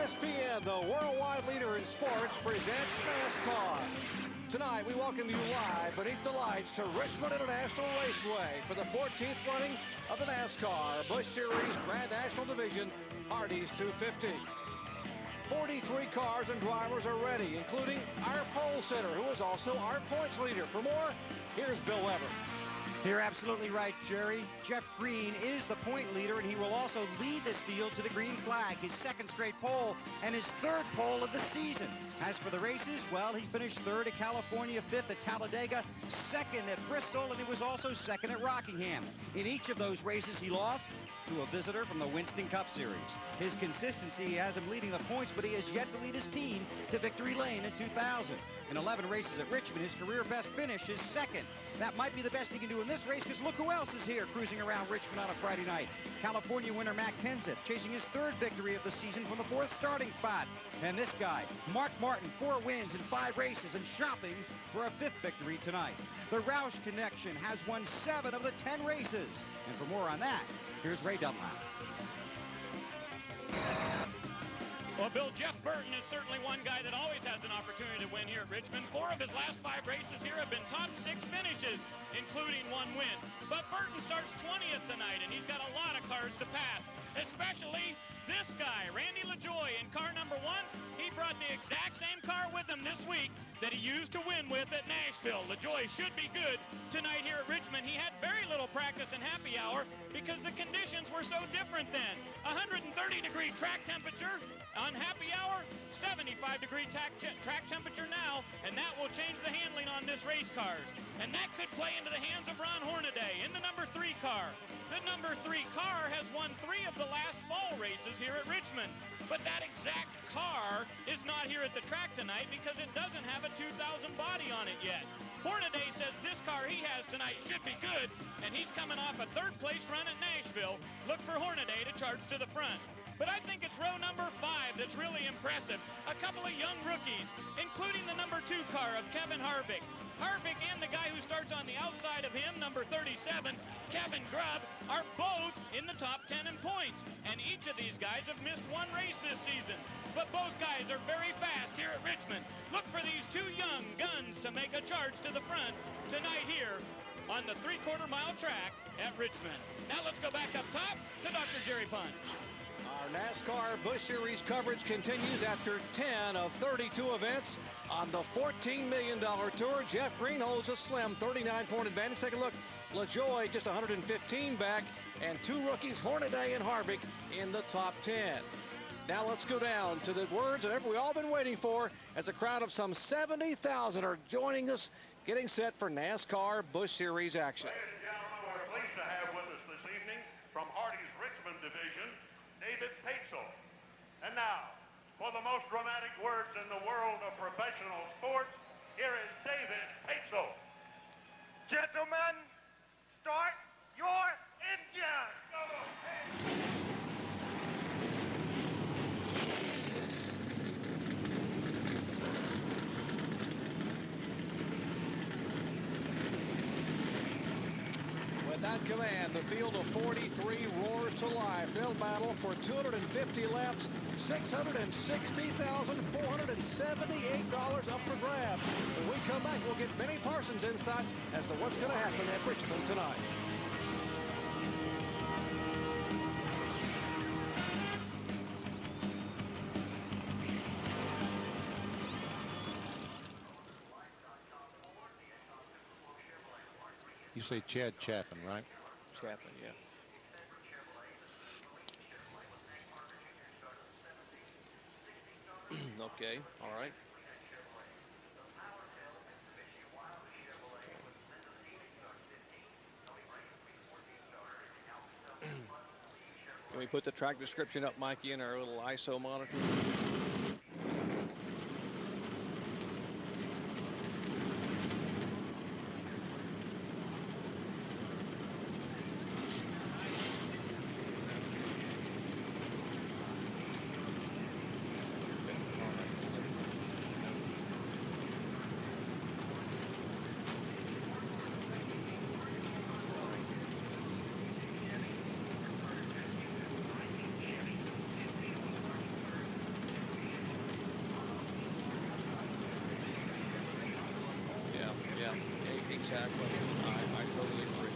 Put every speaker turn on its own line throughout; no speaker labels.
ESPN, the worldwide leader in sports, presents NASCAR. Tonight, we welcome you live beneath the lights to Richmond International Raceway for the 14th running of the NASCAR Busch Series Grand National Division Hardee's 250. 43 cars and drivers are ready, including our pole sitter, who is also our points leader. For more, here's Bill Weber.
You're absolutely right, Jerry. Jeff Green is the point leader, and he will also lead this field to the green flag, his second straight pole and his third pole of the season. As for the races, well, he finished third at California, fifth at Talladega, second at Bristol, and he was also second at Rockingham. In each of those races, he lost to a visitor from the Winston Cup Series. His consistency has him leading the points, but he has yet to lead his team to victory lane in 2000. In 11 races at Richmond, his career best finish is second. That might be the best he can do in this race, because look who else is here cruising around Richmond on a Friday night. California winner Matt Kenseth, chasing his third victory of the season from the fourth starting spot. And this guy, Mark Martin, 4 wins in 5 races and shopping for a 5th victory tonight. The Roush connection has won 7 of the 10 races. And for more on that, here's Ray Dunlap.
Well, Bill, Jeff Burton is certainly one guy that always has an opportunity to win here at Richmond. 4 of his last 5 races here have been top 6 finishes, including 1 win. But Burton starts 20th tonight, and he's got a lot of cars to pass, especially this guy, Randy LaJoie, in car number 1. He brought the exact same car with him this week that he used to win with at Nashville. LaJoie should be good tonight here at Richmond. He had very little practice in happy hour because the conditions were so different then. 130-degree track temperature on happy hour, 75-degree track temperature now, and that will change the handling on this race cars. And that could play into the hands of Ron Hornaday in the number 3 car. The number 3 car has won 3 of the last fall races here at Richmond. But that exact car is not here at the track tonight because it doesn't have a 2000 body on it yet. Hornaday says this car he has tonight should be good, and he's coming off a 3rd place run at Nashville. Look for Hornaday to charge to the front. But I think it's row number 5 that's really impressive. A couple of young rookies, including the number 2 car of Kevin Harvick. Harvick and the guy who starts on the outside of him, number 37, Kevin Grubb, are both in the top 10 in points. And each of these guys have missed 1 race this season. But both guys are very fast here at Richmond. Look for these 2 young guns to make a charge to the front tonight here on the 3/4-mile track at Richmond. Now let's go back up top to Dr. Jerry Punch.
Our NASCAR Busch Series coverage continues after 10 of 32 events on the $14 million tour. Jeff Green holds a slim 39-point advantage. Take a look. LaJoie just 115 back, and 2 rookies, Hornaday and Harvick, in the top 10. Now let's go down to the words that we've all been waiting for as a crowd of some 70,000 are joining us, getting set for NASCAR Busch Series action.
Ladies and gentlemen, we're pleased to have with us this evening from Hardee's Richmond division, David Paetzel. And now, for the most dramatic words in the world of professional sports, here is David Paetzel.
Gentlemen, start your engines. Go.
With that command, the field of 43 roars to life. They'll battle for 250 laps, $660,478 up for grabs. When we come back, we'll get Benny Parsons' insight as to what's going to happen at Richmond tonight.
You say Chad Chaffin, right?
Chaffin, yeah. Okay, all right. Can we put the track description up, Mikey, in our little ISO monitor? with you. I totally agree.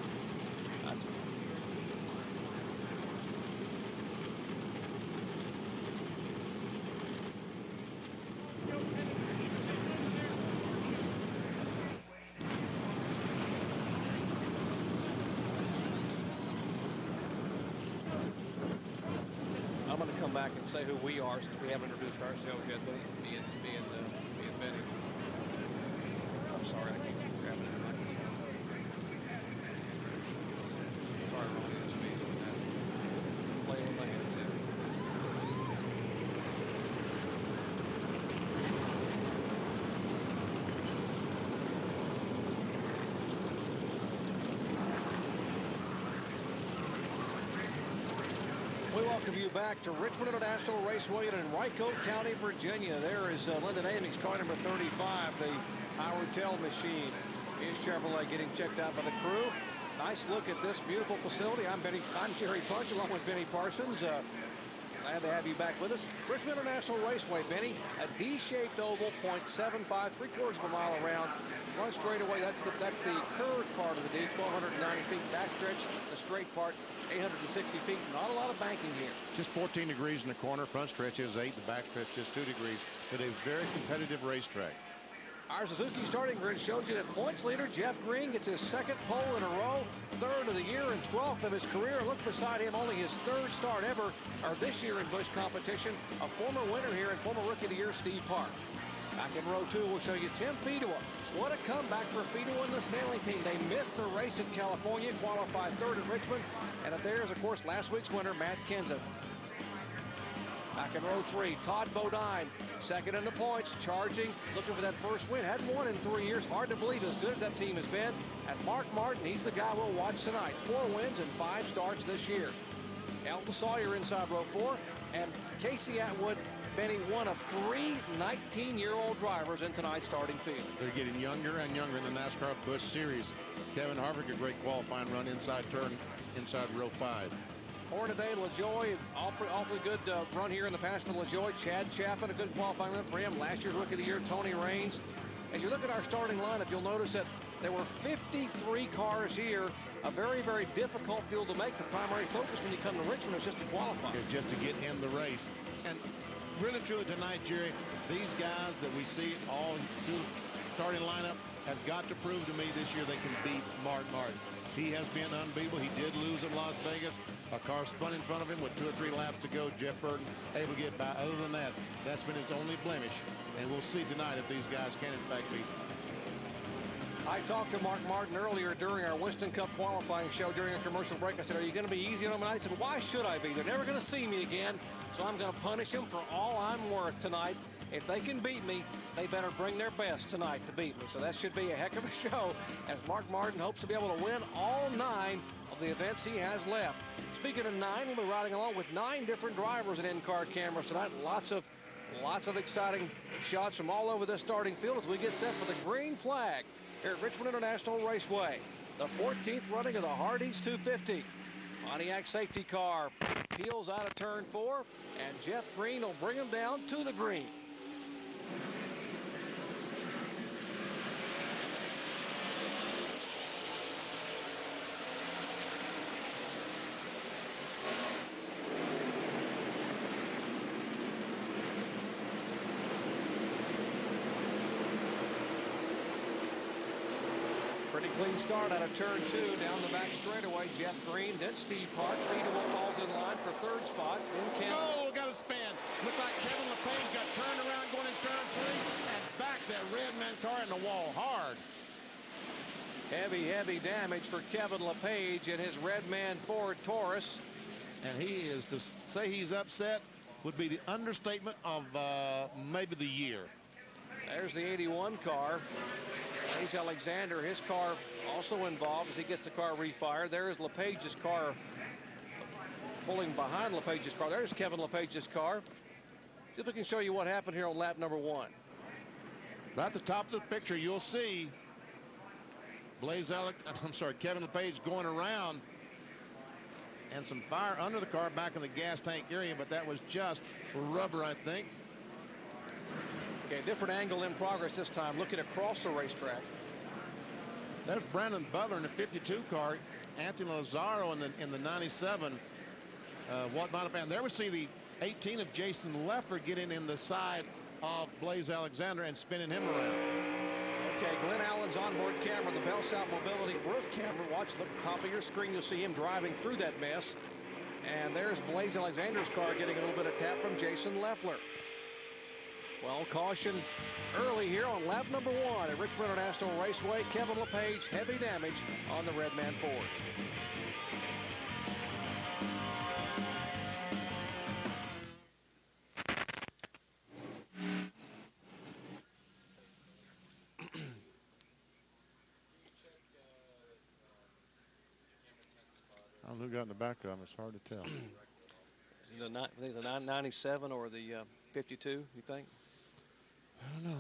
I'm going to come back and say who we are since we haven't introduced ourselves yet. Me and Benny. I'm sorry, I keep grabbing the microphone. Sorry, Ronnie, it's me doing that. Play with my headset. We welcome you back to Richmond International Raceway in Henrico County, Virginia. There is Lyndon Amy's car number 35, the Howard Tell machine. Is Chevrolet getting checked out by the crew. Nice look at this beautiful facility. I'm Jerry Punch along with Benny Parsons. Glad to have you back with us. Richmond International Raceway, Benny, a D-shaped oval, 0.75, 3/4 of a mile around. Front straightaway, that's the curved part of the D, 1,290 feet. Backstretch, the straight part, 860 feet. Not a lot of banking here.
Just 14 degrees in the corner. Front stretch is 8. The back stretch is 2 degrees. But a very competitive racetrack.
Our Suzuki starting grid shows you that points leader Jeff Green gets his second pole in a row, 3rd of the year and 12th of his career. Look beside him, only his 3rd start ever, or this year in Busch competition. A former winner here and former Rookie of the Year, Steve Park. Back in row 2, we'll show you Tim Fedewa. What a comeback for Fedewa and the Stanley team. They missed the race at California, qualified 3rd at Richmond, and up there is, of course, last week's winner, Matt Kenseth. Back in row 3, Todd Bodine, 2nd in the points, charging, looking for that first win. Hadn't won in 3 years. Hard to believe as good as that team has been. And Mark Martin, he's the guy we'll watch tonight. 4 wins and 5 starts this year. Elton Sawyer inside row 4, and Casey Atwood, Benny, one of 3 19-year-old drivers in tonight's starting field.
They're getting younger and younger in the NASCAR Busch Series. Kevin Harvick, a great qualifying run inside turn, inside row 5.
Hornaday, LaJoy, awfully good run here in the past for LaJoy. Chad Chapman, a good qualifying run for him. Last year's Rookie of the Year, Tony Raines. As you look at our starting lineup, you'll notice that there were 53 cars here. A very, very difficult field to make. The primary focus when you come to Richmond is just to qualify.
It's just to get in the race. And really, truly tonight, Jerry, these guys that we see all through starting lineup have got to prove to me this year they can beat Mark Martin. He has been unbeatable. He did lose at Las Vegas. A car spun in front of him with 2 or 3 laps to go. Jeff Burton able to get by. Other than that, that's been his only blemish. And we'll see tonight if these guys can, in fact, beat him.
I talked to Mark Martin earlier during our Winston Cup qualifying show during a commercial break. I said, are you going to be easy on him? And I said, why should I be? They're never going to see me again, so I'm going to punish them for all I'm worth tonight. If they can beat me, they better bring their best tonight to beat me. So that should be a heck of a show as Mark Martin hopes to be able to win all 9 of the events he has left. Speaking of 9, we'll be riding along with 9 different drivers and in-car cameras tonight. Lots of exciting shots from all over this starting field as we get set for the green flag here at Richmond International Raceway. The 14th running of the Hardee's 250. Pontiac safety car peels out of turn 4, and Jeff Green will bring him down to the green. Pretty clean start out of turn 2 down the back straightaway. Jeff Green, then Steve Park. Fedewa falls in line for 3rd spot. Then Ken.
Oh, got a spin. Looks like Kevin LePage got turned around going in turn 3 and backed that Redman car in the wall hard.
Heavy damage for Kevin LePage in his Redman Ford Taurus. And
he is, to say he's upset would be the understatement of maybe the year.
There's the 81 car. Blaze Alexander, his car also involved as he gets the car refired. There is LePage's car pulling behind LePage's car. There's Kevin LePage's car. See if we can show you what happened here on lap number 1.
Right at the top of the picture, you'll see Kevin LePage going around and some fire under the car back in the gas tank area, but that was just rubber, I think.
Okay, different angle in progress this time, looking across the racetrack.
There's Brandon Butler in the 52 car. Anthony Lazaro in the 97. What might have been? There we see the 18 of Jason Leffler getting in the side of Blaze Alexander and spinning him around.
Okay, Glenn Allen's onboard camera, the Bell South Mobility roof camera. Watch the top of your screen. You'll see him driving through that mess. And there's Blaze Alexander's car getting a little bit of tap from Jason Leffler. Well, caution early here on lap number 1 at Richmond International Raceway. Kevin LePage, heavy damage on the Redman Ford.
I don't know who got in the back of him. It's hard to tell.
The 997 or the 52, you think?
I don't know.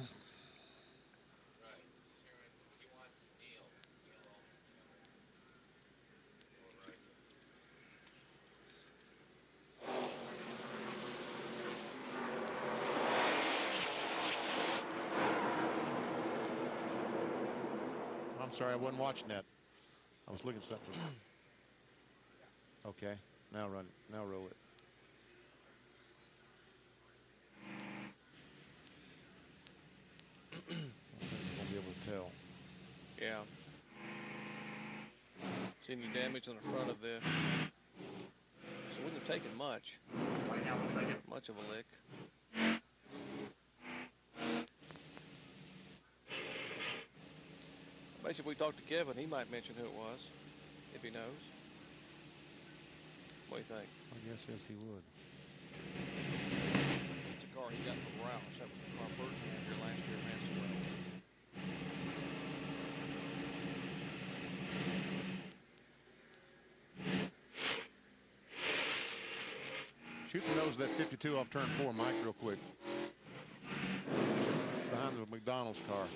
I'm sorry, I wasn't watching that. I was looking at something. Okay, now run it. Now roll it. I think we're going to be able to tell.
Yeah. See any damage on the front of the... So it wouldn't have taken much. Much of a lick. I bet you if we talk to Kevin, he might mention who it was, if he knows. What do you think?
I guess yes, he would.
It's a car he got from Roush. That was the car Burton had here last year, ran so well.
Shoot the nose of that 52 off turn 4, Mike, real quick. Behind the McDonald's car.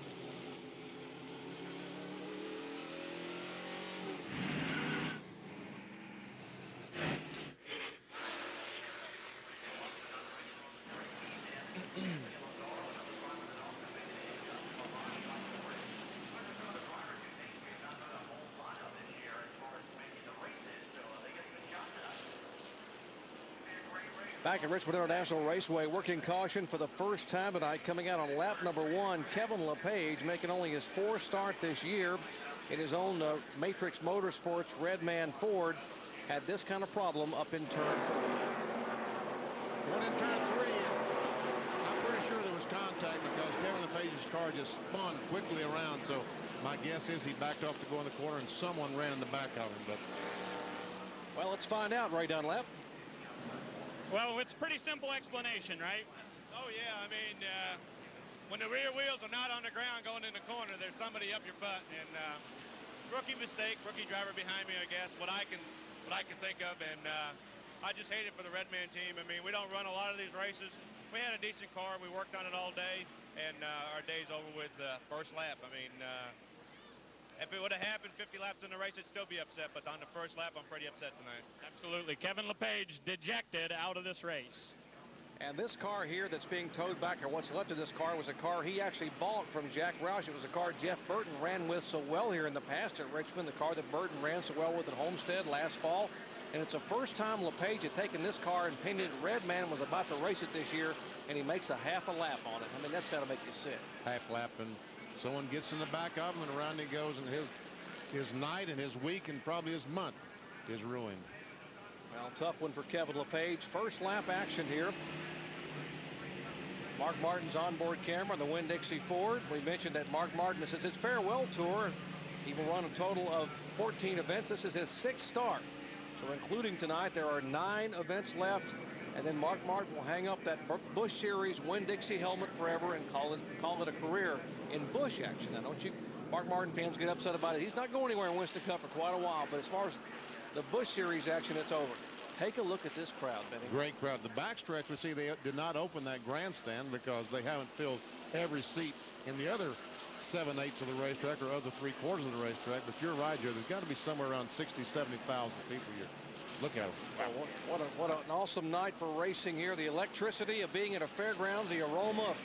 Back at Richmond International Raceway, working caution for the first time tonight, coming out on lap number 1. Kevin LePage making only his 4th start this year in his own Matrix Motorsports Redman Ford. Had this kind of problem up in turn 4.
Going in turn 3, I'm pretty sure there was contact because Kevin LePage's car just spun quickly around. So my guess is he backed off to go in the corner and someone ran in the back of him. But
well, let's find out, Ray Dunlap.
Well, it's a pretty simple explanation, right? Oh, yeah. I mean, when the rear wheels are not on the ground going in the corner, there's somebody up your butt. And rookie mistake, rookie driver behind me, I guess, what I can think of. And I just hate it for the Redman team. I mean, we don't run a lot of these races. We had a decent car. We worked on it all day. And our day's over with first lap. I mean, if it would have happened 50 laps in the race, I'd still be upset. But on the first lap, I'm pretty upset tonight. Absolutely. Kevin LePage dejected out of this race.
And this car here that's being towed back, or what's left of this car, was a car he actually bought from Jack Roush. It was a car Jeff Burton ran with so well here in the past at Richmond, the car that Burton ran so well with at Homestead last fall. And it's the first time LePage had taken this car and painted it red. Man was about to race it this year, and he makes a half a lap on it. I mean, that's got to make you sick.
half lap, and someone gets in the back of him, and around he goes, and his night and his week and probably his month is ruined.
Well, tough one for Kevin LePage. First lap action here. Mark Martin's onboard camera on the Winn-Dixie Ford. We mentioned that Mark Martin, this is his farewell tour. He will run a total of 14 events. This is his 6th start. So including tonight, there are 9 events left. And then Mark Martin will hang up that Busch Series Winn-Dixie helmet forever and call it a career in Busch action. Now, don't you Mark Martin fans get upset about it. He's not going anywhere in Winston Cup for quite a while. But as far as the Busch Series action, it's over. Take a look at this crowd, Benny.
Great crowd. The backstretch, we see they did not open that grandstand because they haven't filled every seat in the other 7/8 of the racetrack or other 3/4 of the racetrack. But you're right, Joe. There's got to be somewhere around 60,000, 70,000 people here. Look at them.
Wow. What an awesome night for racing here. The electricity of being at a fairgrounds, the aroma of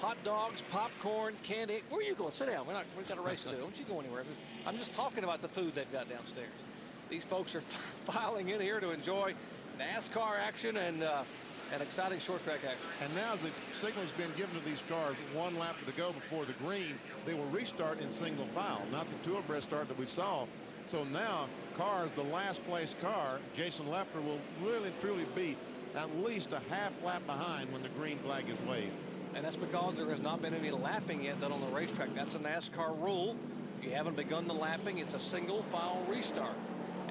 hot dogs, popcorn, candy. Where are you going? Sit down. We've got a race to do. Don't you go anywhere. I'm just talking about the food they've got downstairs. These folks are filing in here to enjoy NASCAR action and exciting short track action.
And now, as the signal's been given to these cars, 1 lap to go before the green, they will restart in single file, not the two abreast start that we saw. So now, the last place car, Jason Leffler, will really truly be at least a half lap behind when the green flag is waved.
And that's because there has not been any lapping yet done on the racetrack. That's a NASCAR rule. If you haven't begun the lapping, it's a single file restart.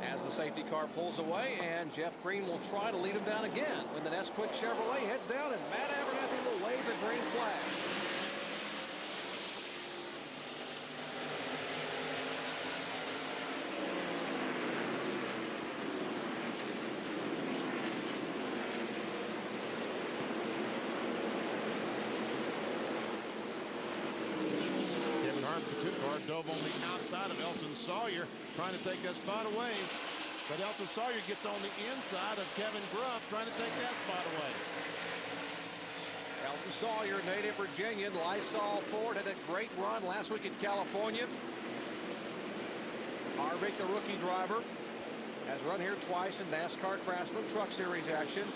As the safety car pulls away, and Jeff Green will try to lead him down again when the Nesquik Chevrolet heads down, and Matt Abernathy will wave the green flag.
Dove on the outside of Elton Sawyer, trying to take that spot away. But Elton Sawyer gets on the inside of Kevin Grubb, trying to take that spot away.
Elton Sawyer, native Virginian, Lysol Ford, had a great run last week in California. Harvick, the rookie driver, has run here twice in NASCAR Craftsman Truck Series action.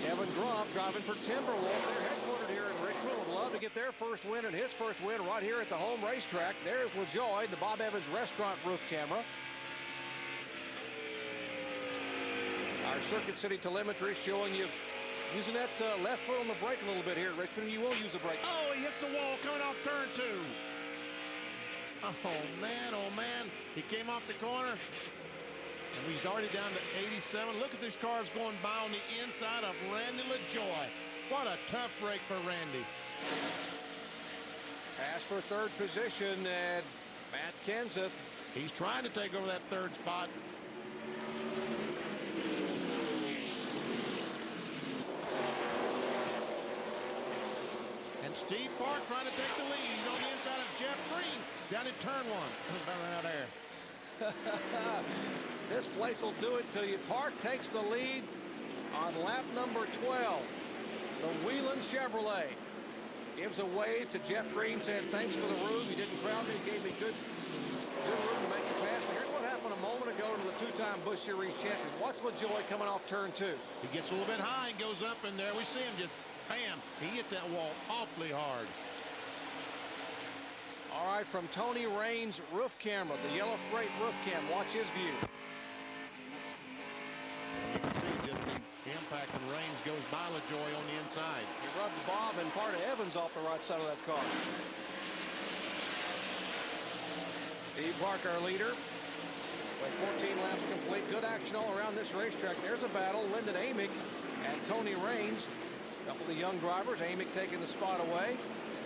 Kevin Grubb driving for Timberwolf. They're headquartered here in Richmond. Would love to get their first win and his first win right here at the home racetrack. There's LaJoy, the Bob Evans restaurant roof camera. Our Circuit City telemetry showing you using that left foot on the brake a little bit here at Richmond. You will use the brake.
Oh, he hits the wall coming off turn 2. Oh, man. He came off the corner. And he's already down to 87. Look at these cars going by on the inside of Randy LaJoy. What a tough break for Randy.
Pass for third position, and Matt Kenseth.
He's trying to take over that third spot. And Steve Park trying to take the lead. He's on the inside of Jeff Green down in turn 1. Right out there.
This place will do it to you. Park takes the lead on lap number 12. The Wheelan Chevrolet gives a wave to Jeff Green, saying thanks for the room. You didn't crowd me. You gave me good room to make the pass. But here's what happened a moment ago to the two-time Busch Series champion. Watch LaJoy coming off turn 2.
He gets a little bit high and goes up, and there we see him just, bam, he hit that wall awfully hard.
All right, from Tony Raines' roof camera, the yellow freight roof cam. Watch his view.
You can see just the impact when Raines goes by LaJoy on the inside.
He rubbed Bob and part of Evans off the right side of that car. Steve Park, our leader, with 14 laps complete. Good action all around this racetrack. There's a battle. Lyndon Amick and Tony Raines. A couple of the young drivers. Amick taking the spot away.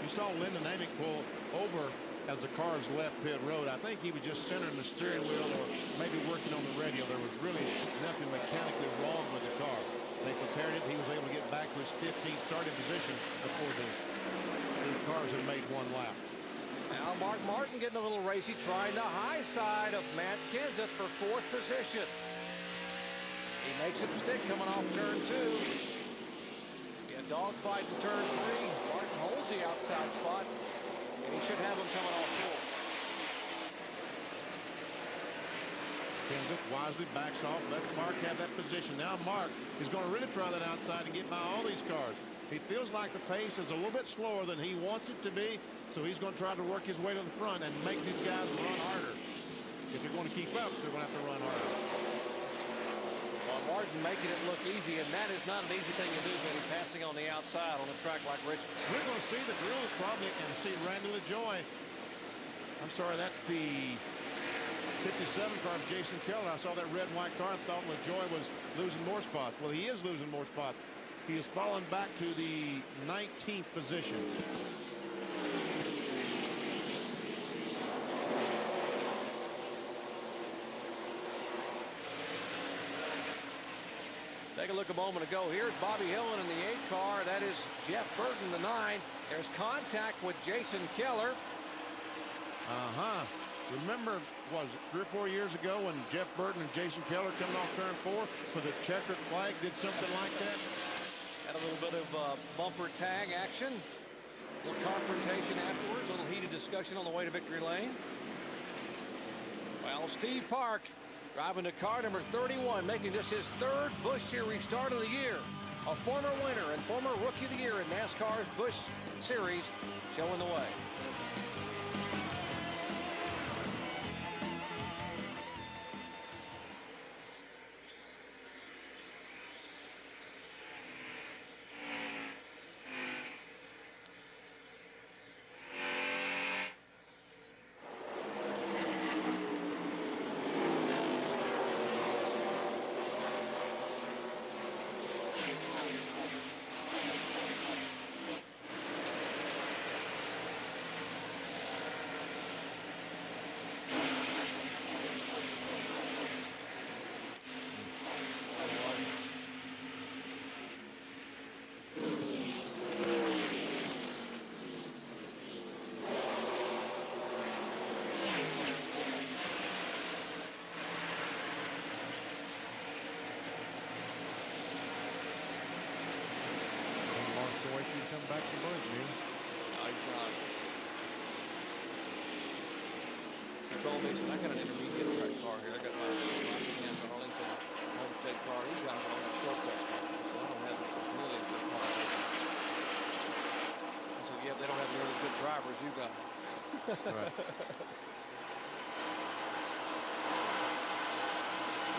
You saw Lyndon Amick pull over as the cars left pit road. I think he was just centering the steering wheel or maybe working on the radio. There was really nothing mechanically wrong with the car. They prepared it. He was able to get back to his 15th starting position before the cars had made 1 lap.
Now Mark Martin getting a little racy, trying the high side of Matt Kenseth for 4th position. He makes it stick coming off turn 2. Dogfight in turn 3. Martin holds the outside spot, and he should have him coming off 4.
Kenseth wisely backs off, lets Mark have that position. Now Mark is going to really try that outside and get by all these cars. He feels like the pace is a little bit slower than he wants it to be, so he's going to try to work his way to the front and make these guys run harder. If they're going to keep up, they're going to have to run harder.
Well, Martin making it look easy, and that is not an easy thing to do, Benny, passing on the outside on a track like Richmond.
We're going to see the grills probably and see Randy LaJoy. I'm sorry, that's the 57 car of Jason Keller. I saw that red and white car and thought LaJoy was losing more spots. Well, he is losing more spots. He has fallen back to the 19th position.
Take a look a moment ago. Here's Bobby Hillin in the 8 car. That is Jeff Burton, the 9. There's contact with Jason Keller.
Remember, was it 3 or 4 years ago when Jeff Burton and Jason Keller coming off turn 4 for the checkered flag did something like that?
Had a little bit of bumper tag action. A little confrontation afterwards. A little heated discussion on the way to victory lane. Well, Steve Park driving to car number 31, making this his third Busch Series start of the year. A former winner and former Rookie of the Year in NASCAR's Busch Series showing the way.
Back to Busch, Jim.
No, he's not. He told me, he said, I got an intermediate track car here. I got my hands on Arlington Homestead car. These guys all got short track cars. He said, I don't have nearly as good car. I said, yeah, they don't have nearly as good drivers you got.
Right.
I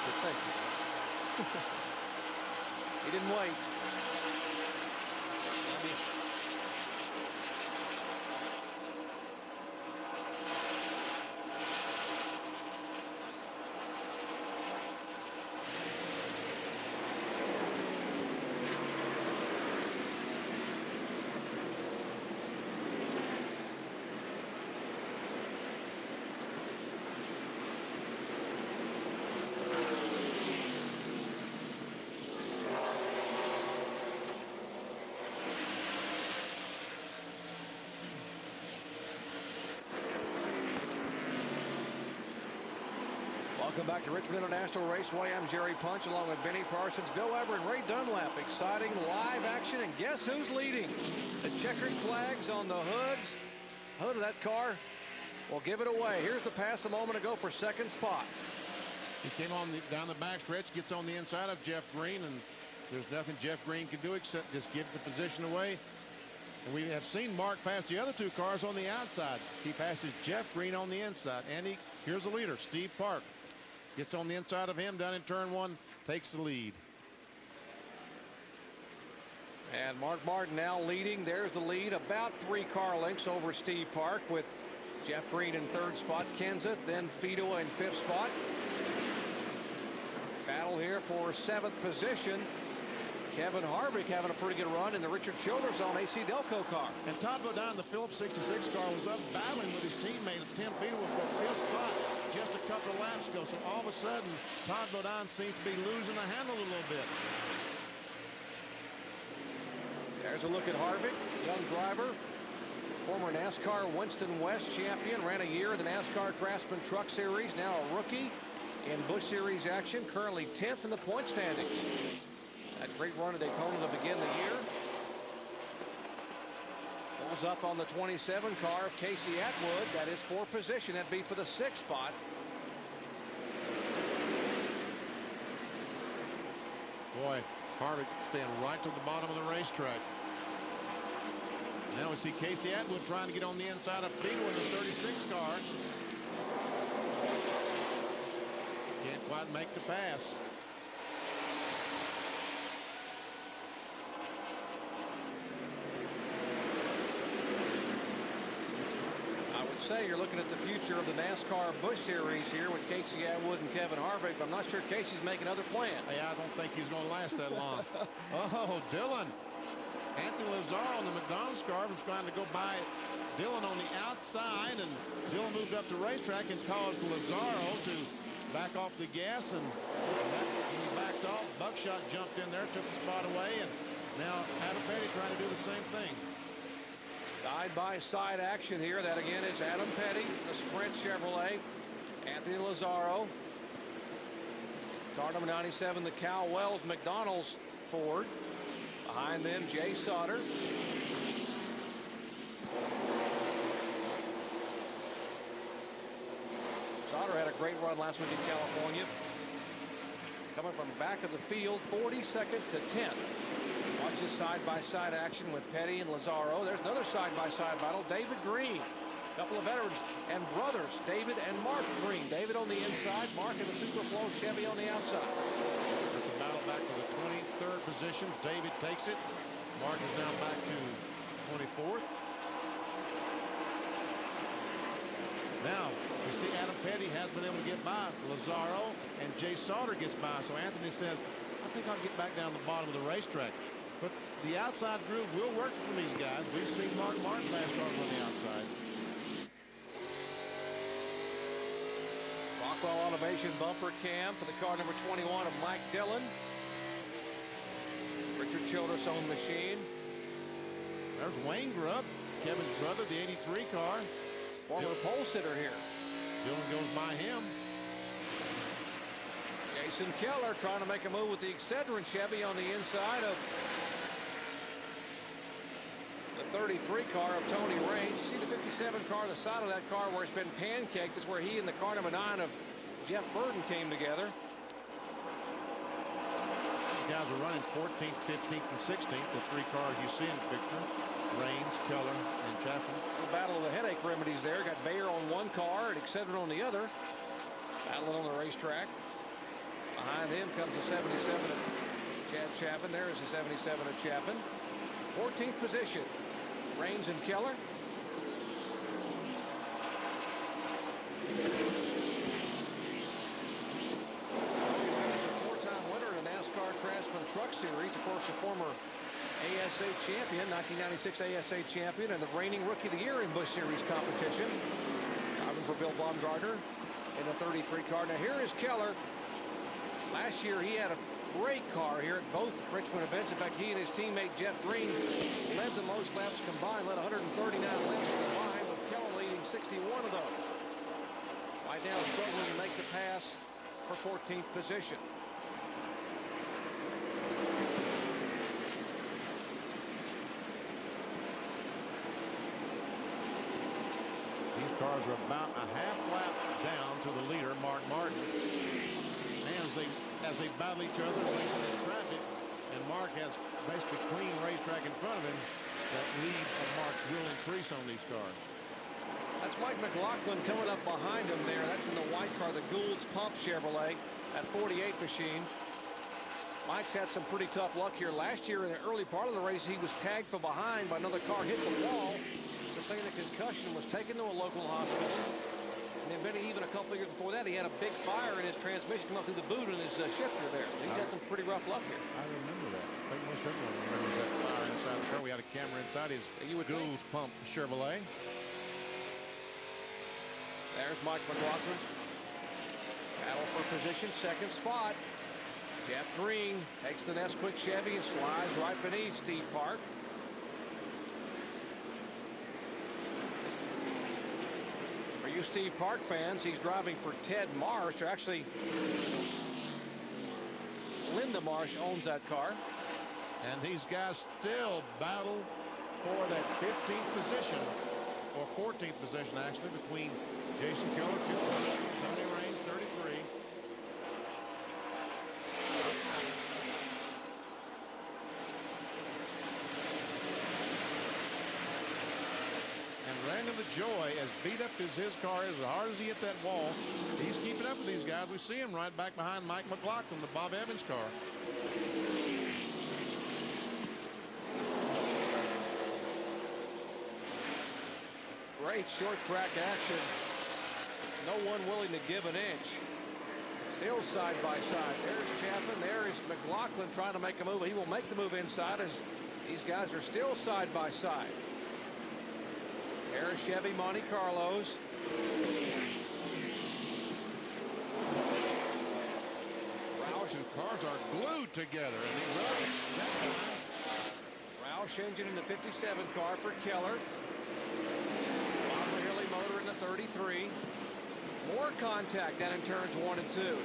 said, thank you. He didn't wait. Welcome back to Richmond International Raceway. I'm Jerry Punch along with Benny Parsons, Bill Everett, Ray Dunlap. Exciting live action, and guess who's leading? The checkered flags on the hood of that car will give it away. Here's the pass a moment ago for second spot.
He came on down the back stretch, gets on the inside of Jeff Green, and there's nothing Jeff Green can do except just give the position away. And we have seen Mark pass the other two cars on the outside. He passes Jeff Green on the inside. And here's the leader, Steve Park. Gets on the inside of him down in turn one, takes the lead.
And Mark Martin now leading. There's the lead, about 3 car lengths over Steve Park, with Jeff Green in third spot, Kenseth, then Fido in fifth spot. Battle here for 7th position. Kevin Harvick having a pretty good run in the Richard Childress on AC Delco car.
And Todd Bodine, the Phillips 66 car, was up battling with his teammate Tim Fido for 5th spot just a couple of laps ago. So all of a sudden, Todd Bodine seems to be losing the handle a little bit.
There's a look at Harvick, young driver, former NASCAR Winston West champion, ran a year in the NASCAR Craftsman Truck Series, now a rookie in Busch Series action, currently 10th in the point standings. That great run at Daytona to begin the year. Pulls up on the 27 car of Casey Atwood. That is for position. That'd be for the 6th spot.
Boy, Harvick staying right to the bottom of the racetrack. Now we see Casey Atwood trying to get on the inside of Fido in the 36 car. Can't quite make the pass.
Say you're looking at the future of the NASCAR Busch Series here with Casey Atwood and Kevin Harvick, but I'm not sure Casey's making other plans.
Hey, I don't think he's going to last that long. Oh, Dillon. Anthony Lazzaro on the McDonald's car was trying to go by Dillon on the outside, and Dillon moved up the racetrack and caused Lazzaro to back off the gas, and when he backed off, Buckshot jumped in there, took the spot away, and now Adam Petty trying to do the same thing.
Side-by-side action here. That again is Adam Petty, the Sprint Chevrolet. Anthony Lazzaro. Car number 97, the Cal Wells McDonald's Ford. Behind them, Jay Sauter. Sauter had a great run last week in California. Coming from back of the field, 42nd to 10th. Watch this side-by-side action with Petty and Lazzaro. There's another side-by-side battle. David Green, a couple of veterans and brothers, David and Mark Green. David on the inside, Mark in the Superflow Chevy on the outside.
It's a battle back to the 23rd position. David takes it. Mark is now back to 24th. Now, you see Adam Petty has been able to get by Lazzaro, and Jay Sauter gets by. So Anthony says, I think I'll get back down the bottom of the racetrack. But the outside groove will work for these guys. We've seen Mark Martin last start on the outside.
Rockwell Automation bumper cam for the car number 21 of Mike Dillon. Richard Childress on the machine.
There's Wayne Grubb, Kevin's brother, the 83 car.
Former pole sitter here.
Dillon goes by him.
Jason Keller trying to make a move with the Excedrin Chevy on the inside of the 33 car of Tony Raines. You see the 57 car, the side of that car where it's been pancaked is where he and the car number 9 of Jeff Burton came together.
These guys are running 14th, 15th, and 16th, the 3 cars you see in the picture. Raines, Keller, and Chaffin.
The battle of the headache remedies there. Got Bayer on one car and Excedrin on the other. Battling on the racetrack. Behind him comes the 77 of Chad Chaffin. There is the 77 of Chaffin. 14th position. Raines and Keller. Four-time winner in the NASCAR Craftsman Truck Series. Of course, a former ASA champion, 1996 ASA champion, and the reigning Rookie of the Year in Busch Series competition. Driving for Bill Baumgartner in the 33 car. Now here is Keller. Last year he had a great car here at both Richmond events. In fact, he and his teammate Jeff Green led the most laps combined, led 139 laps combined, with Keller leading 61 of those. Right now struggling to make the pass for 14th position.
These cars are about a half lap down to the leader, Mark Martin. And as they battle each other, racing in traffic, and Mark has basically clean racetrack in front of him, that lead of Mark will increase on these cars.
That's Mike McLaughlin coming up behind him there. That's in the white car, the Gould's Pump Chevrolet, that 48 machine. Mike's had some pretty tough luck here. Last year in the early part of the race, he was tagged from behind by another car, hit the wall, sustained a concussion, was taken to a local hospital. And then even a couple of years before that, he had a big fire in his transmission come up through the boot in his shifter there. He's had some pretty rough luck here.
I remember that. I think most everyone remembers that fire inside the car. We had a camera inside his Gould's Pump Chevrolet.
There's Mike McLaughlin. Battle for position, second spot. Jeff Green takes the Nesquik Chevy and slides right beneath Steve Park. For you Steve Park fans, he's driving for Ted Marsh, or actually Linda Marsh owns that car.
And these guys still battle for that 15th position, or 14th position actually, between Jason Keller, 15, Tony Raines, 33. And Randall LaJoy, as beat up as his car is, as hard as he hit that wall, he's keeping up with these guys. We see him right back behind Mike McLaughlin, the Bob Evans car.
Great short track action. No one willing to give an inch. Still side by side. There's Chaffin. There is McLaughlin trying to make a move. He will make the move inside as these guys are still side by side. There's Chevy Monte Carlos.
Roush and cars are glued together.
Roush engine in the 57 car for Keller. Robert Hilly motor in the 33. More contact down in turns 1 and 2.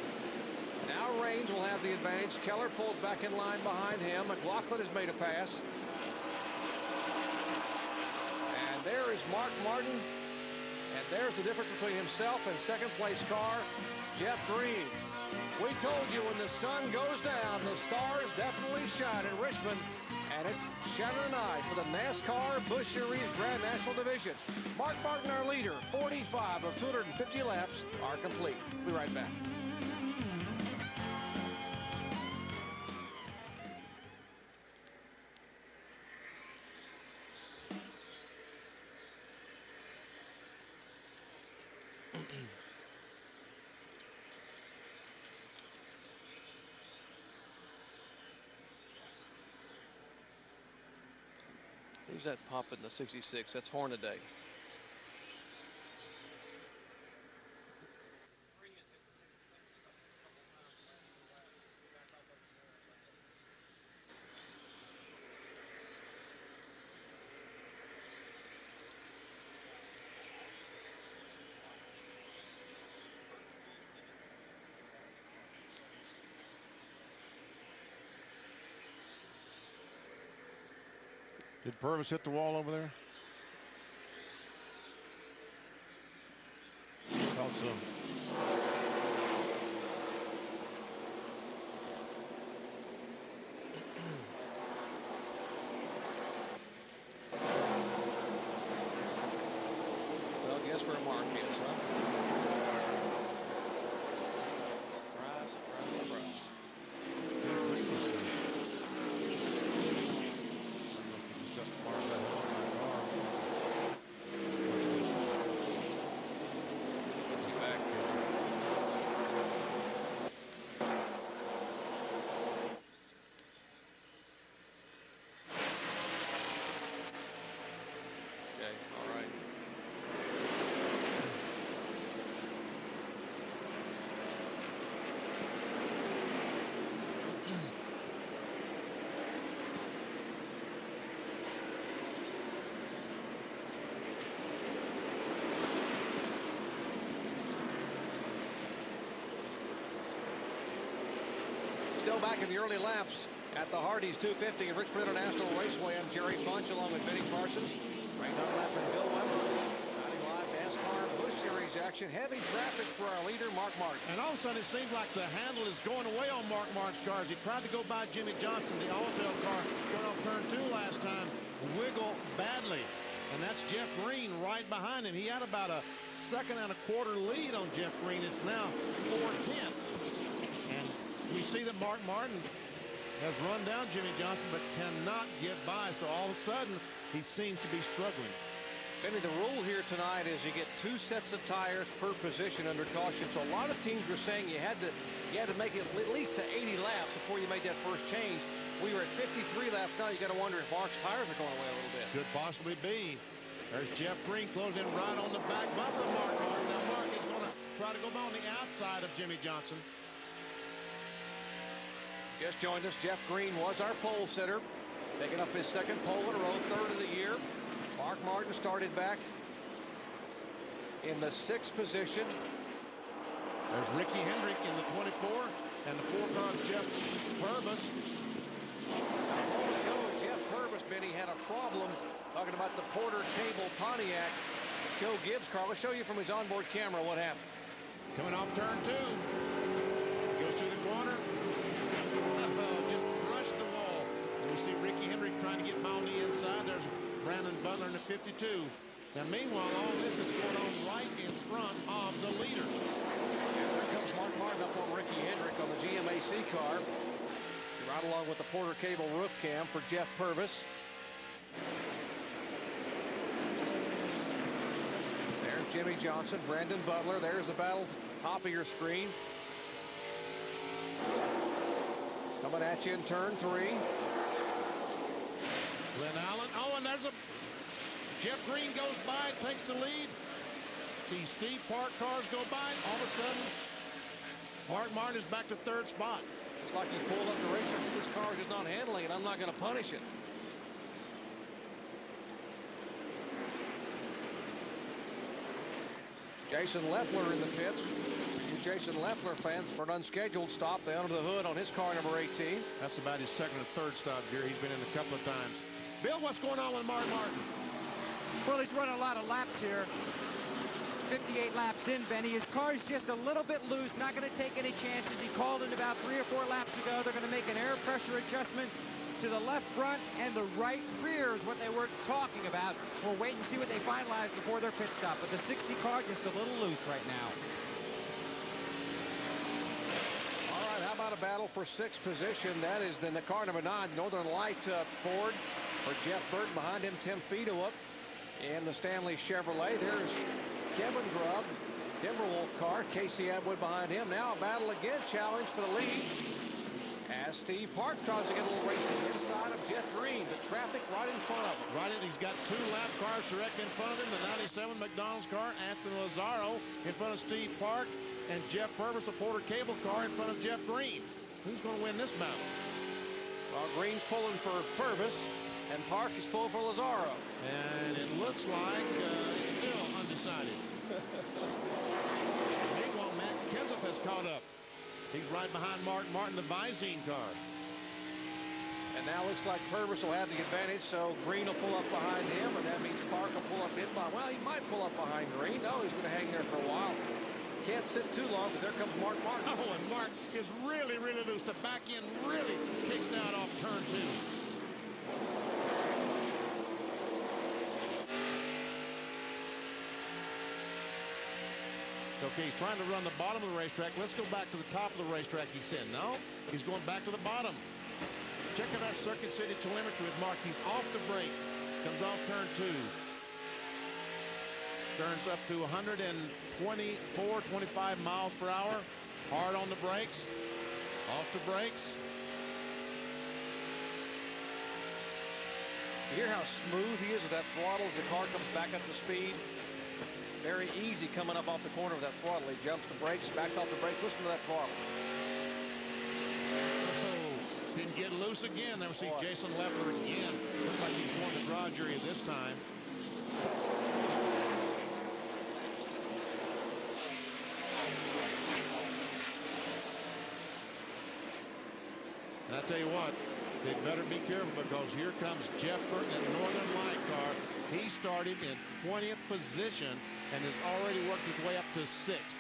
Now Raines will have the advantage. Keller pulls back in line behind him. McLaughlin has made a pass. And there is Mark Martin. And there's the difference between himself and second-place car, Jeff Green. We told you when the sun goes down, the stars definitely shine in Richmond. And it's shining tonight for the NASCAR Busch Series Grand National Division. Mark Martin, our leader, 45 of 250 laps are complete. We'll be right back. Who's that popping the 66? That's Hornaday.
Did Purvis hit the wall over there? Thought so.
Well, guess where Mark is, huh? Surprise, surprise, surprise. Still back in the early laps at the Hardee's 250 at Richmond International Raceway. I'm Jerry Bunch along with Benny Parsons. Right on lap and Bill Weber. Riding live NASCAR Busch Series action. Heavy traffic for our leader, Mark Martin.
And all of a sudden, it seems like the handle is going away on Mark Martin's car as he tried to go by Jimmy Johnson, the Alltel car, going off turn 2 last time. Wiggle badly. And that's Jeff Green right behind him. He had about a 1.25 seconds lead on Jeff Green. It's now 4/10. And we see that Mark Martin has run down Jimmy Johnson but cannot get by. So all of a sudden, he seems to be struggling.
Benny, the rule here tonight is you get 2 sets of tires per position under caution. So a lot of teams were saying you had to make it at least to 80 laps before you made that first change. We were at 53 laps now. You got to wonder if Mark's tires are going away a little bit.
Could possibly be. There's Jeff Green closing in right on the back bumper of Mark Martin. Now Mark is going to try to go by on the outside of Jimmy Johnson.
Just joined us. Jeff Green was our pole sitter, picking up his second pole in a row, 3rd of the year. Mark Martin started back in the 6th position.
There's Ricky Hendrick in the 24 and the 4 car of Jeff Purvis.
Now, a moment ago, Jeff Purvis, Benny, had a problem talking about the Porter Cable Pontiac Joe Gibbs car. Let's show you from his onboard camera what happened.
Coming off turn 2. Goes to the corner. Just brushed the wall. And we see Ricky Hendrick trying to get by on the inside. There's Brandon Butler in the 52. Now, meanwhile, all this is going on right in front of the leader.
And there comes Mark Martin up on Ricky Hendrick on the GMAC car. Right along with the Porter Cable roof cam for Jeff Purvis. There's Jimmy Johnson, Brandon Butler. There's the battle top of your screen. Coming at you in turn 3.
Glenn Allen. Oh, and there's a Jeff Green goes by, takes the lead. These Steve Park cars go by. All of a sudden, Mark Martin is back to 3rd spot.
It's like he pulled up the race and this car is just not handling it. I'm not going to punish it. Jason Leffler in the pits. Jason Leffler fans for an unscheduled stop. They under the hood on his car, number 18.
That's about his second or third stop, Jerry. He's been in a couple of times. Bill, what's going on with Mark Martin?
Well, he's running a lot of laps here. 58 laps in, Benny. His car's just a little bit loose, not going to take any chances. He called it about 3 or 4 laps ago. They're going to make an air pressure adjustment to the left front and the right rear is what they were talking about. We'll wait and see what they finalize before their pit stop. But the 60 car just a little loose right now.
All right, how about a battle for 6th position? That is the car number 9, Northern Light Ford for Jeff Burton. Behind him, Tim Fiedler in the Stanley Chevrolet. There's Kevin Grubb, Timberwolf car. Casey Atwood behind him. Now a battle again, challenge for the lead. As Steve Park tries to get a little racing inside of Jeff Green. The traffic right in front of him.
Right in, he's got 2 lap cars directly in front of him. The 97 McDonald's car, Anthony Lazzaro in front of Steve Park, and Jeff Purvis, the Porter Cable car, in front of Jeff Green. Who's going to win this battle?
Well, Green's pulling for Purvis, and Park is pulling for Lazzaro.
And it looks like it's still undecided. Meanwhile, Matt Kenseth has caught up. He's right behind Mark Martin, the Visine car.
And now looks like Purvis will have the advantage, so Green will pull up behind him, and that means Park will pull up in behind. Well, he might pull up behind Green. No, he's going to hang there for a while. Can't sit too long, but there comes Mark Martin.
Oh, and Mark is really, really loose. The back end really kicks out off turn 2. Okay, he's trying to run the bottom of the racetrack. Let's go back to the top of the racetrack, he said. No, he's going back to the bottom. Check out our Circuit City telemetry with Mark. He's off the brake. Comes off turn 2. Turns up to 124, 25 miles per hour. Hard on the brakes. Off the brakes.
You hear how smooth he is with that throttle as the car comes back up to speed? Very easy coming up off the corner with that throttle. He jumps the brakes, backs off the brakes. Listen to that throttle.
Oh, see him get loose again. There we see Jason Leffler again. Looks like he's going to draw jury this time. And I tell you what, they better be careful because here comes Jeff Burton in the Northern Light car. He started in 20th position and has already worked his way up to 6th.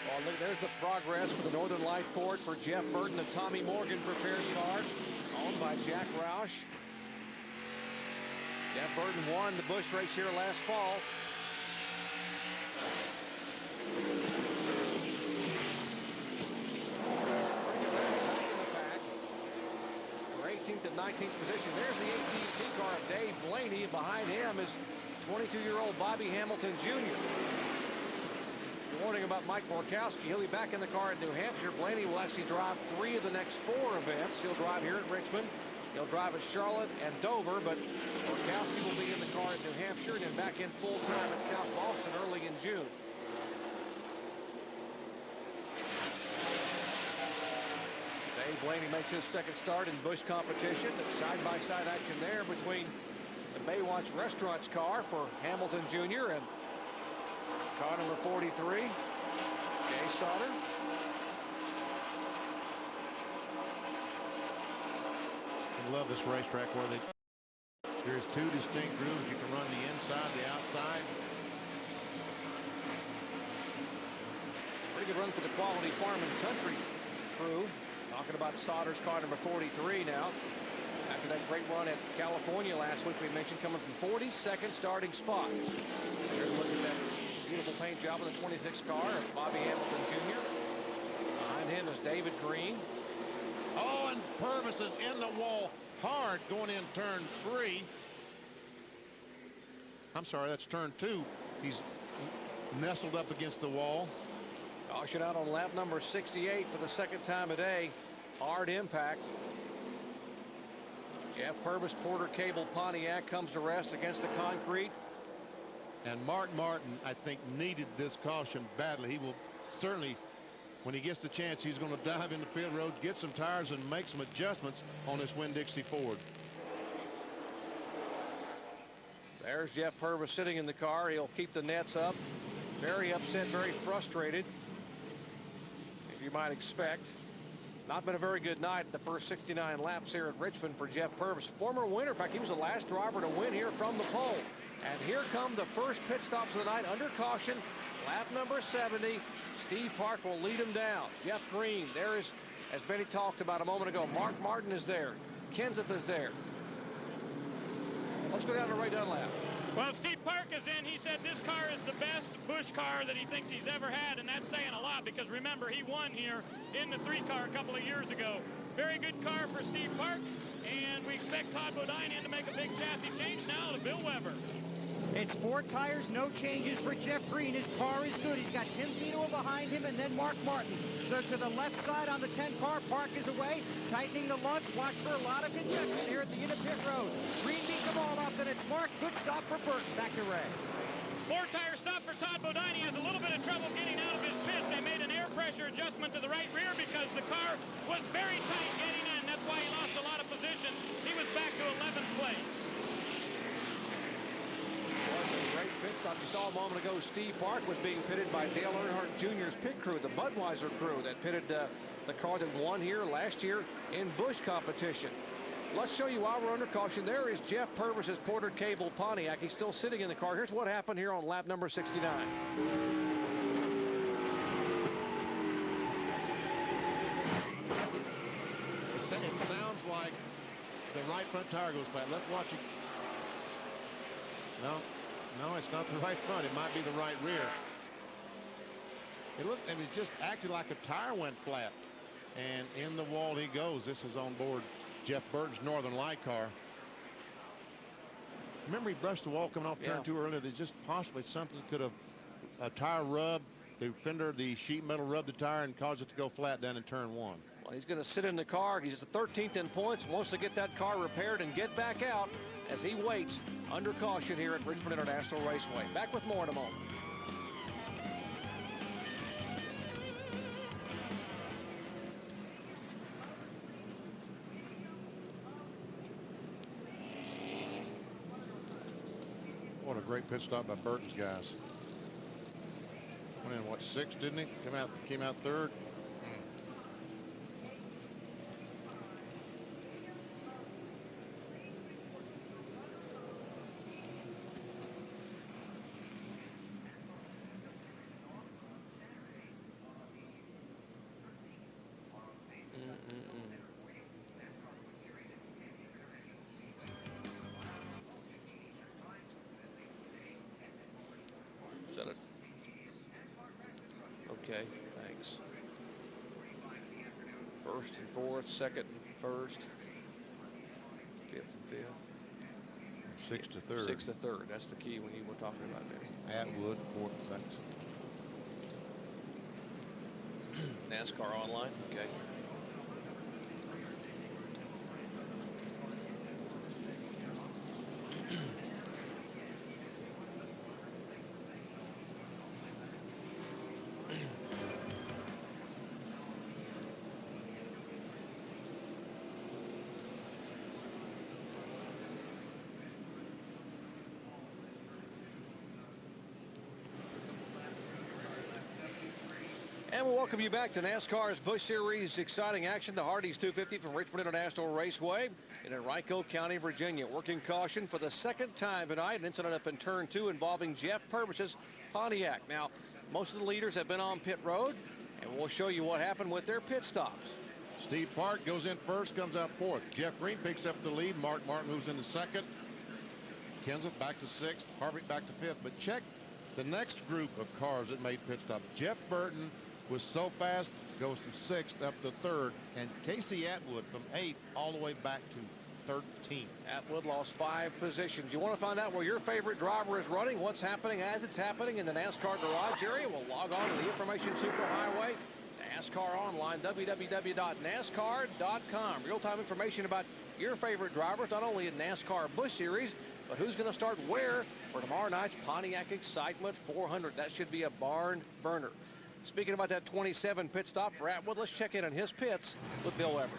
Well, look, there's the progress for the Northern Light Ford for Jeff Burton, the Tommy Morgan prepared car, owned by Jack Roush. Jeff Burton won the Busch race here last fall. For 18th and 19th position, there's the AT&T car of Dave Blaney. Behind him is 22-year-old Bobby Hamilton Jr. Warning about Mike Borkowski. He'll be back in the car in New Hampshire. Blaney will actually drive 3 of the next 4 events. He'll drive here at Richmond. He'll drive at Charlotte and Dover, but Borkowski will be in the car at New Hampshire and then back in full-time at South Boston early in June. Dave Blaney makes his second start in Busch competition. Side-by-side action there between the Baywatch Restaurants car for Hamilton Jr. and car number 43, Jay Sauter.
I love this racetrack where there's 2 distinct grooves. You can run the inside, the outside.
Pretty good run for the Quality Farm and Country crew. Talking about Sauter's car number 43 now. After that great run at California last week, we mentioned coming from 42nd starting spot. Here's a look at that beautiful paint job on the 26 car of Bobby Hamilton Jr. Behind him is David Green.
Oh, and Purvis is in the wall hard going in turn 3. I'm sorry, that's turn 2. He's nestled up against the wall.
Caution out on lap number 68 for the second time today. Hard impact. Jeff Purvis, Porter Cable Pontiac comes to rest against the concrete.
And Mark Martin, I think, needed this caution badly. He will certainly, when he gets the chance, he's going to dive into pit road, get some tires, and make some adjustments on this Winn-Dixie Ford.
There's Jeff Purvis sitting in the car. He'll keep the nets up. Very upset, very frustrated. you might expect. Not been a very good night at the first 69 laps here at Richmond for Jeff Purvis. Former winner. In fact, he was the last driver to win here from the pole. And here come the first pit stops of the night under caution. Lap number 70. Steve Park will lead him down. Jeff Green, there is, as Benny talked about a moment ago, Mark Martin is there. Kenseth is there. Let's go down to Ray Dunlap.
Well, Steve Park is in. He said this car is the best Busch car that he thinks he's ever had, and that's saying a lot because remember, he won here in the 3-car a couple of years ago. Very good car for Steve Park, and we expect Todd Bodine to make a big chassis change now to Bill Weber.
It's 4 tires, no changes for Jeff Green. His car is good. He's got Tim Pino behind him and then Mark Martin. So to the left side on the 10 car, Park is away, tightening the lunch. Watch for a lot of congestion here at the end of pit road. Green beat them all up, and it's Mark. Good stop for Burton. Back to Ray.
4-tire stop for Todd Bodine. He has a little bit of trouble getting out of his pits. They made an air pressure adjustment to the right rear because the car was very tight getting in. That's why he lost a lot of positions. He was back to 11th place.
Great pit stop. You saw a moment ago Steve Park was being pitted by Dale Earnhardt Jr.'s pit crew, the Budweiser crew that pitted the car that won here last year in Busch competition. Let's show you while we're under caution. There is Jeff Purvis's Porter Cable Pontiac. He's still sitting in the car. Here's what happened here on lap number 69.
It sounds like the right front tire goes flat. Let's watch it. No, it's not the right front. It might be the right rear. It looked, I mean, it just acted like a tire went flat. And in the wall he goes. This is on board Jeff Burton's Northern Light car. Remember he brushed the wall coming off turn 2 earlier. There's just possibly something could have, a tire rubbed, the fender, the sheet metal rubbed the tire and caused it to go flat down in turn 1.
Well, he's going to sit in the car. He's the 13th in points, wants to get that car repaired and get back out as he waits under caution here at Richmond International Raceway. Back with more in a moment.
What a great pit stop by Burton's guys. Went in, what, 6th, didn't he? Came out 3rd.
Okay, thanks. 1st and 4th, 2nd and 1st, 5th and 5th.
6th to 3rd.
6th to 3rd. That's the key when you were talking about that.
Atwood, 4th, thanks.
NASCAR online. Okay. And we'll welcome you back to NASCAR's Busch Series exciting action. The Hardee's 250 from Richmond International Raceway in Henrico County, Virginia. Working caution for the 2nd time tonight. An incident up in turn 2 involving Jeff Purvis's Pontiac. Now, most of the leaders have been on pit road, and we'll show you what happened with their pit stops.
Steve Park goes in 1st, comes out 4th. Jeff Green picks up the lead. Mark Martin moves into 2nd. Kenseth back to 6th. Harvick back to 5th. But check the next group of cars that made pit stops. Jeff Burton was so fast, goes from 6th up to 3rd, and Casey Atwood from 8th all the way back to 13th.
Atwood lost 5 positions. You want to find out where your favorite driver is running, what's happening as it's happening in the NASCAR garage area? Well, log on to the Information Superhighway, NASCAR Online, www.nascar.com. Real-time information about your favorite drivers, not only in NASCAR Busch Series, but who's going to start where for tomorrow night's Pontiac Excitement 400. That should be a barn burner. Speaking about that 27 pit stop for Atwood, let's check in on his pits with Bill Weber.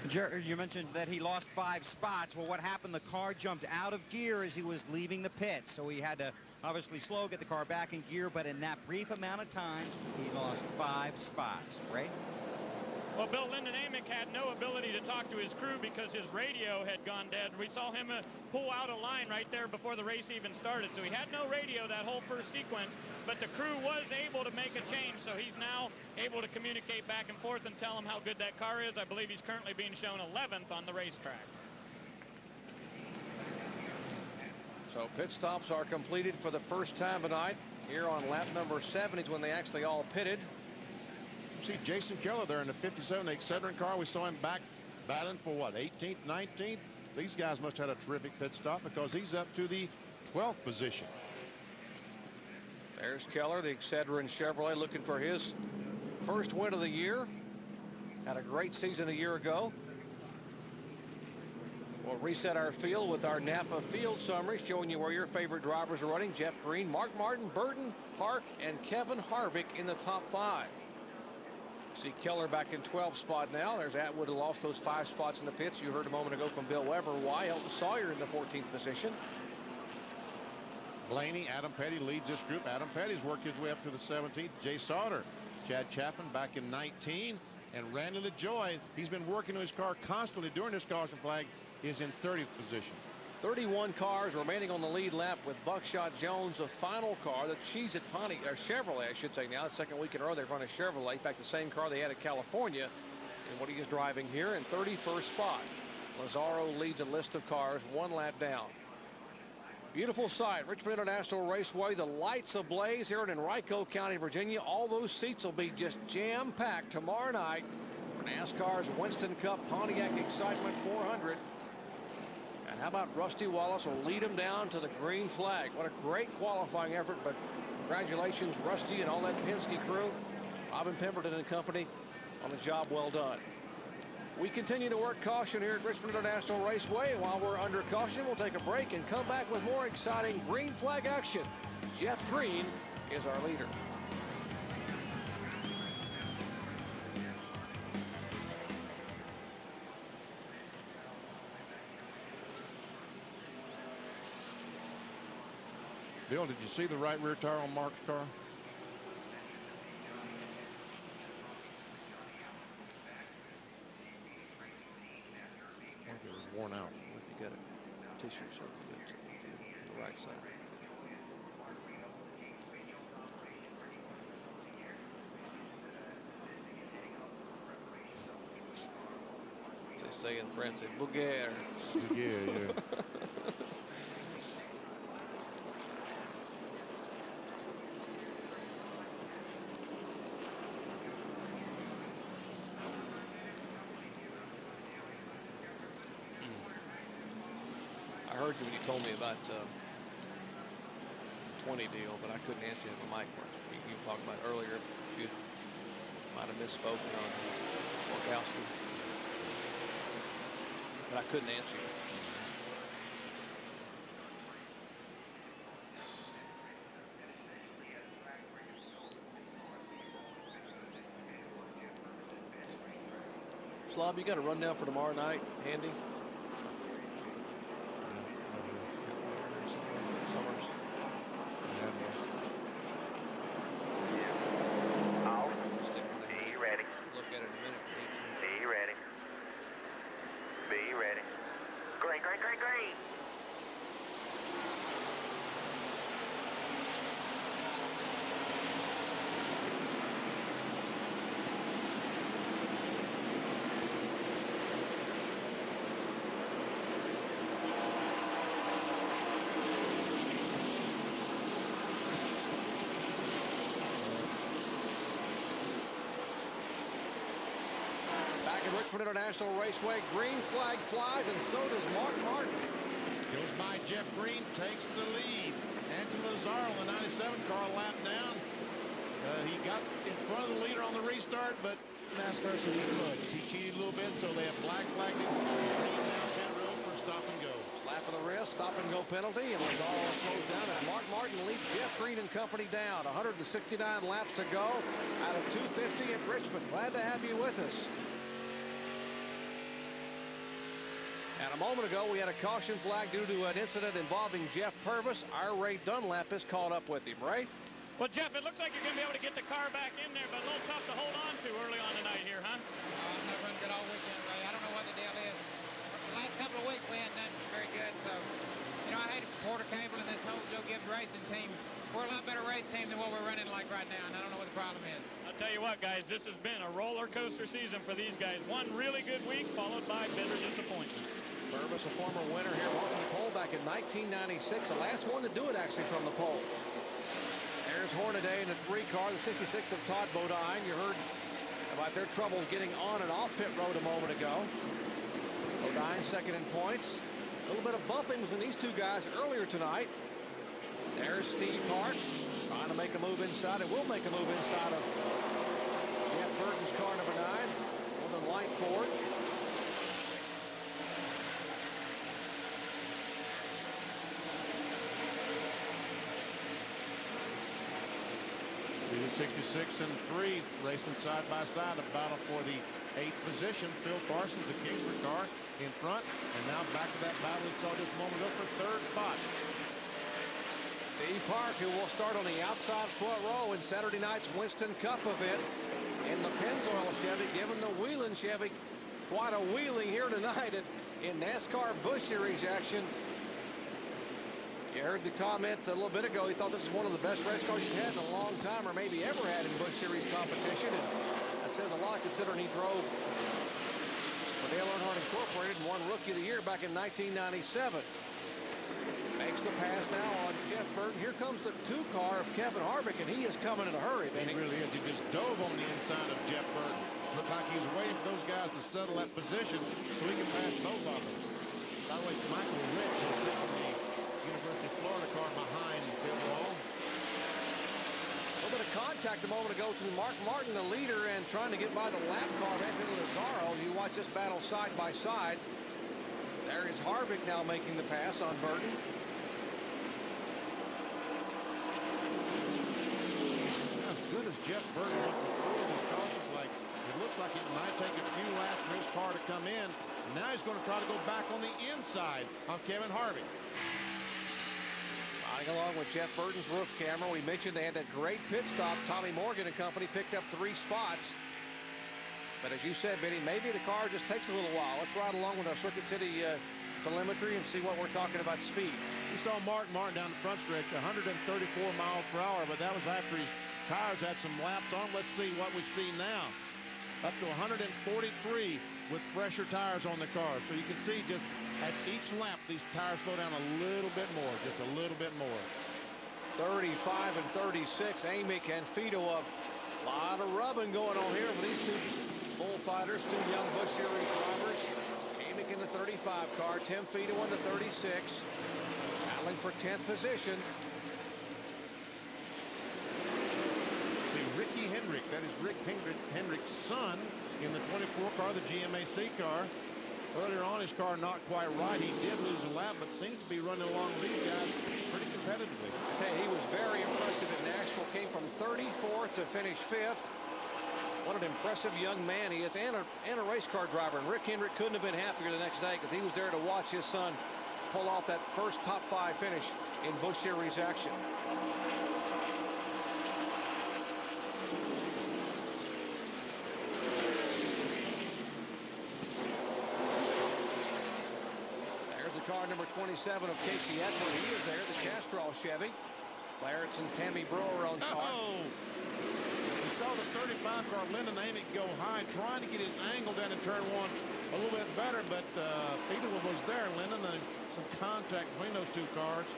Jerry, you mentioned that he lost 5 spots. Well, what happened? The car jumped out of gear as he was leaving the pit, so he had to Obviously slow, get the car back in gear, but in that brief amount of time, he lost 5 spots. Ray?
Well, Bill Lyndon Amick had no ability to talk to his crew because his radio had gone dead. We saw him pull out a line right there before the race even started. So he had no radio that whole first sequence, but the crew was able to make a change. So he's now able to communicate back and forth and tell him how good that car is. I believe he's currently being shown 11th on the racetrack.
So pit stops are completed for the first time tonight. Here on lap number 7 is when they actually all pitted.
See Jason Keller there in the 57 Excedrin car. We saw him back battling for what, 18th, 19th? These guys must have had a terrific pit stop because he's up to the 12th position.
There's Keller, the Excedrin Chevrolet, looking for his first win of the year. Had a great season a year ago. We'll reset our field with our Napa field summary, showing you where your favorite drivers are running. Jeff Green, Mark Martin, Burton, Park, and Kevin Harvick in the top 5. See Keller back in 12th spot now. There's Atwood, who lost those 5 spots in the pits. You heard a moment ago from Bill Weber. Why? Elton Sawyer in the 14th position.
Blaney, Adam Petty leads this group. Adam Petty's worked his way up to the 17th. Jay Sauter, Chad Chapman back in 19. And Randy LaJoy, he's been working on his car constantly during this caution flag, is in 30th position.
31 cars remaining on the lead lap with Buckshot Jones, the final car. The Cheez-It Chevrolet, I should say now. The second week in a row they've run a Chevrolet. In fact, the same car they had at California and what he is driving here in 31st spot. Lazaro leads a list of cars 1 lap down. Beautiful sight, Richmond International Raceway. The lights ablaze here in Henrico County, Virginia. All those seats will be just jam-packed tomorrow night for NASCAR's Winston Cup Pontiac Excitement 400. And how about Rusty Wallace will lead him down to the green flag. What a great qualifying effort, but congratulations, Rusty and all that Penske crew, Robin Pemberton and company, on a job well done. We continue to work caution here at Richmond International Raceway. And while we're under caution, we'll take a break and come back with more exciting green flag action. Jeff Green is our leader.
Bill, did you see the right rear tire on Mark's car?
I think it was worn out. If you got a tissue or something, good to the right side. They say in French, a bouguer.
Bouguer, yeah.
I heard you when you told me about the 20 deal, but I couldn't answer you if the mic worked. You talked about earlier, you might have misspoken on Orkowski, but I couldn't answer you. Slob, you got a rundown for tomorrow night, handy? International Raceway, green flag flies, and so does Mark Martin.
Goes by Jeff Green, takes the lead. Angelo Lazaro in the 97 car lap down. He got in front of the leader on the restart, but NASCAR said he fudged. He cheated a little bit, so they have black flagged him. Green down pit road for stop and go.
Slap of the wrist, stop and go penalty, and Lazaro slows down, and Mark Martin leads Jeff Green and company down. 169 laps to go out of 250 at Richmond. Glad to have you with us. And a moment ago, we had a caution flag due to an incident involving Jeff Purvis. Our Ray Dunlap has caught up with him. Ray?
Well, Jeff, it looks like you're going to be able to get the car back in there, but a little tough to hold on to early on tonight here, huh?
I'm not running good all weekend, Ray. I don't know what the deal is. The last couple of weeks we hadn't done very good, so, you know, I hate it for Porter Cable and this whole Joe Gibbs racing team. We're a lot better race team than what we're running like right now, and I don't know what the problem is.
I'll tell you what, guys, this has been a roller coaster season for these guys. One really good week followed by bitter disappointment.
Purvis, a former winner here, marking the pole back in 1996, the last one to do it actually from the pole. There's Hornaday in the 3 car, the 66 of Todd Bodine. You heard about their troubles getting on and off pit road a moment ago. Bodine second in points. A little bit of bumpings in these 2 guys earlier tonight. There's Steve Hart trying to make a move inside. It will make a move inside of Jeff Burton's car, number 9. Northern Light Ford.
The 66 and 3 racing side by side, a battle for the 8th position. Phil Parsons, the Kingsford car, in front, and now back to that battle we saw just a moment ago for 3rd spot.
Steve Park, who will start on the outside front row in Saturday night's Winston Cup event in the Pennzoil Chevy, giving the Wheeling Chevy quite a wheeling here tonight in NASCAR Busch Series action. You heard the comment a little bit ago. He thought this is one of the best race cars he's had in a long time, or maybe ever had in Busch Series competition. And that says a lot considering he drove for Dale Earnhardt Incorporated and won Rookie of the Year back in 1997. Makes the pass now on Jeff Burton. Here comes the 2 car of Kevin Harvick, and he is coming in a hurry.
He really is. He just dove on the inside of Jeff Burton. Looked like he was waiting for those guys to settle that position so he could pass both of them. By the way, Michael Rick was taking the University of Florida car behind the pit wall.
A little bit of contact a moment ago between Mark Martin, the leader, and trying to get by the lap car of Anthony Lazzaro. You watch this battle side by side. There is Harvick now making the pass on Burton.
As good as Jeff Burton looked before this caution flag, it looks like it might take a few laps for his car to come in. Now he's going to try to go back on the inside on Kevin Harvick.
Riding along with Jeff Burton's roof camera, we mentioned they had that great pit stop. Tommy Morgan and company picked up 3 spots. But as you said, Benny, maybe the car just takes a little while. Let's ride along with our Circuit City telemetry and see what we're talking about speed.
We saw Mark Martin down the front stretch, 134 miles per hour, but that was after his tires had some laps on. Let's see what we see now. Up to 143 with fresher tires on the car. So you can see just at each lap, these tires slow down a little bit more, just a little bit more.
35 and 36, Amick and Fido up. A lot of rubbing going on here for these 2 bullfighters, 2 young Busch Series drivers. Amick in the 35 car, Tim Fido in the 36, battling for 10th position.
See, Ricky Hendrick, that is Rick Hendrick's son, in the 24 car, the GMAC car. Earlier on, his car not quite right. He did lose a lap, but seems to be running along with these guys pretty competitively.
I tell you, he was very impressive at Nashville. Came from 34th to finish 5th. What an impressive young man he is, and a race car driver. And Rick Hendrick couldn't have been happier the next day because he was there to watch his son pull off that first top 5 finish in Busch Series action. Car number 27 of Casey Edward. He is there, the Castrol Chevy. Clarence and Tammy Brewer on car.
Oh! We saw the 35 car, Lyndon Amick, go high, trying to get his angle down in turn 1 a little bit better, but Fido was there, Lyndon, and some contact between those 2 cars.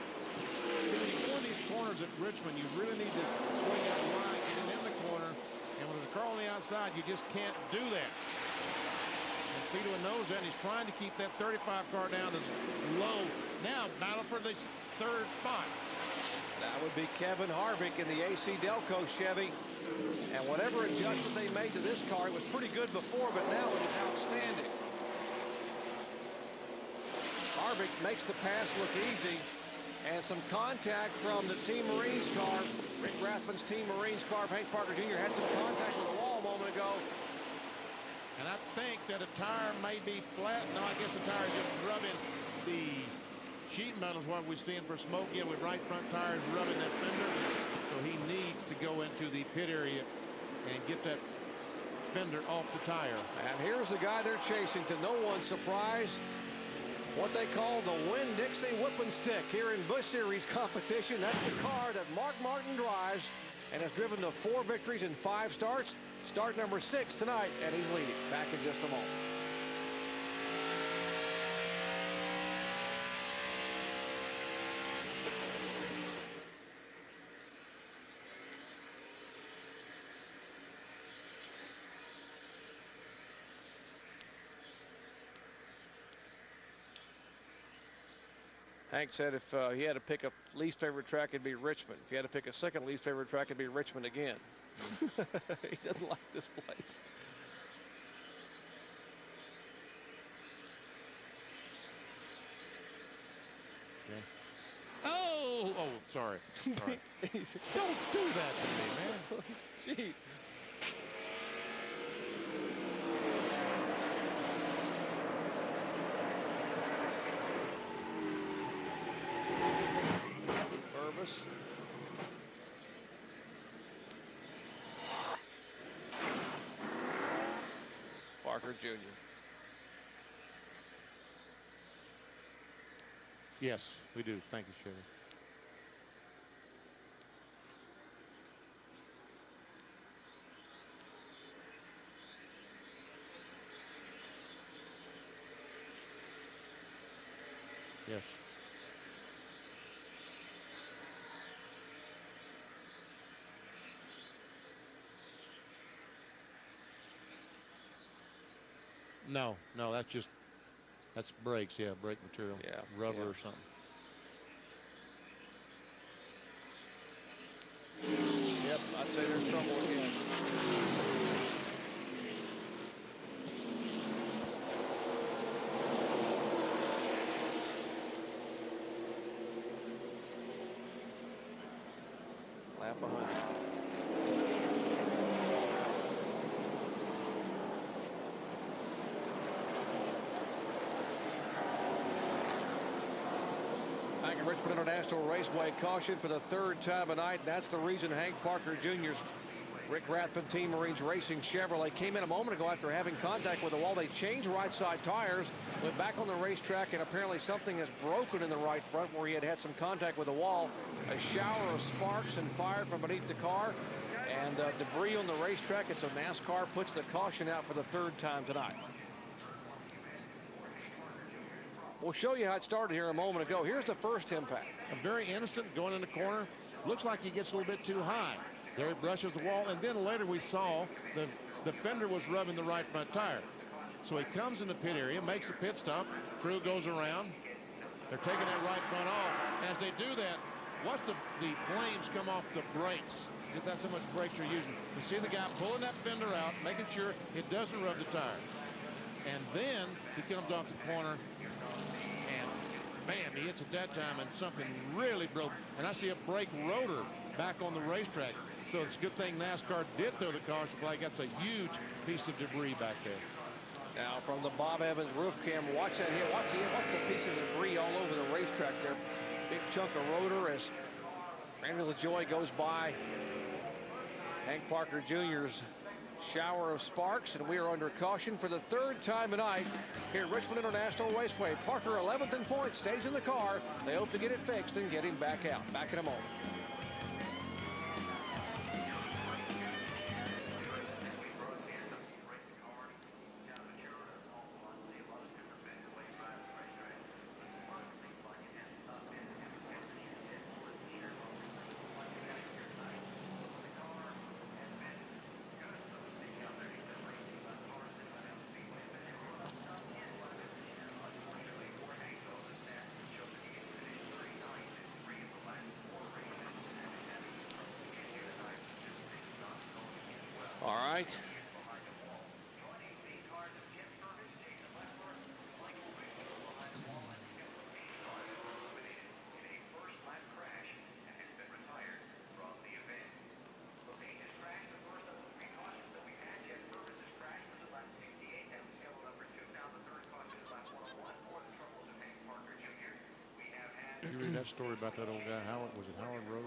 See, when you go in these corners at Richmond, you really need to swing out wide, get it in the corner, and with the car on the outside, you just can't do that. Fido knows that, and he's trying to keep that 35 car down as low. Now, battle for the 3rd spot.
That would be Kevin Harvick in the AC Delco Chevy. And whatever adjustment they made to this car, it was pretty good before, but now it is outstanding. Harvick makes the pass look easy. And some contact from the Team Marines car. Rick Rathman's Team Marines car, Hank Parker Jr. had some contact with the wall a moment ago.
And I think that a tire may be flat. No, I guess the tire just rubbing the sheet metal is what we're seeing for Smokey, with right front tires rubbing that fender. So he needs to go into the pit area and get that fender off the tire.
And here's the guy they're chasing, to no one's surprise. What they call the Winn-Dixie Whooping Stick here in Busch Series competition. That's the car that Mark Martin drives and has driven to 4 victories in 5 starts. Start number 6 tonight, and he's leading. Back in just a moment. Hank said if he had to pick a least favorite track, it'd be Richmond. If he had to pick a second least favorite track, it'd be Richmond again. He doesn't like this place.
Okay. Oh, sorry. Sorry. Don't do that to me, man.
Gee. Parker Jr.
Yes, we do. Thank you, Chevy. Yes. No, that's brakes, yeah, brake material.
Yeah.
Rubber or something.
Yep, I'd say there's trouble again. Lap 100. Richmond International Raceway caution for the 3rd time tonight. That's the reason Hank Parker Jr.'s Rick Rathbun Team Marines Racing Chevrolet came in a moment ago after having contact with the wall. They changed right side tires, went back on the racetrack, and apparently something has broken in the right front where he had some contact with the wall. A shower of sparks and fire from beneath the car and debris on the racetrack. And so NASCAR puts the caution out for the 3rd time tonight. We'll show you how it started here a moment ago. Here's the first impact.
Very innocent going in the corner. Looks like he gets a little bit too high. There he brushes the wall, and then later we saw the fender was rubbing the right front tire. So he comes in the pit area, makes a pit stop. Crew goes around. They're taking that right front off. As they do that, watch the flames come off the brakes. That's how much brakes you're using. You see the guy pulling that fender out, making sure it doesn't rub the tire. And then he comes off the corner, and bam, he hits at that time, and something really broke. And I see a brake rotor back on the racetrack. So it's a good thing NASCAR did throw the caution flag. That's a huge piece of debris back there.
Now from the Bob Evans roof cam, watch that hit. Watch the piece of debris all over the racetrack there. Big chunk of rotor as Randy LaJoie goes by Hank Parker Jr.'s shower of sparks, and we are under caution for the 3rd time tonight here at Richmond International Raceway. Parker 11th in points, stays in the car. They hope to get it fixed and get him back out. Back in a moment.
you read that story about that old guy, Howard? Was it Howard Rose?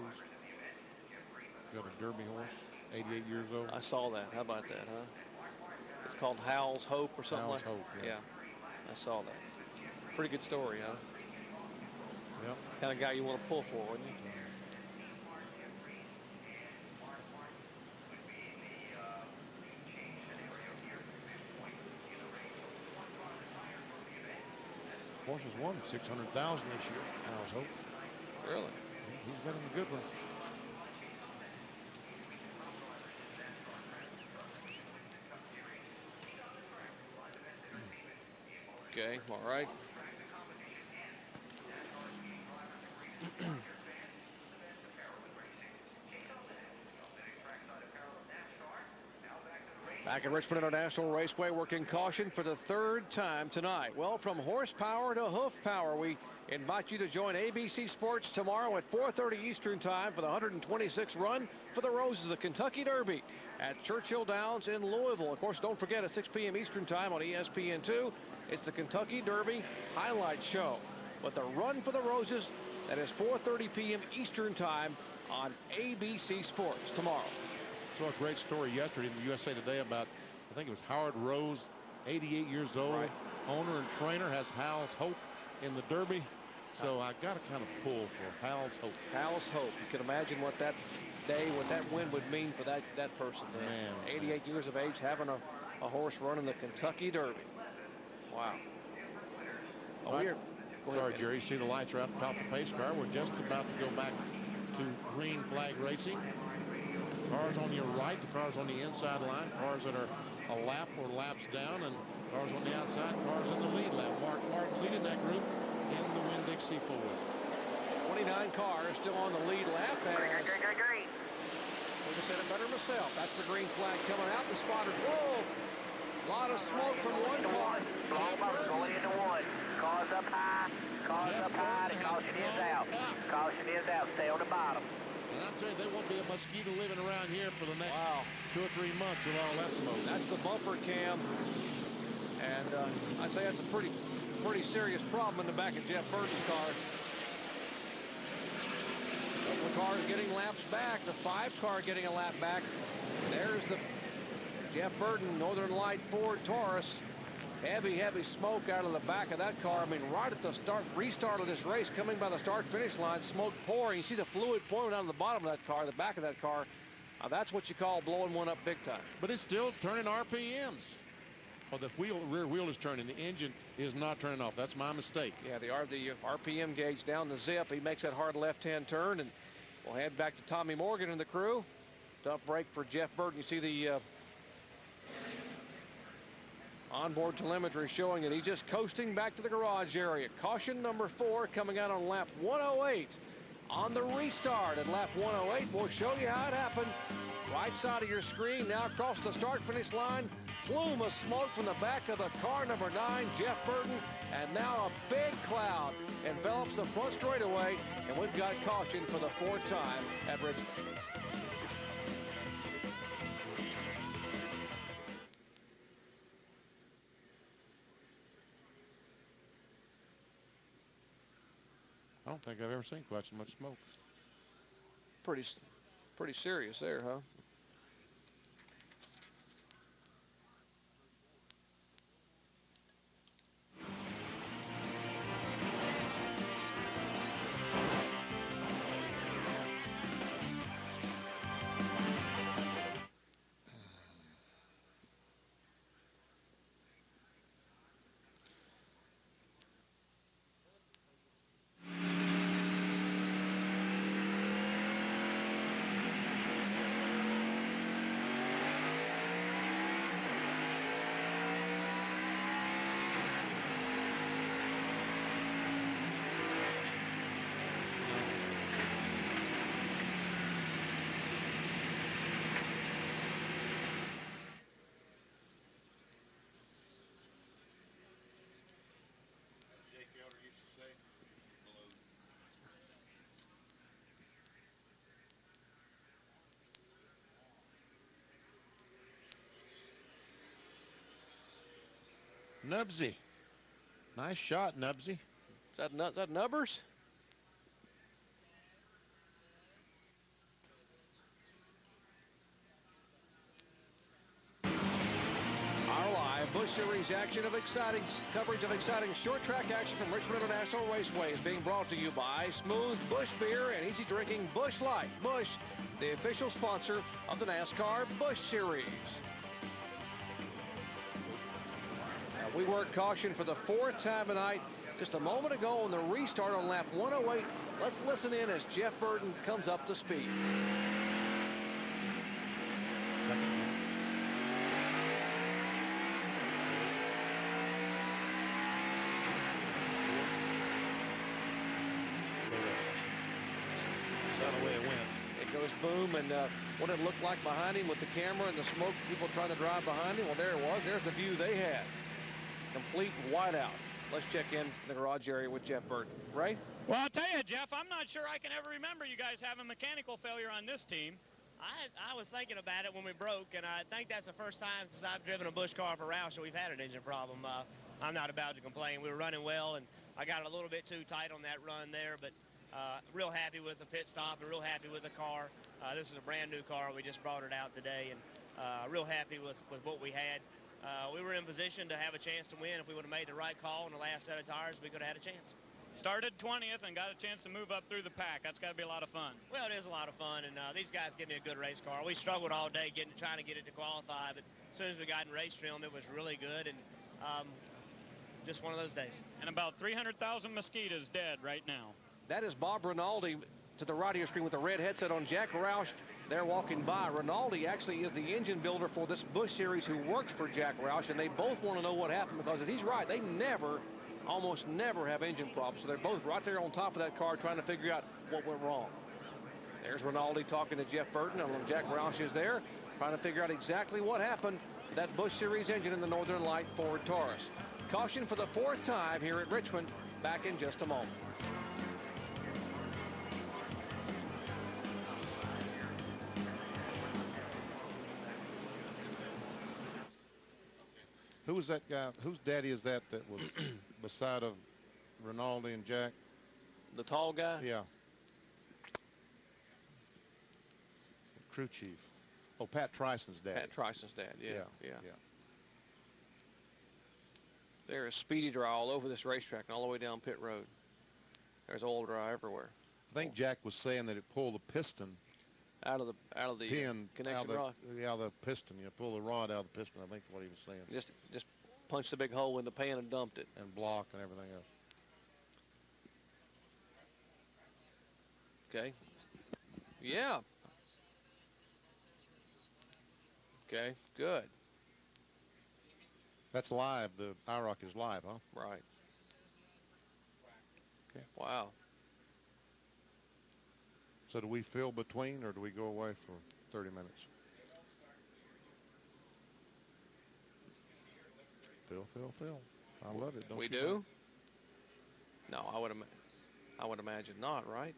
Got a Derby horse, 88 years old.
I saw that. How about that, huh? It's called Howell's Hope or something
Howell's
like
Hope,
yeah. I saw that. Pretty good story, huh?
Yep.
Kind of guy you want to pull for, wouldn't you?
Horse has won 600,000 this year. Howell's Hope.
Really?
He's got him a good one.
Okay, all right. Back at Richmond International Raceway, working caution for the third time tonight. Well, from horsepower to hoof power, we invite you to join ABC Sports tomorrow at 4:30 Eastern Time for the 126th run for the Roses, the Kentucky Derby at Churchill Downs in Louisville. Of course, don't forget at 6 p.m. Eastern Time on ESPN2, it's the Kentucky Derby highlight show. But the run for the Roses, that is 4:30 p.m. Eastern Time on ABC Sports tomorrow.
Saw a great story yesterday in the USA Today about, I think it was Howard Rose, 88 years old,
right.
Owner and trainer, has Howell's Hope in the Derby. So I got to kind of pull for Howell's Hope.
Howell's Hope. You can imagine what that day, what that win would mean for that person.
Man,
88 years of age, having a horse running the Kentucky Derby. Wow. Oh,
right.
Go
Sorry,
ahead,
Jerry. You see the lights are out the top of the pace car. We're just about to go back to green flag racing. Cars on your right, the cars on the inside line, cars that are a lap or laps down, and cars on the outside, cars in the lead lap. Mark Martin leading that group in the Winn-Dixie Ford.
29 cars still on the lead lap. As
Green.
I said it better myself. That's the green flag coming out. The spotters. Whoa! A lot of smoke from one car.
Going into one. Cars up high. Cars up high. The caution is out. Caution is out. Stay on the bottom.
And I'll tell you, there won't be a mosquito living around here for the next 2 or 3 months with all that smoke.
That's the bumper cam. And I'd say that's a pretty serious problem in the back of Jeff Burton's car. A couple of cars getting laps back. The 5 car getting a lap back. There's the Jeff Burton Northern Light Ford Taurus. Heavy smoke out of the back of that car. I mean, right at the restart of this race, coming by the start-finish line, smoke pouring. You see the fluid pouring out of the bottom of that car, the back of that car. That's what you call blowing one up big time.
But it's still turning RPMs. Oh, the rear wheel is turning. The engine is not turning off. That's my mistake.
Yeah, the RPM gauge down the zip. He makes that hard left-hand turn, and we'll head back to Tommy Morgan and the crew. Tough break for Jeff Burton. You see the onboard telemetry showing that he's just coasting back to the garage area. Caution number 4 coming out on lap 108. On the restart at lap 108, we'll show you how it happened. Right side of your screen, now across the start-finish line. Plume of smoke from the back of the car number 9, Jeff Burton. And now a big cloud envelops the front straightaway, and we've got caution for the 4th time at Richmond.
I don't think I've ever seen quite so much smoke.
Pretty serious there, huh?
Nubsy. Nice shot, Nubsy.
Is that Nubbers? Busch Series action of exciting coverage of exciting short track action from Richmond International Raceway is being brought to you by Smooth Busch Beer and easy drinking Busch Light. Busch, the official sponsor of the NASCAR Busch Series. Now, we worked caution for the 4th time tonight. Just a moment ago on the restart on lap 108. Let's listen in as Jeff Burton comes up to speed. Boom, and what it looked like behind him with the camera and the smoke, people trying to drive behind him. Well, there it was. There's the view they had. Complete whiteout. Let's check in the garage area with Jeff Burton. Ray?
Well, I'll tell you, Jeff, I'm not sure I can ever remember you guys having mechanical failure on this team.
I was thinking about it when we broke, and I think that's the first time since I've driven a Busch car for Roush that we've had an engine problem. I'm not about to complain. We were running well, and I got a little bit too tight on that run there, but real happy with the pit stop and real happy with the car. This is a brand new car. We just brought it out today, and real happy with what we had. We were in position to have a chance to win. If we would have made the right call on the last set of tires, we could have had a chance.
Started 20th and got a chance to move up through the pack. That's got to be a lot of fun.
Well, it is a lot of fun, and these guys give me a good race car. We struggled all day trying to get it to qualify, but as soon as we got in race trim, it was really good, and just one of those days.
And about 300,000 mosquitoes dead right now.
That is Bob Rinaldi to the right of your screen with the red headset on. Jack Roush there walking by. Rinaldi actually is the engine builder for this Busch Series who works for Jack Roush, and they both want to know what happened because if he's right, they almost never have engine problems. So they're both right there on top of that car trying to figure out what went wrong. There's Rinaldi talking to Jeff Burton, and Jack Roush is there trying to figure out exactly what happened to that Busch Series engine in the Northern Light Ford Taurus. Caution for the 4th time here at Richmond. Back in just a moment.
Who was that guy? Whose daddy is that was beside of Rinaldi and Jack?
The tall guy?
Yeah. Crew chief. Oh, Pat Tryson's dad.
Pat Tryson's dad, yeah.
Yeah.
There is speedy dry all over this racetrack and all the way down pit road. There's oil dry everywhere.
I think Jack was saying that it pulled the piston
out of the
pin,
connection rod.
Yeah, the piston. You pull the rod out of the piston. I think what he was saying.
Just punched a big hole in the pan and dumped it.
And block and everything else.
Okay. Yeah. Okay. Good.
That's live. The IROC is live, huh?
Right.
Okay.
Wow.
So do we fill between, or do we go away for 30 minutes? Fill. I love it. Don't
we
you
do?
know?
No, I would imagine not, right?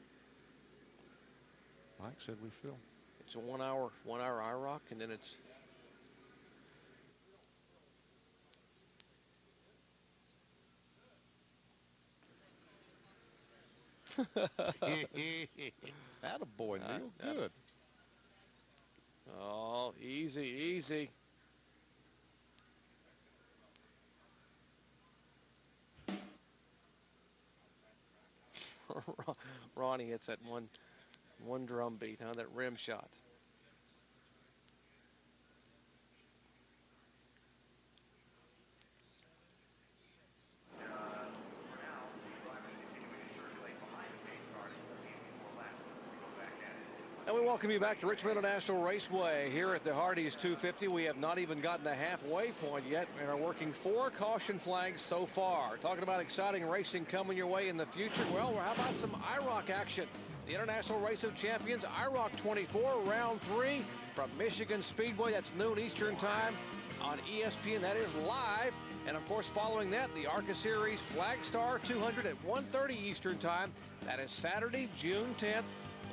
Mike said we fill.
It's a 1 hour IROC, and then it's
Attaboy, Neil. Good.
Oh, easy. Ronnie hits that one drum beat, huh? That rim shot. And we welcome you back to Richmond International Raceway here at the Hardee's 250. We have not even gotten the halfway point yet and are working 4 caution flags so far. Talking about exciting racing coming your way in the future. Well, how about some IROC action? The International Race of Champions, IROC 24, round 3 from Michigan Speedway. That's noon Eastern time on ESPN. That is live. And of course, following that, the ARCA Series Flagstar 200 at 1:30 Eastern time. That is Saturday, June 10th.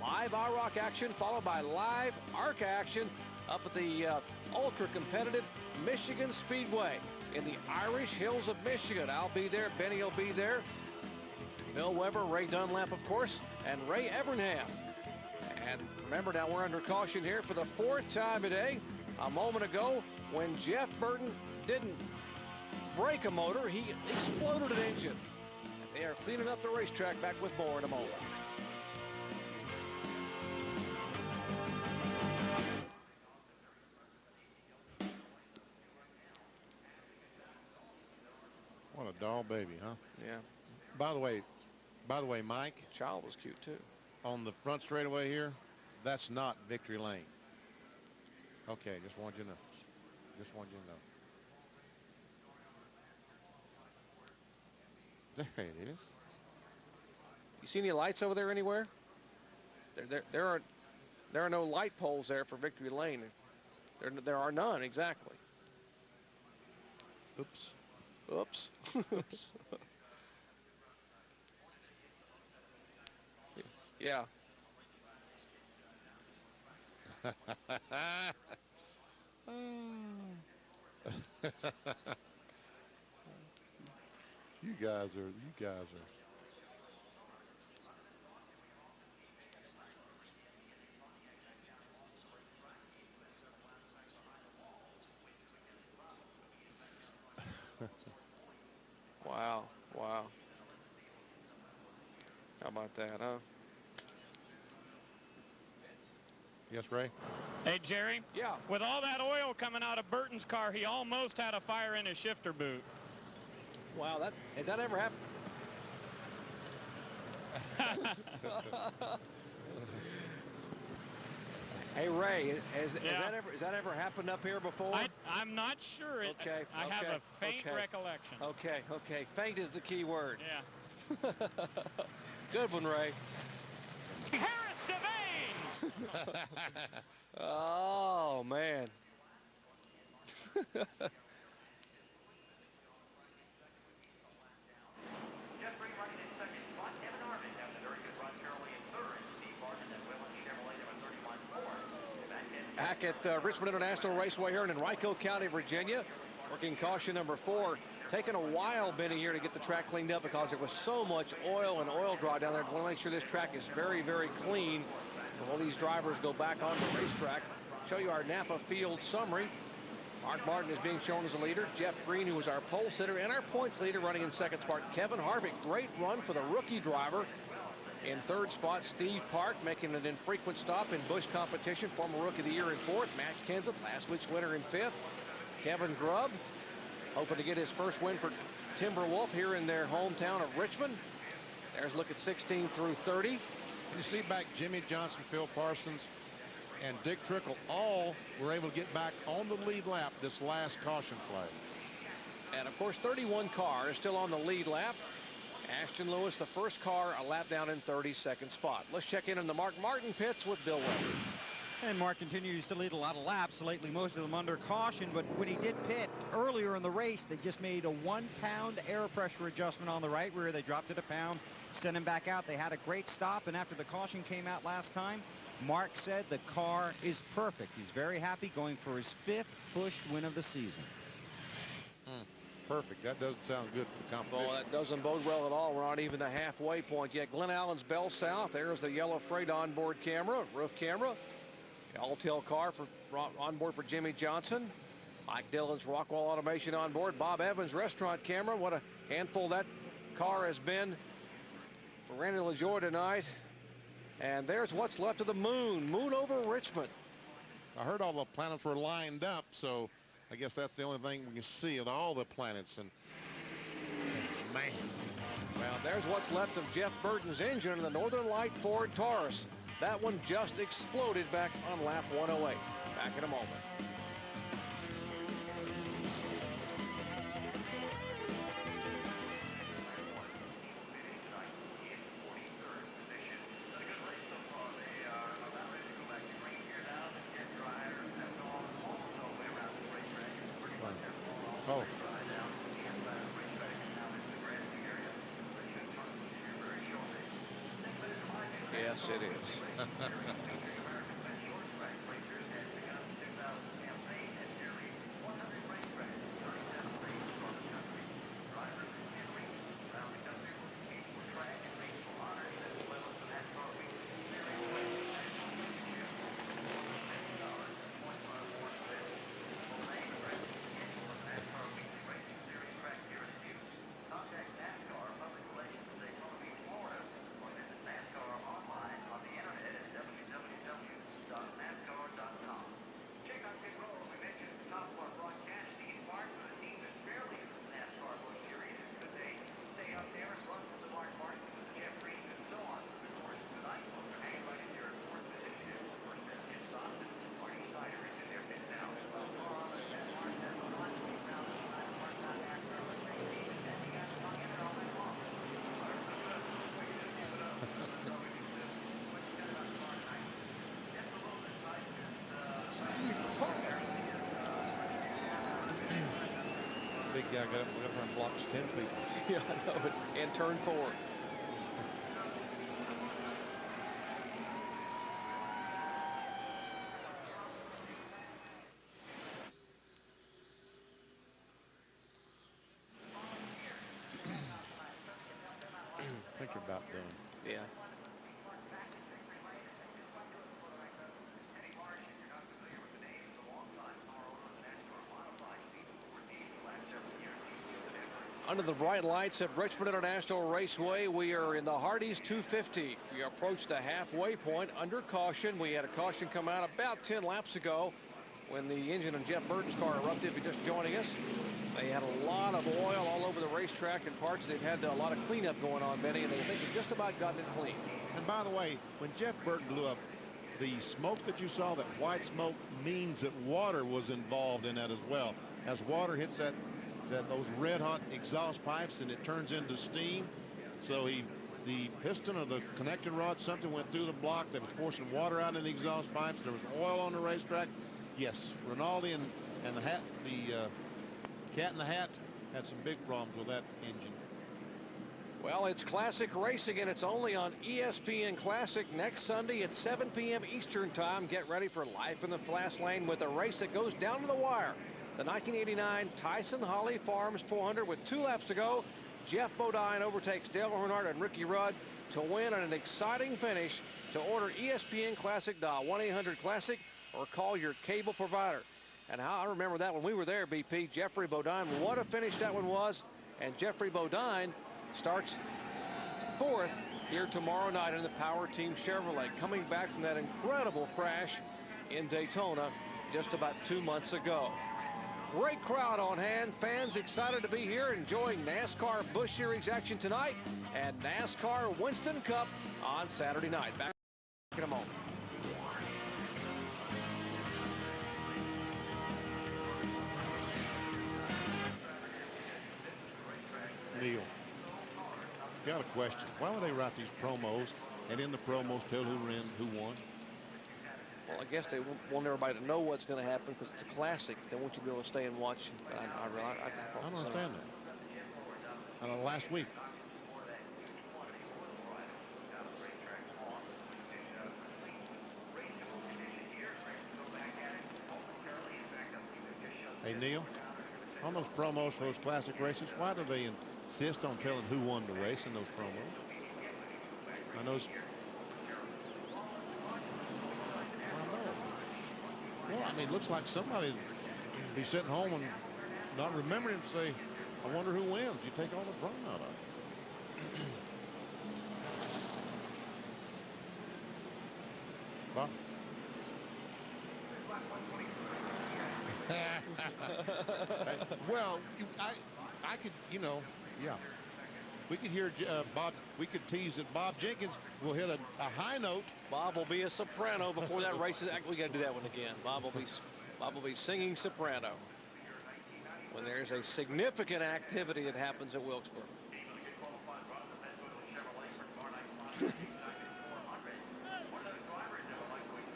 Live IROC action followed by live ARCA action up at the ultra-competitive Michigan Speedway in the Irish Hills of Michigan. I'll be there. Benny will be there. Bill Weber, Ray Dunlap, of course, and Ray Evernham. And remember, now we're under caution here for the 4th time today. A moment ago, when Jeff Burton didn't break a motor. He exploded an engine. They are cleaning up the racetrack. Back with more in a moment.
What a doll baby, huh?
Yeah.
By the way, Mike.
Child was cute too.
On the front straightaway here, that's not Victory Lane. Okay, just want you to know. Just want you to know. There it is.
You see any lights over there anywhere? There are no light poles there for Victory Lane. There are none, exactly.
Oops.
Oops.
Oops.
Yeah.
You guys are.
Wow. Wow. How about that, huh?
Yes, Ray?
Hey, Jerry?
Yeah.
With all that oil coming out of Burton's car, he almost had a fire in his shifter boot.
Wow, has that ever happened? Hey, Ray, has that ever happened up here before?
I'm not sure.
Okay.
I have a faint recollection.
Okay. Faint is the key word.
Yeah.
Good one, Ray.
Harris Devane!
Oh, man. Back at Richmond International Raceway here in Henrico County, Virginia. Working caution number 4. Taking a while, Benny, here to get the track cleaned up because there was so much oil and oil draw down there. I want to make sure this track is very, very clean for all these drivers go back on the racetrack. Show you our Napa field summary. Mark Martin is being shown as a leader. Jeff Green, who was our pole sitter and our points leader, running in second spot. Kevin Harvick, great run for the rookie driver. In third spot, Steve Park making an infrequent stop in Busch competition. Former Rookie of the Year in fourth. Matt Kenseth, last week's winner, in fifth. Kevin Grubb, hoping to get his first win for Timberwolf here in their hometown of Richmond. There's a look at 16 through 30.
You see back Jimmy Johnson, Phil Parsons, and Dick Trickle all were able to get back on the lead lap this last caution flag.
And, of course, 31 car is still on the lead lap. Ashton Lewis, the first car, a lap down in 32nd spot. Let's check in on the Mark Martin pits with Bill Weber.
And Mark continues to lead a lot of laps, lately most of them under caution, but when he did pit earlier in the race, they just made a 1-pound air pressure adjustment on the right rear. They dropped it a pound, sent him back out. They had a great stop, and after the caution came out last time, Mark said the car is perfect. He's very happy, going for his 5th Busch win of the season.
Perfect. That doesn't sound good for the competition.
Well, that doesn't bode well at all. We're not even the halfway point yet. Glen Allen's Bell South. There's the yellow freight onboard camera, roof camera. All-tail car on board for Jimmy Johnson. Mike Dillon's Rockwall Automation on board. Bob Evans restaurant camera. What a handful that car has been for Randy LaJoie tonight. And there's what's left of the moon. Moon over Richmond.
I heard all the planets were lined up, so I guess that's the only thing we can see of all the planets. And man.
Well, there's what's left of Jeff Burton's engine in the Northern Light Ford Taurus. That one just exploded back on lap 108. Back in a moment.
Oh.
Yes, it is.
got to try and block 10 people.
Yeah, I know it. And turn 4.
I think you're about done.
Yeah. Under the bright lights at Richmond International Raceway, we are in the Hardee's 250. We approach the halfway point under caution. We had a caution come out about 10 laps ago when the engine in Jeff Burton's car erupted. If you're just joining us, they had a lot of oil all over the racetrack and parts. They've had a lot of cleanup going on, Benny, and they think they've just about gotten it clean.
And by the way, when Jeff Burton blew up, the smoke that you saw, that white smoke, means that water was involved in that as well. As water hits those red hot exhaust pipes and it turns into steam. So the piston or the connecting rod, something went through the block that was forcing water out in the exhaust pipes. There was oil on the racetrack. Yes, Rinaldi and the Cat in the Hat had some big problems with that engine.
Well, it's classic racing, and it's only on ESPN Classic next Sunday at 7 p.m. Eastern Time. Get ready for life in the fast lane with a race that goes down to the wire. The 1989 Tyson Holly Farms 400 with 2 laps to go. Jeff Bodine overtakes Dale Earnhardt and Ricky Rudd to win on an exciting finish. To order ESPN Classic, dial 1-800-CLASSIC or call your cable provider. And how I remember that when we were there, BP, Jeffrey Bodine, what a finish that one was. And Jeffrey Bodine starts 4th here tomorrow night in the Power Team Chevrolet, coming back from that incredible crash in Daytona just about 2 months ago. Great crowd on hand. Fans excited to be here enjoying NASCAR Busch Series action tonight and NASCAR Winston Cup on Saturday night. Back in a moment.
Neil, got a question. Why would they write these promos and in the promos tell who ran, who won?
Well, I guess they want everybody to know what's going to happen because it's a classic. They want you to be able to stay and watch.
I don't understand that. I know last week. Hey, Neil, on those promos for those classic races, why do they insist on telling who won the race in those promos? I know. Well, I mean, it looks like somebody would be sitting home and not remembering to say, I wonder who wins. You take all the drama out of it. Well, I could, yeah. We could hear Bob. We could tease that Bob Jenkins will hit a high note.
Bob will be a soprano before that race. We got to do that one again. Bob will be singing soprano when there's a significant activity that happens at Wilkesboro.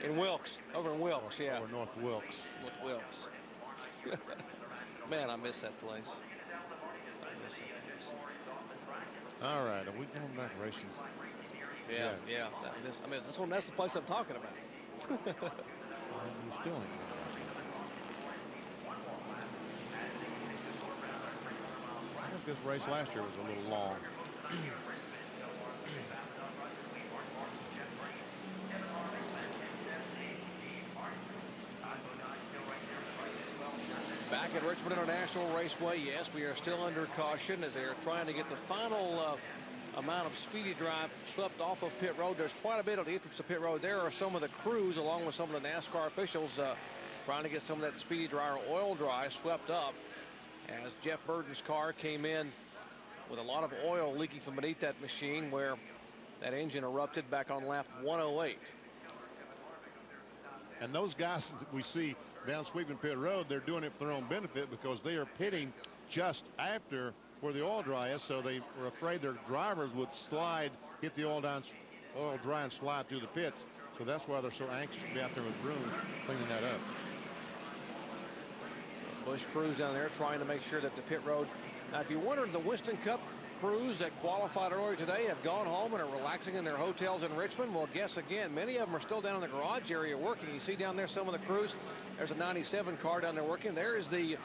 In Wilkes, over in Wilkes, yeah.
Over North Wilkes.
North Wilkes. Man, I miss that place.
All right, are we going back racing?
Yeah. That's the place I'm talking about.
We still ain't going back. I think this race last year was a little long.
Back at Richmond International Raceway, yes, we are still under caution as they are trying to get the final amount of speedy drive swept off of pit road. There's quite a bit on the entrance to pit road. There are some of the crews, along with some of the NASCAR officials, trying to get some of that speedy dry or oil dry swept up as Jeff Burton's car came in with a lot of oil leaking from beneath that machine where that engine erupted back on lap 108.
And those guys that we see down sweeping pit road, they're doing it for their own benefit because they are pitting just after where the oil dry is, so they were afraid their drivers would hit the oil dry and slide through the pits. So that's why they're so anxious to be out there with brooms cleaning that up.
Busch crews down there trying to make sure that the pit road. Now, if you wondered, the Winston Cup crews that qualified earlier today have gone home and are relaxing in their hotels in Richmond. Well, guess again, many of them are still down in the garage area working. You see down there some of the crews. There's a 97 car down there working. There is the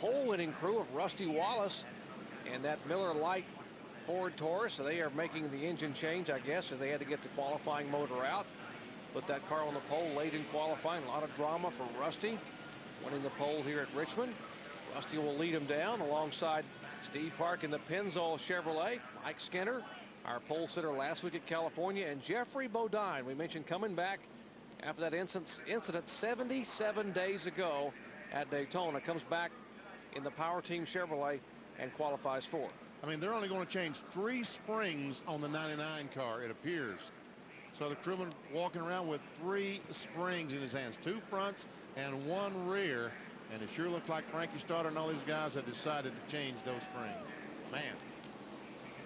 pole-winning crew of Rusty Wallace and that Miller Lite Ford Taurus. So they are making the engine change, I guess, as they had to get the qualifying motor out. Put that car on the pole late in qualifying. A lot of drama for Rusty, winning the pole here at Richmond. Rusty will lead him down alongside Steve Park in the Pennzoil Chevrolet. Mike Skinner, our pole sitter last week at California, and Jeffrey Bodine, we mentioned, coming back after that incident 77 days ago at Daytona, comes back in the Power Team Chevrolet and qualifies fourth.
I mean, they're only going to change 3 springs on the 99 car, it appears. So the crewman walking around with 3 springs in his hands, 2 fronts and 1 rear. And it sure looked like Frankie Stoddard and all these guys had decided to change those springs. Man.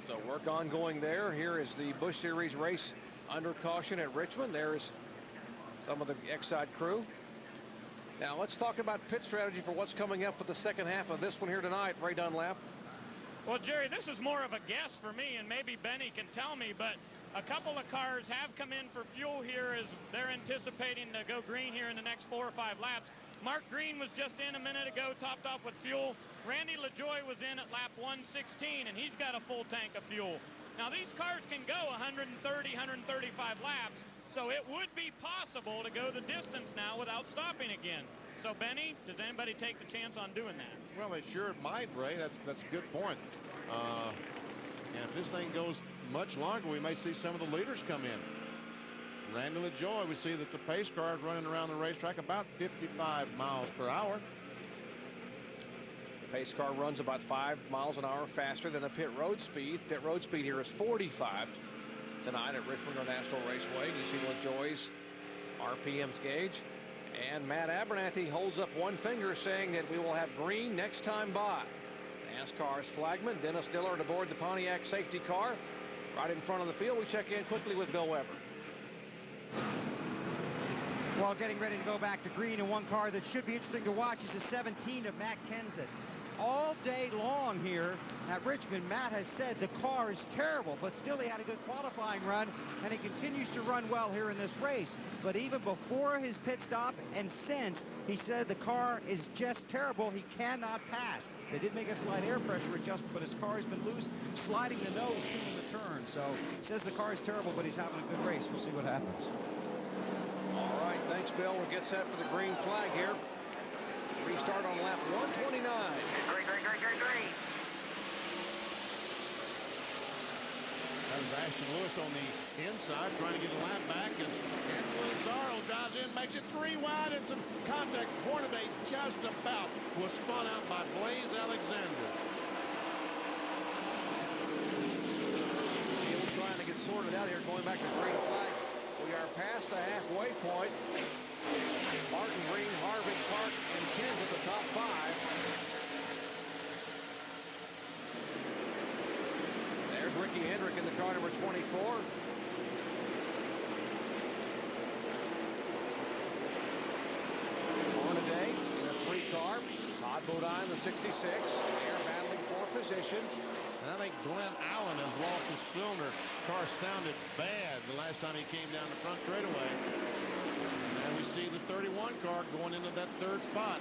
So work ongoing there. Here is the Busch Series race under caution at Richmond. There's some of the Exide crew. Now let's talk about pit strategy for what's coming up for the second half of this one here tonight. Ray Dunlap.
Well, Jerry, this is more of a guess for me, and maybe Benny can tell me, but a couple of cars have come in for fuel here as they're anticipating to go green here in the next 4 or 5 laps. Mark Green was just in a minute ago, topped off with fuel. Randy LaJoie was in at lap 116, and he's got a full tank of fuel. Now, these cars can go 130, 135 laps, so it would be possible to go the distance now without stopping again. So, Benny, does anybody take the chance on doing that?
Well, they sure might, Ray. That's a good point. And if this thing goes much longer, we may see some of the leaders come in. Randy LaJoie, we see that the pace car is running around the racetrack about 55 miles per hour.
The pace car runs about 5 miles an hour faster than the pit road speed. Pit road speed here is 45 tonight at Richmond National Raceway. You see LaJoie's RPMs gauge. And Matt Abernathy holds up one finger saying that we will have green next time by. NASCAR's flagman, Dennis Dillard, aboard the Pontiac safety car. Right in front of the field, we check in quickly with Bill Weber.
Well, getting ready to go back to green, and one car that should be interesting to watch is the 17 of Matt Kenseth. All day long here at Richmond, Matt has said the car is terrible, but still he had a good qualifying run, and he continues to run well here in this race. But even before his pit stop and since, he said the car is just terrible. He cannot pass. They did make a slight air pressure adjustment, but his car has been loose, sliding the nose in the turn. So he says the car is terrible, but he's having a good race. We'll see what happens.
All right, thanks, Bill. We'll get set for the green flag here. Restart on lap 129.
Green.
That was Ashton Lewis on the inside trying to get the lap back, and Angelo Lazzaro drives in, makes it 3 wide, and some contact. Hornady just about was spun out by Blaze Alexander.
Field trying to get sorted out here, going back to green flag. We are past the halfway point. Martin, Green, Harvick, Park, and Kens at the top 5. There's Ricky Hendrick in the car number 24. Hornaday in the 3 car. Todd Bodine, the 66. They're battling for position.
And I think Glenn Allen has lost his cylinder. Car sounded bad the last time he came down the front straightaway. And we see the 31 car going into that 3rd spot.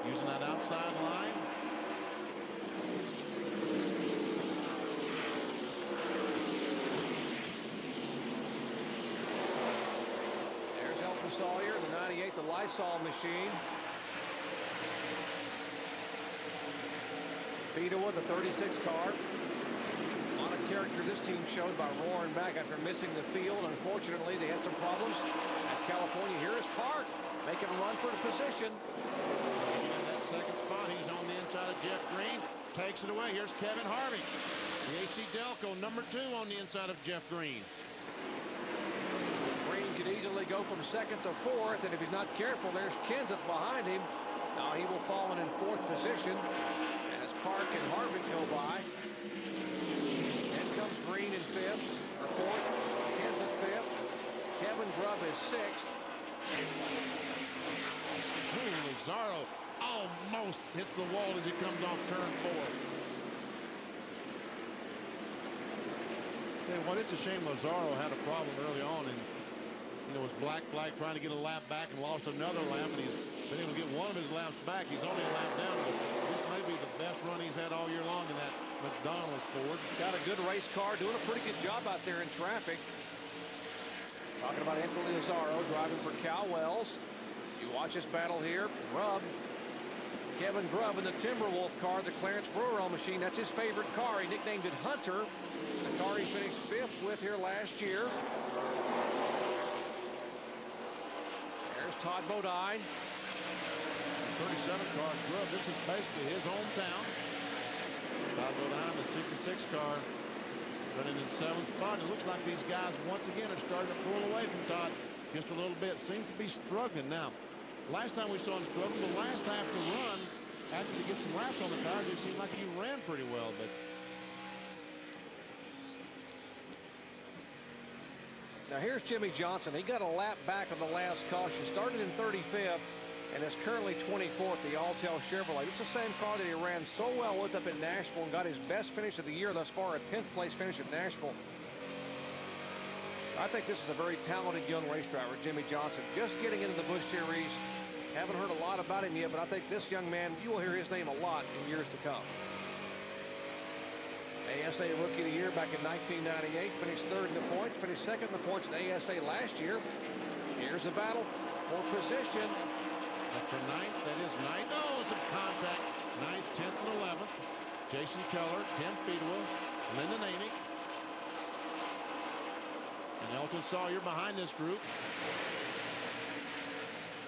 Using that outside line.
There's Elton Sawyer, the 98, the Lysol machine. Bedewa, the 36 car. A lot of character this team showed by roaring back after missing the field. Unfortunately, they had some problems at California. Here is Park making a run for the position.
In that 2nd spot, he's on the inside of Jeff Green. Takes it away. Here's Kevin Harvick. The AC Delco, number 2 on the inside of Jeff Green.
Green could easily go from 2nd to 4th, and if he's not careful, there's Kenseth behind him. Now he will fall in 4th position as Park and Harvick go by. Then comes Green in 5th, or 4th. Kenseth 5th. Kevin Grubb is 6th.
Lazaro almost hits the wall as he comes off turn 4. Tell you what, it's a shame Lazaro had a problem early on and, you know, was black flag trying to get a lap back and lost another lap, and he's been able to get one of his laps back. He's only a lap down, but this may be the best run he's had all year long in that McDonald's Ford.
Got a good race car, doing a pretty good job out there in traffic. Talking about Anthony Lazaro driving for Cal Wells. You watch this battle here. Kevin Grubb in the Timberwolf car, the Clarence Brewer machine. That's his favorite car. He nicknamed it Hunter. The car he finished 5th with here last year. There's Todd Bodine.
37 car, Grubb. This is basically his hometown. Todd Bodine, the 66 car, running in 7th spot. It looks like these guys once again are starting to pull away from Todd just a little bit. Seems to be struggling now. Last time we saw him struggle, the last half of the run, after he gets some laps on the tires, it seemed like he ran pretty well. But
now here's Jimmy Johnson. He got a lap back on the last caution. Started in 35th and is currently 24th, the Alltel Chevrolet. It's the same car that he ran so well with up at Nashville and got his best finish of the year thus far, a 10th place finish at Nashville. I think this is a very talented young race driver, Jimmy Johnson. Just getting into the Busch Series. Haven't heard a lot about him yet, but I think this young man, you will hear his name a lot in years to come. ASA Rookie of the Year back in 1998. Finished 3rd in the points. Finished 2nd in the points in ASA last year. Here's the battle for position.
For 9th, that is 9th. Oh, some contact. 9th, 10th, and 11th. Jason Keller, Tim Feedwell, Lyndon Amick, and Elton Sawyer behind this group.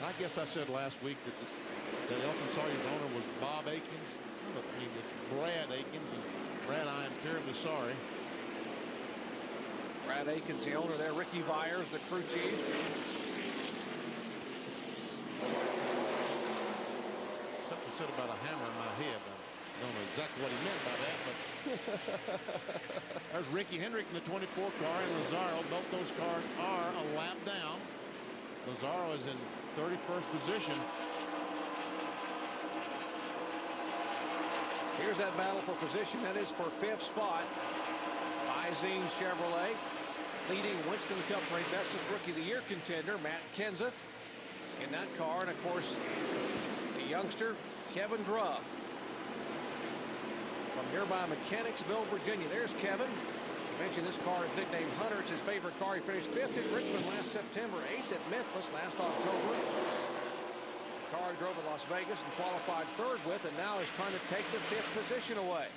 I guess I said last week that Elton Sawyer's owner was Bob Akins. I mean, it's Brad Akins, and Brad, I am terribly sorry.
Brad Akins, the owner there. Ricky Byers, the crew chief.
Something said about a hammer in my head. I don't know exactly what he meant by that, but there's Ricky Hendrick in the 24 car and Lazaro. Both those cars are a lap down. Lazaro is in 31st position.
Here's that battle for position. That is for 5th spot. Izine Chevrolet leading Winston Cup race. That's the Rookie of the Year contender, Matt Kenseth, in that car. And, of course, the youngster, Kevin Grubb, from nearby Mechanicsville, Virginia. There's Kevin. You mentioned this car is nicknamed Hunter. It's his favorite car. He finished 5th at Richmond last September, 8th at Memphis last October. The car he drove at Las Vegas and qualified 3rd with, and now is trying to take the 5th position away.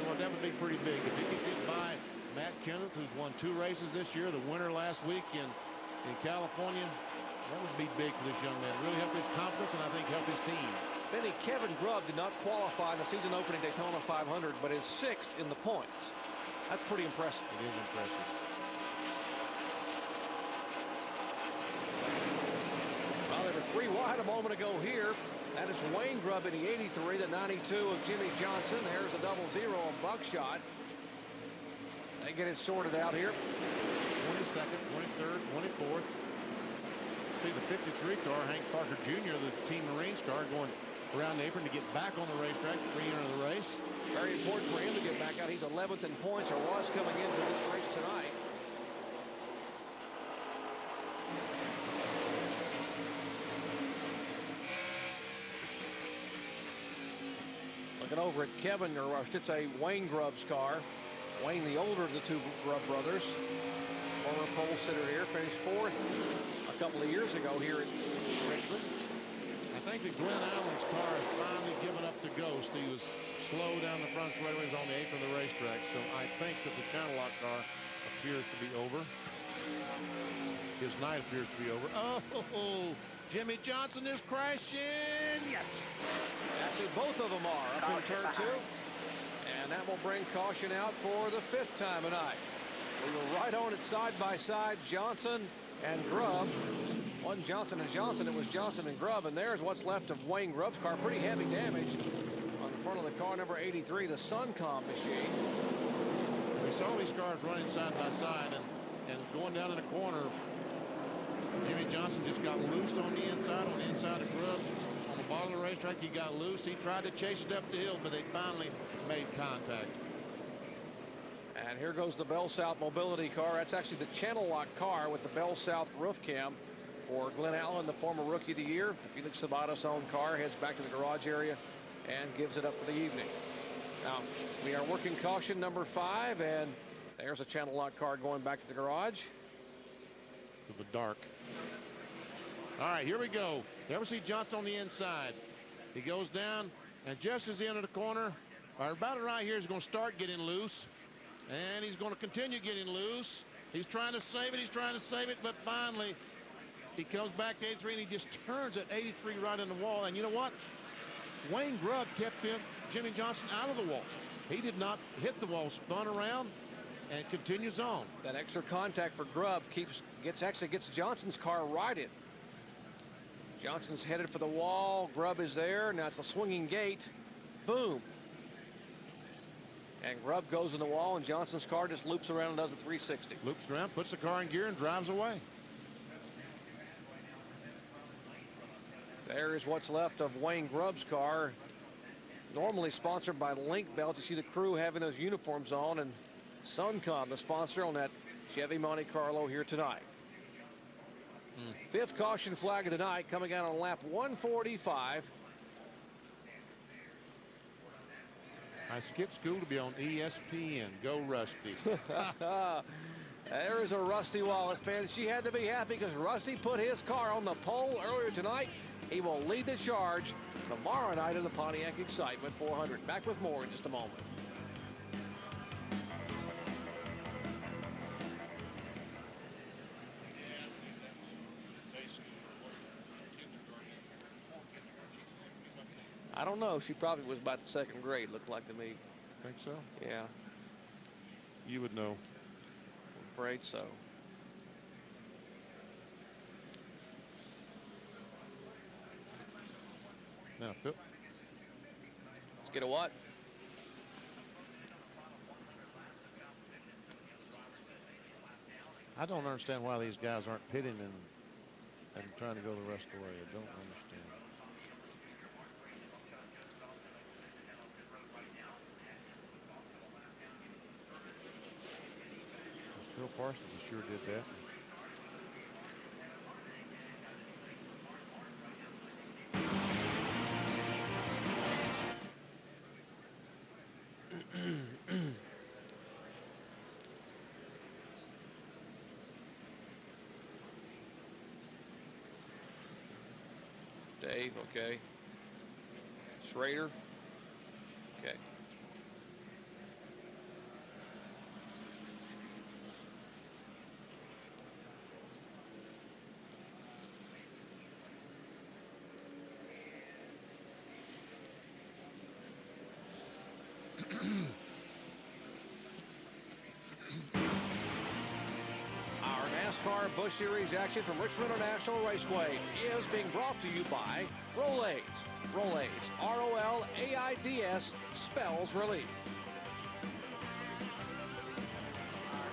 Well, that would be pretty big. If he could get by Matt Kenneth, who's won 2 races this year, the winner last week in California, that would be big for this young man. Really help his confidence and I think help his team.
Benny, Kevin Grubb did not qualify in the season opening Daytona 500, but is 6th in the points. That's pretty impressive.
It is impressive.
Well, they were 3 wide a moment ago here. That is Wayne Grubb in the 83, the 92 of Jimmy Johnson. There's a 00 of Buckshot. They get it sorted out here.
22nd, 23rd, 24th. See the 53 car, Hank Parker Jr., the Team Marines car, going around the apron to get back on the racetrack, re-enter the race.
Very important for him to get back out. He's 11th in points, or was coming into this race tonight. Looking over at Kevin, or I should say Wayne Grubb's car. Wayne, the older of the 2 Grubb brothers. Former pole sitter here, finished 4th a couple of years ago here at Richmond.
I think that Glenn Allen's car has finally given up the ghost. He was slow down the front straightaways on the apron of the racetrack, so I think that the channel lock car appears to be over. His night appears to be over. Oh, Jimmy Johnson is crashing. Yes.
Actually, both of them are up in turn 2. And that will bring caution out for the 5th time tonight. We were right on it side by side, Johnson and Grubb. Wasn't Johnson and Johnson, it was Johnson and Grubb. And there's what's left of Wayne Grubb's car. Pretty heavy damage on the front of the car, number 83, the Suncom machine.
We saw these cars running side by side and going down in the corner. Jimmy Johnson just got loose on the inside of Grubbs. On the bottom of the racetrack, he got loose. He tried to chase it up the hill, but they finally made contact.
And here goes the Bell South mobility car. That's actually the channel lock car with the Bell South roof cam for Glenn Allen, the former Rookie of the Year. The Felix Sabatos owned car heads back to the garage area and gives it up for the evening. Now, we are working caution number 5, and there's a channel lock car going back to the garage.
To the dark. All right, here we go. There we see Johnson on the inside. He goes down, and just as he entered the corner, or about right here, he's going to start getting loose. And he's going to continue getting loose. He's trying to save it, but finally he comes back to 83, and he just turns at 83 right in the wall. And you know what? Wayne Grubb kept Jimmy Johnson out of the wall. He did not hit the wall, spun around, and continues on.
That extra contact for Grubb actually gets Johnson's car righted. Johnson's headed for the wall. Grubb is there. Now it's a swinging gate. Boom. And Grubb goes in the wall, and Johnson's car just loops around and does a 360.
Loops around, puts the car in gear, and drives away.
There is what's left of Wayne Grubb's car. Normally sponsored by Link Belt. You see the crew having those uniforms on, and Suncom, the sponsor on that Chevy Monte Carlo here tonight. 5th caution flag of the night coming out on lap 145.
I skipped school to be on ESPN. Go Rusty.
There is a Rusty Wallace fan. She had to be happy because Rusty put his car on the pole earlier tonight. He will lead the charge tomorrow night in the Pontiac Excitement 400. Back with more in just a moment. I don't know. She probably was about the 2nd grade, looked like to me.
Think so?
Yeah.
You would know.
I'm afraid so.
Now, Phil.
Let's get a what?
I don't understand why these guys aren't pitting and trying to go the rest of the way. I don't understand. Phil Parsons sure did that.
Dave, okay. Schrader, okay. Our NASCAR Busch Series action from Richmond International Raceway is being brought to you by Rolaids. Rolaids, R-O-L-A-I-D-S, spells relief.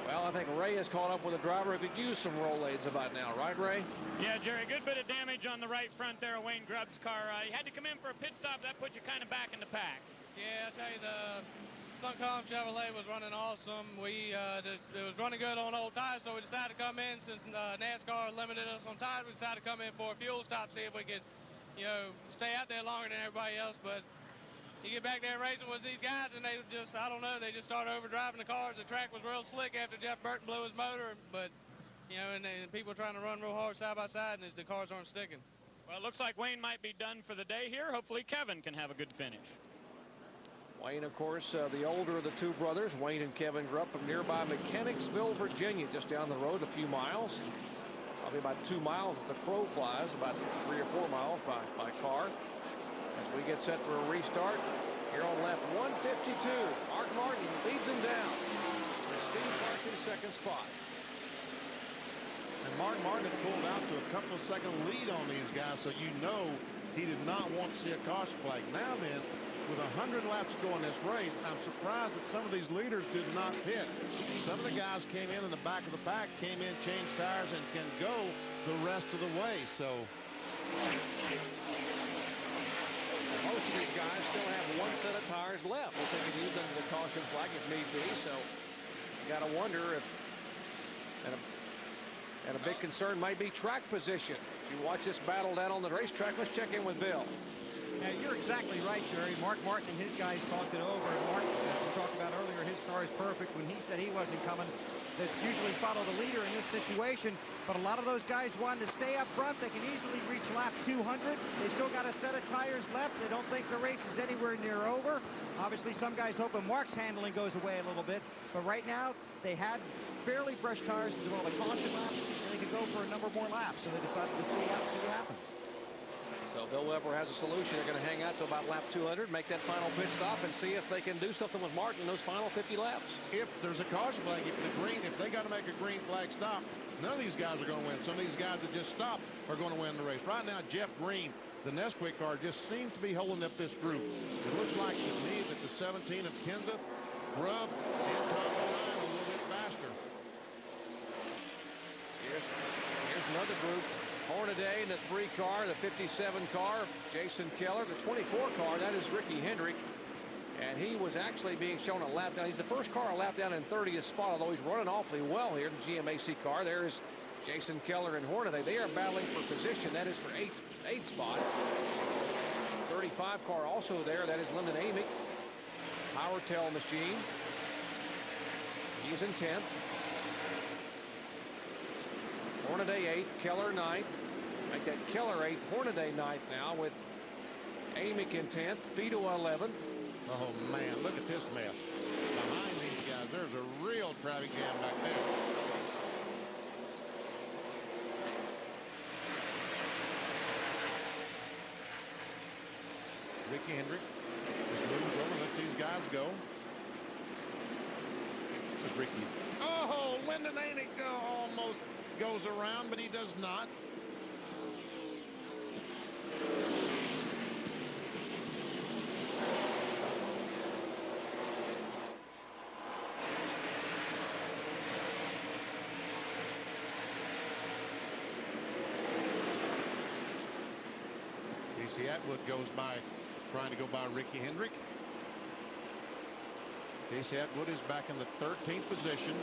Well, I think Ray has caught up with a driver who could use some Rolaids about now, right, Ray?
Yeah, Jerry, good bit of damage on the right front there of Wayne Grubb's car. He had to come in for a pit stop. That put you kind of back in the pack.
Yeah, I tell you, the Suncom Chevrolet was running awesome. It was running good on old tires, so we decided to come in. Since NASCAR limited us on tires, we decided to come in for a fuel stop, see if we could, stay out there longer than everybody else. But you get back there racing with these guys, and they just, I don't know, they just started overdriving the cars. The track was real slick after Jeff Burton blew his motor, but, and people are trying to run real hard side by side, and the cars aren't sticking.
Well, it looks like Wayne might be done for the day here. Hopefully Kevin can have a good finish.
Wayne, of course, the older of the two brothers. Wayne and Kevin grew up from nearby Mechanicsville, Virginia, just down the road a few miles. Probably about 2 miles as the crow flies, about 3 or 4 miles by car. As we get set for a restart, here on lap 152, Mark Martin leads him down. Steve Clark in 2nd spot.
And Mark Martin had pulled out to a couple of second lead on these guys, so you know he did not want to see a caution flag. Now then, with 100 laps to go in this race, I'm surprised that some of these leaders did not pit. Some of the guys came in the back of the pack, came in, changed tires, and can go the rest of the way. So
most of these guys still have one set of tires left that they can use under the caution flag if need be. So you got to wonder if, and a big concern might be track position. You watch this battle down on the racetrack. Let's check in with Bill.
Yeah, you're exactly right, Jerry. Mark Martin and his guys talked it over. And Mark, as we talked about earlier, his car is perfect. When he said he wasn't coming, that usually follow the leader in this situation. But a lot of those guys wanted to stay up front. They can easily reach lap 200. They still got a set of tires left. They don't think the race is anywhere near over. Obviously, some guys hoping Mark's handling goes away a little bit. But right now, they had fairly fresh tires because of all the caution laps, and they could go for a number more laps. So they decided to see what happens.
So Bill Weber has a solution. They're going to hang out to about lap 200, make that final pit stop, and see if they can do something with Martin those final 50 laps.
If there's a caution flag, if they got to make a green flag stop, none of these guys are going to win. Some of these guys that just stop are going to win the race. Right now, Jeff Green, the Nesquik car, just seems to be holding up this group. It looks like to me that the 17 of Kenseth, Grubb, and Tom O'Neill a little bit faster.
Here's another group. Hornaday in the 3 car, the 57 car, Jason Keller, the 24 car, that is Ricky Hendrick. And he was actually being shown a lap down. He's the first car a lap down in 30th spot, although he's running awfully well here, the GMAC car. There's Jason Keller and Hornaday. They are battling for position. That is for 8th spot. 35 car also there. That is Lyndon Amick. Power tail machine. He's in 10th. Hornaday 8th, Keller 9th. Make that Keller 8th, Hornaday 9th now with Amick in 10th, Fido 11th.
Oh, man, look at this mess. Behind these guys, there's a real traffic jam back there. Ricky Hendrick just moves over, let these guys go. This is Ricky. Oh, Lyndon Amick almost goes around, but he does not. Casey Atwood goes by, trying to go by Ricky Hendrick. Casey Atwood is back in the 13th position.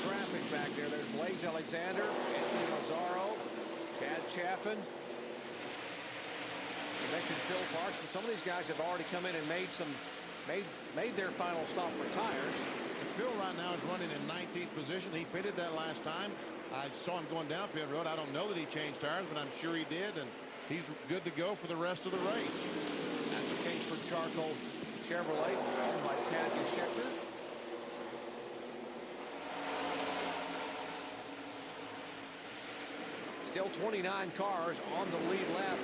Traffic back there. There's Blaze Alexander, Anthony Lazzaro, Chad Chaffin. You mentioned Phil Parks, and some of these guys have already come in and made their final stop for tires.
And Phil right now is running in 19th position. He pitted that last time. I saw him going down pit road. I don't know that he changed tires, but I'm sure he did, and he's good to go for the rest of the race.
That's the case for Charcoal Chevrolet, owned by Tadja Schechter. Still 29 cars on the lead lap.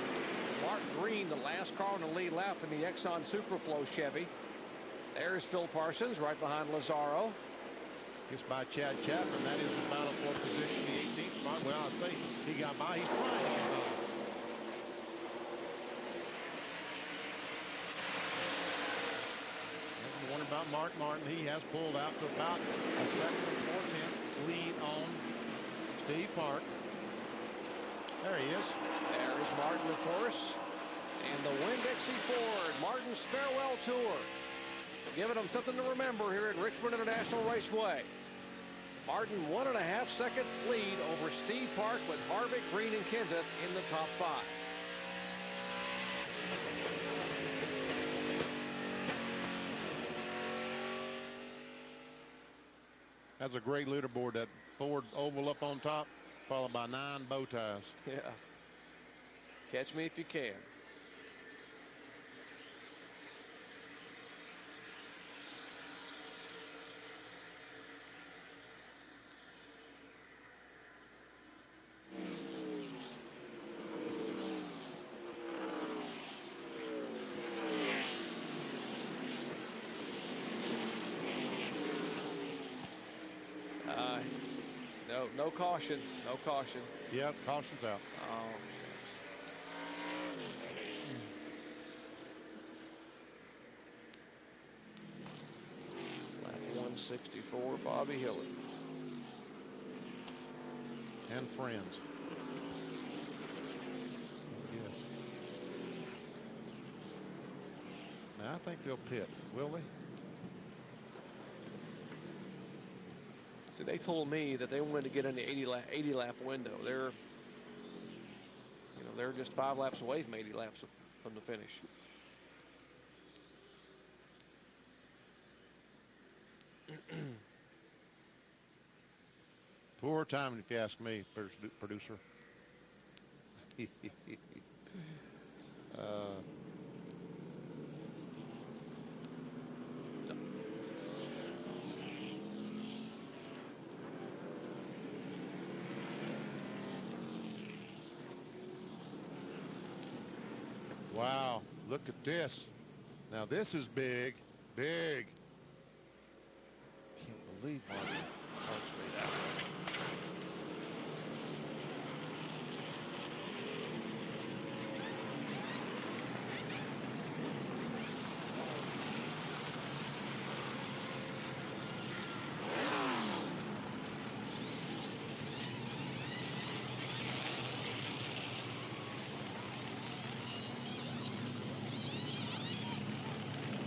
Mark Green, the last car on the lead lap in the Exxon Superflow Chevy. There's Phil Parsons right behind Lazzaro.
Gets by Chad Chapman. That is the battle for position, the 18th spot. Well, I'll say he got by. He's trying to get by. There's one about Mark Martin. He has pulled out to about a second and 4/10 lead on Steve Park. There he is.
There is Martin, of course. And the Winn-Dixie Ford, Martin's farewell tour. Giving them something to remember here at Richmond International Raceway. Martin 1.5 seconds lead over Steve Park with Harvick, Green, and Kenseth in the top 5.
That's a great leaderboard, that Ford oval up on top, followed by 9 bow ties.
Yeah. Catch me if you can. No caution. No caution.
Yep, caution's out.
Oh, lap 164, Bobby Hillin.
and friends. Yes. Now, I think they'll pit, will they?
See, they told me that they wanted to get in the 80 lap window. They're just 5 laps away from 80 laps from the finish.
Poor timing, if you ask me, producer. Wow, look at this. Now this is big, big. Can't believe Mark stayed out.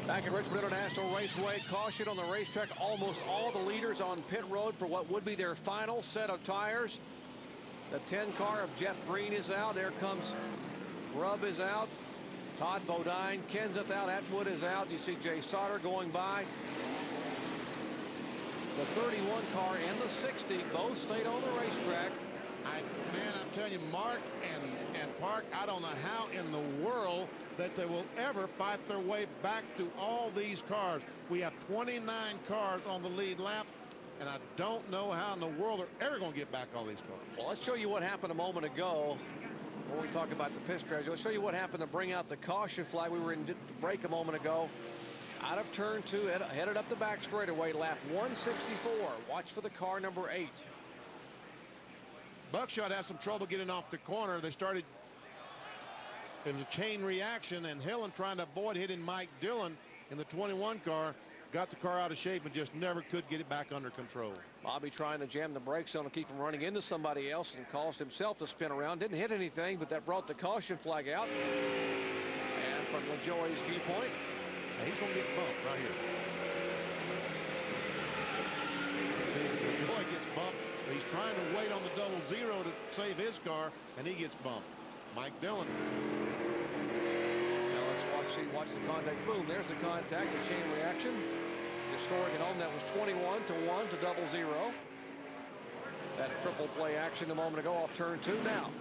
Back at Richmond International Raceway, caution on the racetrack. Almost all the leaders on pit road for what would be their final set of tires. The 10 car of Jeff Green is out. There comes Grubb is out. Todd Bodine, Kenseth out. Atwood is out. You see Jay Sauter going by. The 31 car and the 60 both stayed on the racetrack.
Man, I'm telling you, Mark and Park, I don't know how in the world that they will ever fight their way back to all these cars. We have 29 cars on the lead lap, and I don't know how in the world they're ever going to get back all these cars.
Well, let's show you what happened a moment ago when we talk about the pit strategy. Let's show you what happened to bring out the caution flag. We were in break a moment ago. Out of turn 2, headed up the back straightaway, lap 164. Watch for the car number 8.
Buckshot had some trouble getting off the corner. They started, it was a chain reaction, and Hillen trying to avoid hitting Mike Dillon in the 21 car, got the car out of shape and just never could get it back under control.
Bobby trying to jam the brakes on to keep him running into somebody else and caused himself to spin around. Didn't hit anything, but that brought the caution flag out. And from LaJoie's viewpoint,
he's going to get bumped right here. LaJoie gets bumped. He's trying to wait on the 00 to save his car, and he gets bumped. Mike Dillon.
Now let's watch the contact. Boom, there's the contact, the chain reaction. You're scoring it home. That was 21 to 1 to 00. That triple play action a moment ago off turn 2. Now,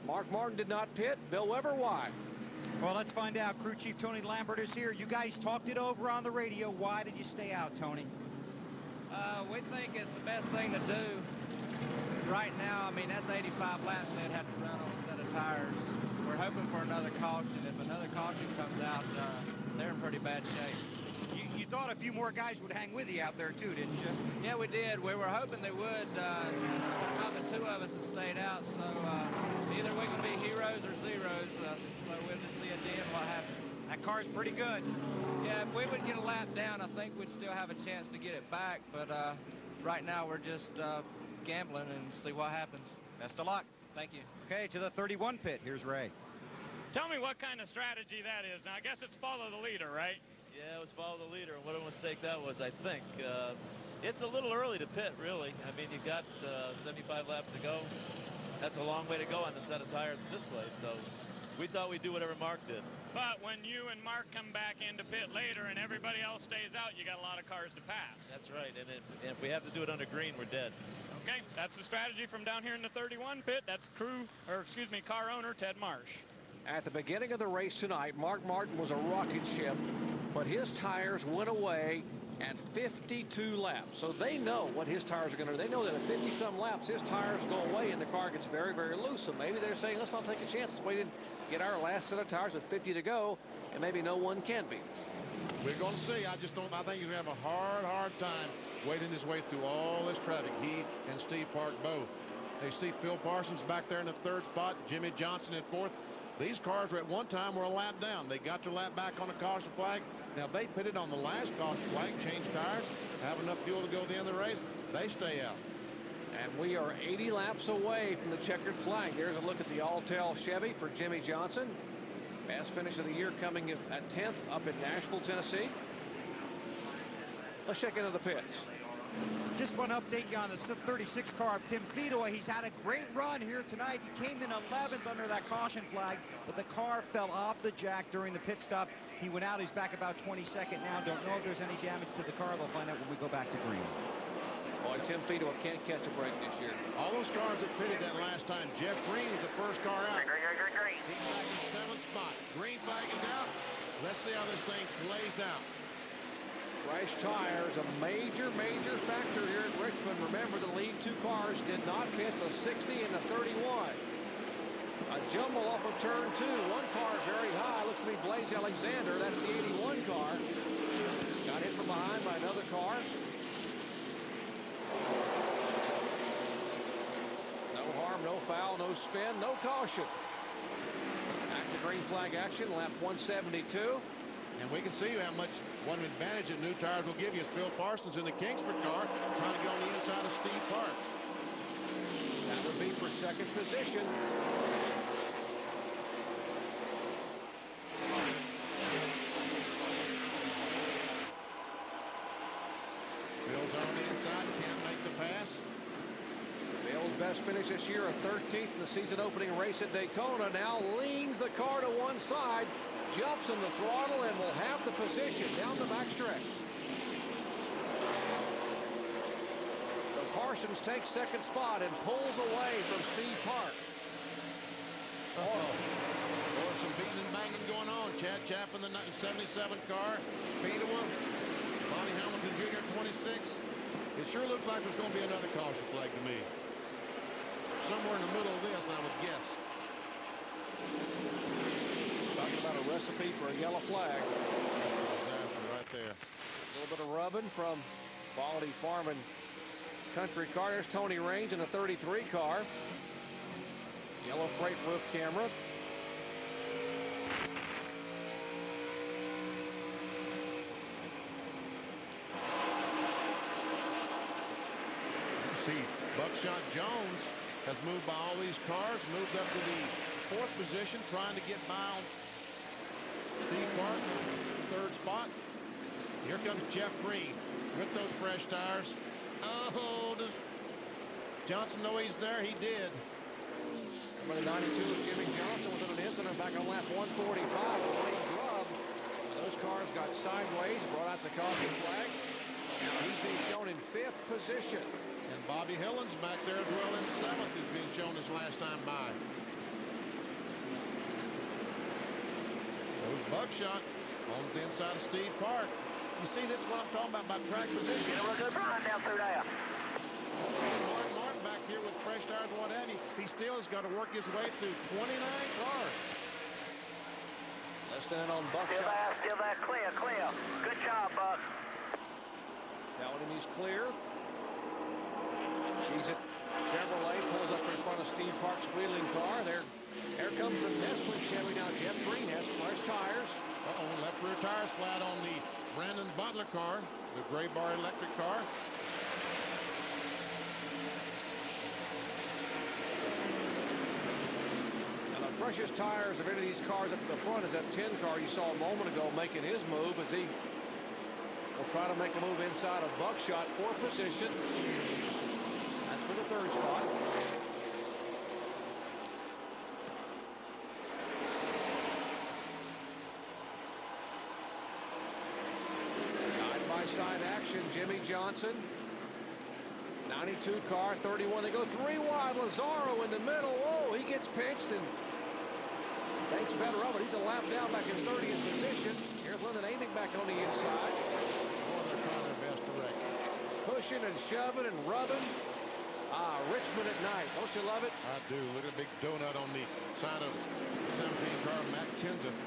Mark Martin did not pit. Bill Weber, why?
Well, let's find out. Crew Chief Tony Lambert is here. You guys talked it over on the radio. Why did you stay out, Tony?
We think it's the best thing to do right now. I mean, that's 85 laps they'd have to run on a set of tires. We're hoping for another caution. If another caution comes out, they're in pretty bad shape.
You thought a few more guys would hang with you out there, too, didn't you?
Yeah, we did. We were hoping they would. Not the 2 of us have stayed out, so either we can be heroes or zeros. So we'll just see at the end what happens.
That car's pretty good.
Yeah, if we would get a lap down, I think we'd still have a chance to get it back. But right now, we're just gambling and see what happens.
Best of luck.
Thank you.
Okay, to the 31 pit. Here's Ray.
Tell me what kind of strategy that is. Now, I guess it's follow the leader, right?
Yeah, it was follow the leader. And what a mistake that was, I think. It's a little early to pit, really. I mean, you've got 75 laps to go. That's a long way to go on the set of tires in this place. So we thought we'd do whatever Mark did.
But when you and Mark come back into pit later and everybody else stays out, you got a lot of cars to pass.
That's right. And if we have to do it under green, we're dead.
Okay, that's the strategy from down here in the 31 pit. That's car owner Ted Marsh.
At the beginning of the race tonight, Mark Martin was a rocket ship, but his tires went away at 52 laps. So they know what his tires are going to do. They know that at 50-some laps, his tires go away and the car gets very, very loose. So maybe they're saying, let's not take a chance. Let's wait and get our last set of tires with 50 to go, and maybe no one can beat us.
We're going to see. I think he's going to have a hard time wading his way through all this traffic. He and Steve Park both. They see Phil Parsons back there in the 3rd spot, Jimmy Johnson in 4th. These cars were at one time were a lap down. They got their lap back on the caution flag. Now, they pitted on the last caution flag, changed tires, have enough fuel to go to the end of the race. They stay out.
And we are 80 laps away from the checkered flag. There's a look at the Alltel Chevy for Jimmy Johnson. Best finish of the year coming at 10th up in Nashville, Tennessee. Let's check into the pits.
Just want to update you on the 36 car of Tim Fedoy. He's had a great run here tonight. He came in 11th under that caution flag, but the car fell off the jack during the pit stop. He went out. He's back about 22nd now. Don't know if there's any damage to the car. They'll find out when we go back to green.
Boy, Tim Fedoy can't catch a break this year.
All those cars that pitted that last time. Jeff Green was the first car out. He's back in 7th spot. Green flag is out. Let's see how this thing plays out.
Fresh tires, a major factor here at Richmond. Remember, the lead 2 cars did not pit, the 60 and the 31. A jumble off of turn 2. One car very high. Looks to be Blaze Alexander. That's the 81 car. Got hit from behind by another car. No harm, no foul, no spin, no caution. Back to green flag action, lap 172.
And we can see how much one advantage that new tires will give you. Phil Parsons in the Kingsford car trying to get on the inside of Steve Park.
That would be for 2nd position.
Phil's on the inside, can't make the pass.
Phil's best finish this year, a 13th in the season opening race at Daytona. Now leans the car to one side, jumps in the throttle, and will have the position down the backstretch. So Parsons takes 2nd spot and pulls away from Steve Park.
There's some beating and banging going on. Chad Chappin, the 77 car. Fedoy, Bobby Hamilton Jr., 26. It sure looks like there's going to be another caution flag to me. Somewhere in the middle of this, I would guess.
Talking about a recipe for a yellow flag.
Disaster right there.
A little bit of rubbing from Quality Farm and Country Car. There's Tony Raines in a 33 car. Yellow freight roof camera.
See, Buckshot Jones has moved by all these cars, moved up to the 4th position, trying to get by on Steve Park, 3rd spot. Here comes Jeff Green with those fresh tires. Oh, does Johnson know he's there? He did.
Number 92 is Jimmy Johnson was in an incident back on lap 145 with Wayne Grubb. Those cars got sideways, brought out the caution flag. Now he's being shown in 5th position.
And Bobby Hillen's back there as well in 7th, is being shown this last time by. There's Buckshot on the inside of Steve Park. You see, this is what I'm talking about track position.
Get a look at the run down through there.
Martin back here with fresh tires and what have you. He still has got to work his way through 29 cars.
Less than on Buckshot.
Still there, clear. Good job, Buck.
Telling him he's clear. Sees it. Chevrolet pulls up in front of Steve Park's wheeling car. There comes the Tesla Chevy. Now Jeff Green has fresh tires.
Left rear tires flat on the Brandon Butler car, the gray bar electric car.
Now the freshest tires of any of these cars up at the front is that 10 car you saw a moment ago making his move as he will try to make a move inside of Buckshot, 4th position. That's for the 3rd spot. Side-by-side action, Jimmy Johnson. 92 car, 31. They go 3 wide. Lazaro in the middle. Whoa, he gets pinched and thinks better of it. He's a lap down back in 30th position. Here's Lyndon Amick back on the inside.
Boy, they're trying their best to wreck.
Pushing and shoving and rubbing. Richmond at night. Don't you love it?
I do. Look at a big donut on the side of the 17 car, Matt Kenseth.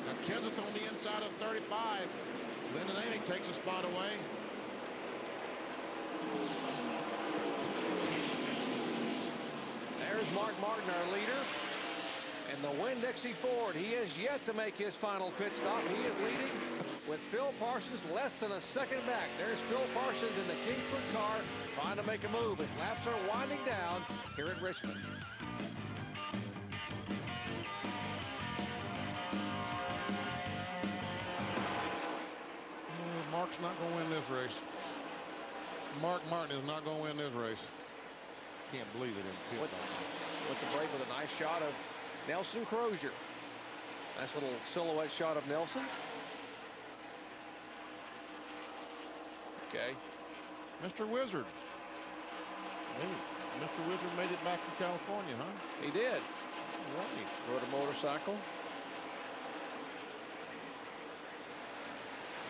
Now Kenseth on the inside of 35. Lyndon Amick takes a spot away.
There's Mark Martin, our leader. And the Winn-Dixie Ford, he has yet to make his final pit stop. He is leading with Phil Parsons less than a second back. There's Phil Parsons in the Kingsford car trying to make a move as laps are winding down here at Richmond.
Mark's not going to win this race. Mark Martin is not going to win this race. Can't believe it in pit.
With the break with a nice shot of Nelson Crozier. Nice little silhouette shot of Nelson. Okay.
Mr. Wizard. Mr. Wizard made it back to California, huh?
He did.
Right.
Rode a motorcycle.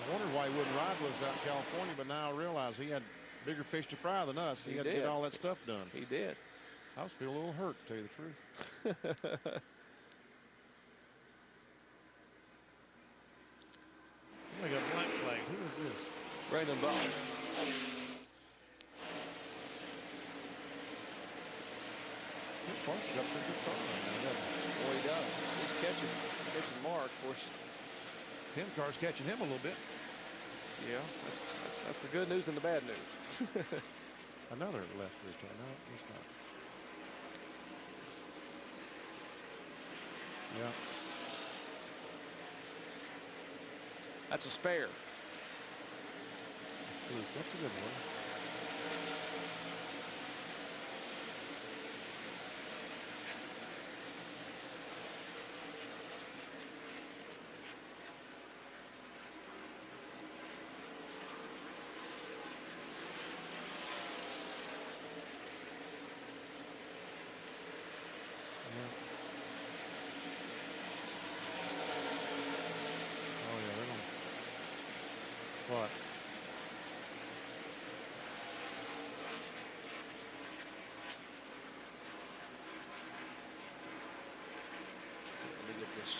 I wondered why he wouldn't ride with us out in California, but now I realize he had bigger fish to fry than us. He had to get all that stuff done.
He did.
I was feeling a little hurt, to tell you the truth. We got a black flag. Who is this?
Brandon Butler.
Parsons got a pretty good car right now, doesn't he?
Boy, he does. He's catching Mark. Of course,
Tim car's catching him a little bit.
Yeah, that's the good news and the bad news.
Another left rear turn. No, it's not. Yeah.
That's a spare.
That's a good one. What?
Let me get this.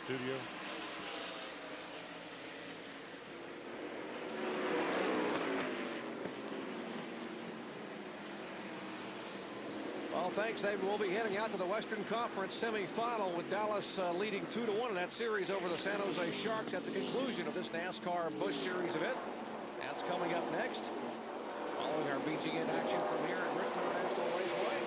Studio.
Well, thanks, David. We'll be heading out to the Western Conference semifinal with Dallas leading 2-1 in that series over the San Jose Sharks at the conclusion of this NASCAR Busch Series event. That's coming up next. Following our BGN action from here at Richmond International Raceway.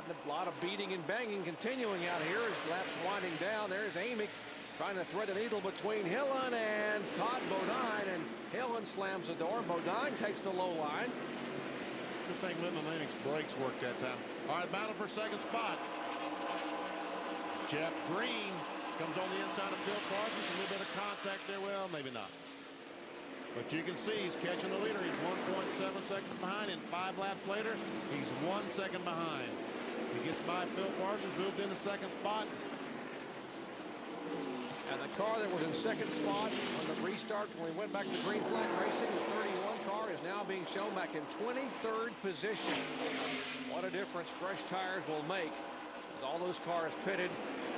A lot of beating and banging continuing out here as laps winding down. There's Amick trying to thread the needle between Hillen and Todd Bodine, and Hillen slams the door. Bodine takes the low line.
Good thing Lyndon Lanick's brakes worked that time. All right, battle for second spot. Jeff Green comes on the inside of Phil Parsons. A little bit of contact there. Well, maybe not. But you can see he's catching the leader. He's 1.7 seconds behind, and 5 laps later, he's 1 second behind. He gets by Phil Parsons, moved into second spot.
And the car that was in second spot on the restart when we went back to green flag racing, the 31 car, is now being shown back in 23rd position. What a difference fresh tires will make with all those cars pitted.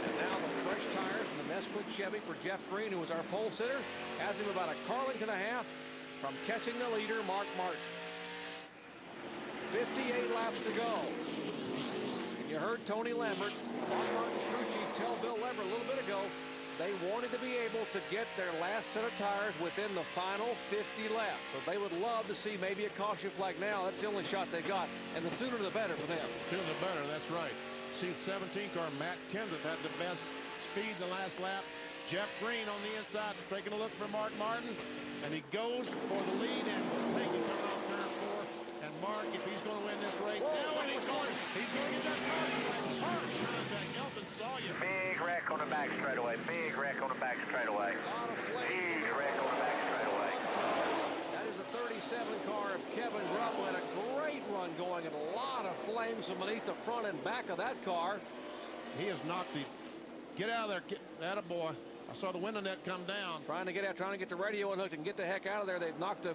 And now the fresh tires from the Nesquik Chevy for Jeff Green, who was our pole sitter, has him about a car length and a half from catching the leader, Mark Martin. 58 laps to go. You heard Tony Lambert, Mark Martin's crew chief, tell Bill Lever a little bit ago they wanted to be able to get their last set of tires within the final 50 laps. So they would love to see maybe a caution flag now. That's the only shot they got, and the sooner the better for them.
Sooner the better, that's right. See, 17 car, Matt Kenseth had the best speed the last lap. Jeff Green on the inside taking a look for Mark Martin, and he goes for the lead, and Peggy coming off turn 4. And Mark, if he's going to win this race, and he's going to get that car. Hard contact. Nelson saw you.
Big wreck on the back straightaway. Big wreck on the back straightaway. Huge wreck on the back straightaway.
That is the 37 car of Kevin Drummond. Had a great run going, and a lot of flames from beneath the front and back of that car.
He has knocked the. Get out of there, that a boy. I saw the window net come down.
Trying to get the radio unhooked and get the heck out of there. They've knocked the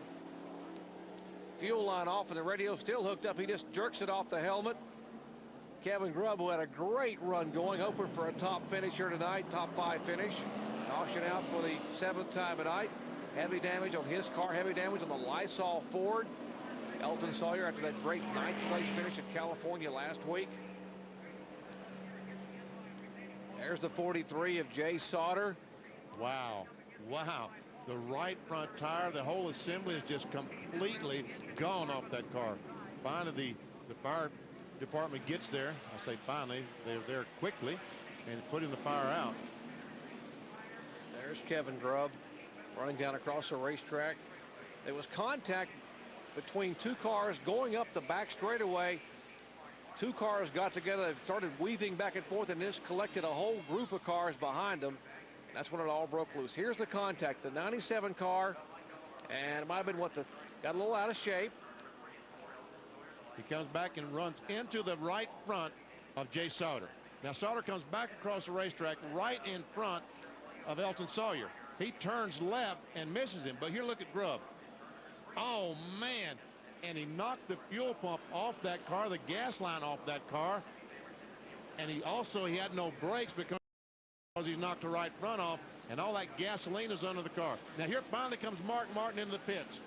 fuel line off, and the radio's still hooked up. He just jerks it off the helmet. Kevin Grubb, who had a great run going, hoping for a top finish here tonight, top 5 finish. Caution out for the 7th time tonight. Heavy damage on his car, heavy damage on the Lysol Ford. Elton Sawyer after that great 9th place finish at California last week. There's the 43 of Jay Sauter.
Wow. Wow. The right front tire, the whole assembly is just completely gone off that car. Finally, the fire department gets there. I say finally, they're there quickly and putting the fire out.
There's Kevin Grubb running down across the racetrack. There was contact between 2 cars going up the back straightaway. 2 cars got together, they started weaving back and forth, and this collected a whole group of cars behind them. That's when it all broke loose. Here's the contact, the 97 car, and it might have been got a little out of shape.
He comes back and runs into the right front of Jay Sauter. Now Sauter comes back across the racetrack right in front of Elton Sawyer. He turns left and misses him, but here look at Grubb. Oh man, and he knocked the fuel pump off that car, the gas line off that car, and he had no brakes because he's knocked the right front off, and all that gasoline is under the car. Now here finally comes Mark Martin into the pits.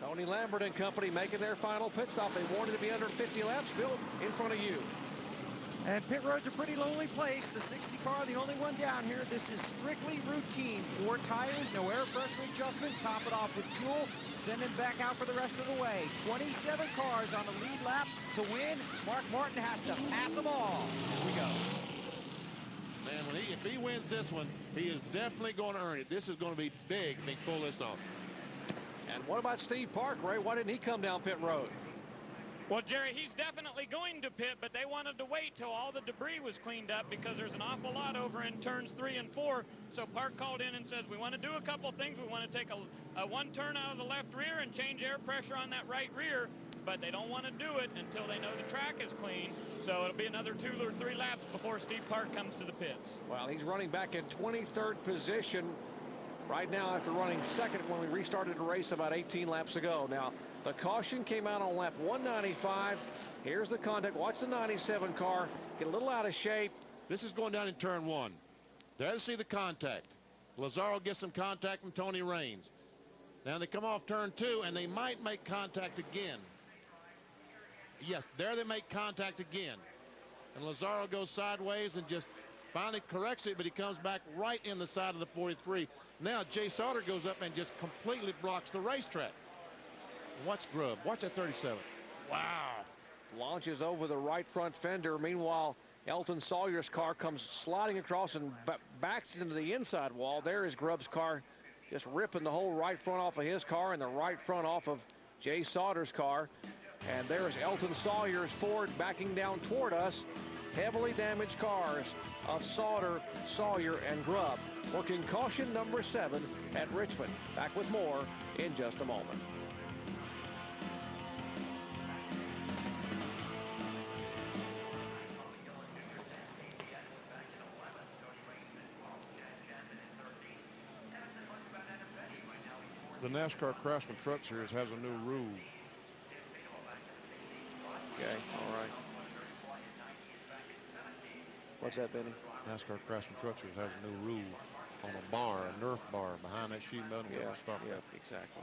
Tony Lambert and company making their final pit stop. They wanted to be under 50 laps. Bill, in front of you.
And pit road's a pretty lonely place. The 60 car, the only one down here. This is strictly routine. 4 tires, no air pressure adjustment. Top it off with fuel. Send him back out for the rest of the way. 27 cars on the lead lap to win. Mark Martin has to pass them all. Here we go.
Man, if he wins this one, he is definitely going to earn it. This is going to be big if he pull this off.
And what about Steve Park, Ray? Why didn't he come down pit road?
Well, Jerry, he's definitely going to pit, but they wanted to wait till all the debris was cleaned up because there's an awful lot over in turns 3 and 4. So Park called in and says, we want to do a couple things. We want to take a 1 turn out of the left rear and change air pressure on that right rear, but they don't want to do it until they know the track is clean. So it'll be another 2 or 3 laps before Steve Park comes to the pits.
Well, he's running back in 23rd position right now after running 2nd when we restarted the race about 18 laps ago. Now, the caution came out on lap 195. Here's the contact. Watch the 97 car get a little out of shape.
This is going down in turn 1. There to see the contact. Lazaro gets some contact from Tony Raines. Now they come off turn 2, and they might make contact again. Yes, there they make contact again. And Lazaro goes sideways and just finally corrects it, but he comes back right in the side of the 43. Now Jay Sauter goes up and just completely blocks the racetrack. Watch Grubb. Watch that 37. Wow.
Launches over the right front fender. Meanwhile, Elton Sawyer's car comes sliding across and backs into the inside wall. There is Grubb's car just ripping the whole right front off of his car and the right front off of Jay Sauter's car. And there's Elton Sawyer's Ford backing down toward us. Heavily damaged cars of Sauter, Sawyer, and Grubb working caution number 7 at Richmond. Back with more in just a moment.
The NASCAR Craftsman Truck Series has a new rule.
Okay, all right. What's that, Benny?
NASCAR Craftsman Truck Series has a new rule on a bar, a Nerf bar behind that sheet metal.
Yeah,
stop
yeah,
that.
exactly.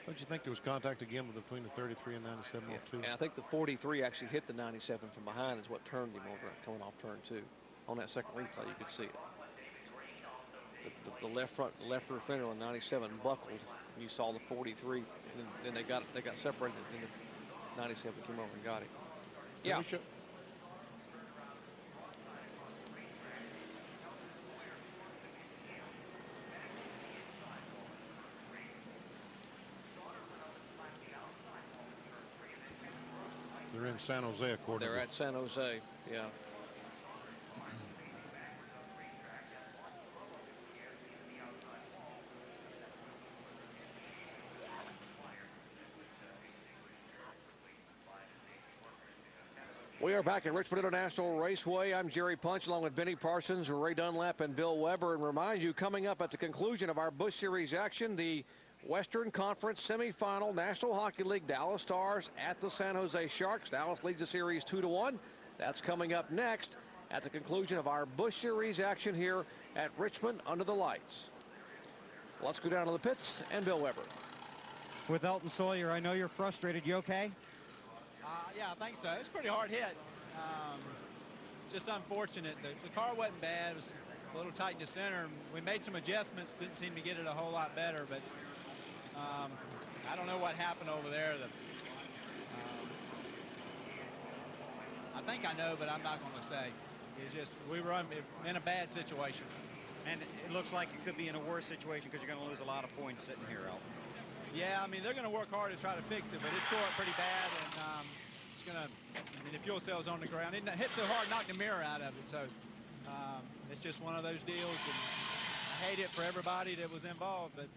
Don't you think there was contact again between the 33 and 97
Yeah.
on 2?
And I think the 43 actually hit the 97 from behind is what turned him over coming off turn 2. On that second replay, you could see it. The left rear fender on 97 buckled. And you saw the 43, and then they got separated, and the 97 came over and got him. Yeah.
They're in San Jose, according to...
They're at San Jose, yeah. We are back at Richmond International Raceway. I'm Jerry Punch along with Benny Parsons, Ray Dunlap, and Bill Weber. And remind you, coming up at the conclusion of our Busch Series action, the Western Conference semifinal, National Hockey League, Dallas Stars at the San Jose Sharks. Dallas leads the series 2-1. That's coming up next at the conclusion of our Busch Series action here at Richmond under the lights. Let's go down to the pits and Bill Weber.
With Elton Sawyer, I know you're frustrated. You okay?
Yeah, I think so. It's pretty hard hit. Just unfortunate. The car wasn't bad. It was a little tight in the center. We made some adjustments. Didn't seem to get it a whole lot better, but I don't know what happened over there. I think I know, but I'm not going to say. It's just we were in a bad situation.
And it looks like it could be in a worse situation because you're going to lose a lot of points sitting here, Elton.
Yeah, I mean, they're going to work hard to try to fix it, but it's tore up pretty bad, and it's going to, I mean, the fuel cell's on the ground. It hit so hard, knocked the mirror out of it, so it's just one of those deals, and I hate it for everybody that was involved, but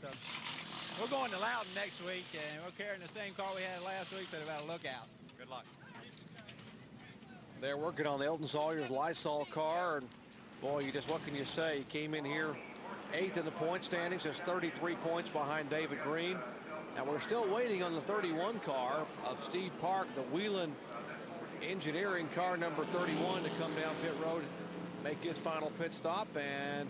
we're going to Loudon next week, and we're carrying the same car we had last week, so they've got to look out. Good luck.
They're working on the Elton Sawyer's Lysol car, and boy, what can you say? He came in here 8th in the point standings, just 33 points behind David Green. And we're still waiting on the 31 car of Steve Park, the Wheelan Engineering car number 31, to come down pit road, make his final pit stop. And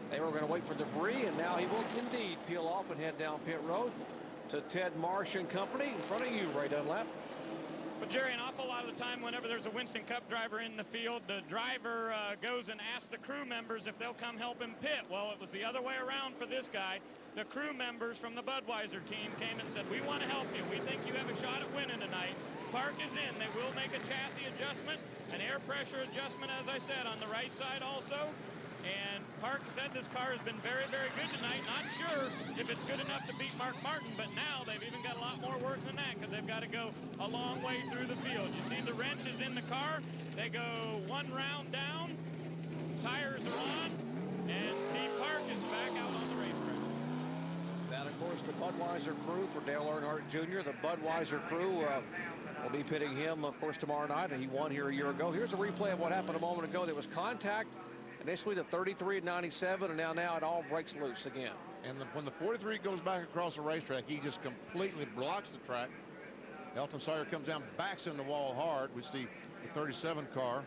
they were going to wait for debris, and now he will indeed peel off and head down pit road to Ted Marsh and company in front of you, Ray Dunlap.
But Jerry, an awful lot of the time whenever there's a Winston Cup driver in the field, the driver goes and asks the crew members if they'll come help him pit. Well, it was the other way around for this guy. The crew members from the Budweiser team came and said, we want to help you. We think you have a shot at winning tonight. Park is in. They will make a chassis adjustment, an air pressure adjustment, as I said, on the right side also. And Park said this car has been very, very good tonight. Not sure if it's good enough to beat Mark Martin, but now they've even got a lot more work than that because they've got to go a long way through the field. You see the wrenches in the car. They go one round down. Tires are on. And Steve Park is back out on the racetrack.
And, of course, the Budweiser crew for Dale Earnhardt Jr., the Budweiser crew will be pitting him, of course, tomorrow night. He won here a year ago. Here's a replay of what happened a moment ago. There was contact. Initially the 33 at 97, and now it all breaks loose again.
And when the 43 goes back across the racetrack, he just completely blocks the track. Elton Sawyer comes down, backs in the wall hard. We see the 37 car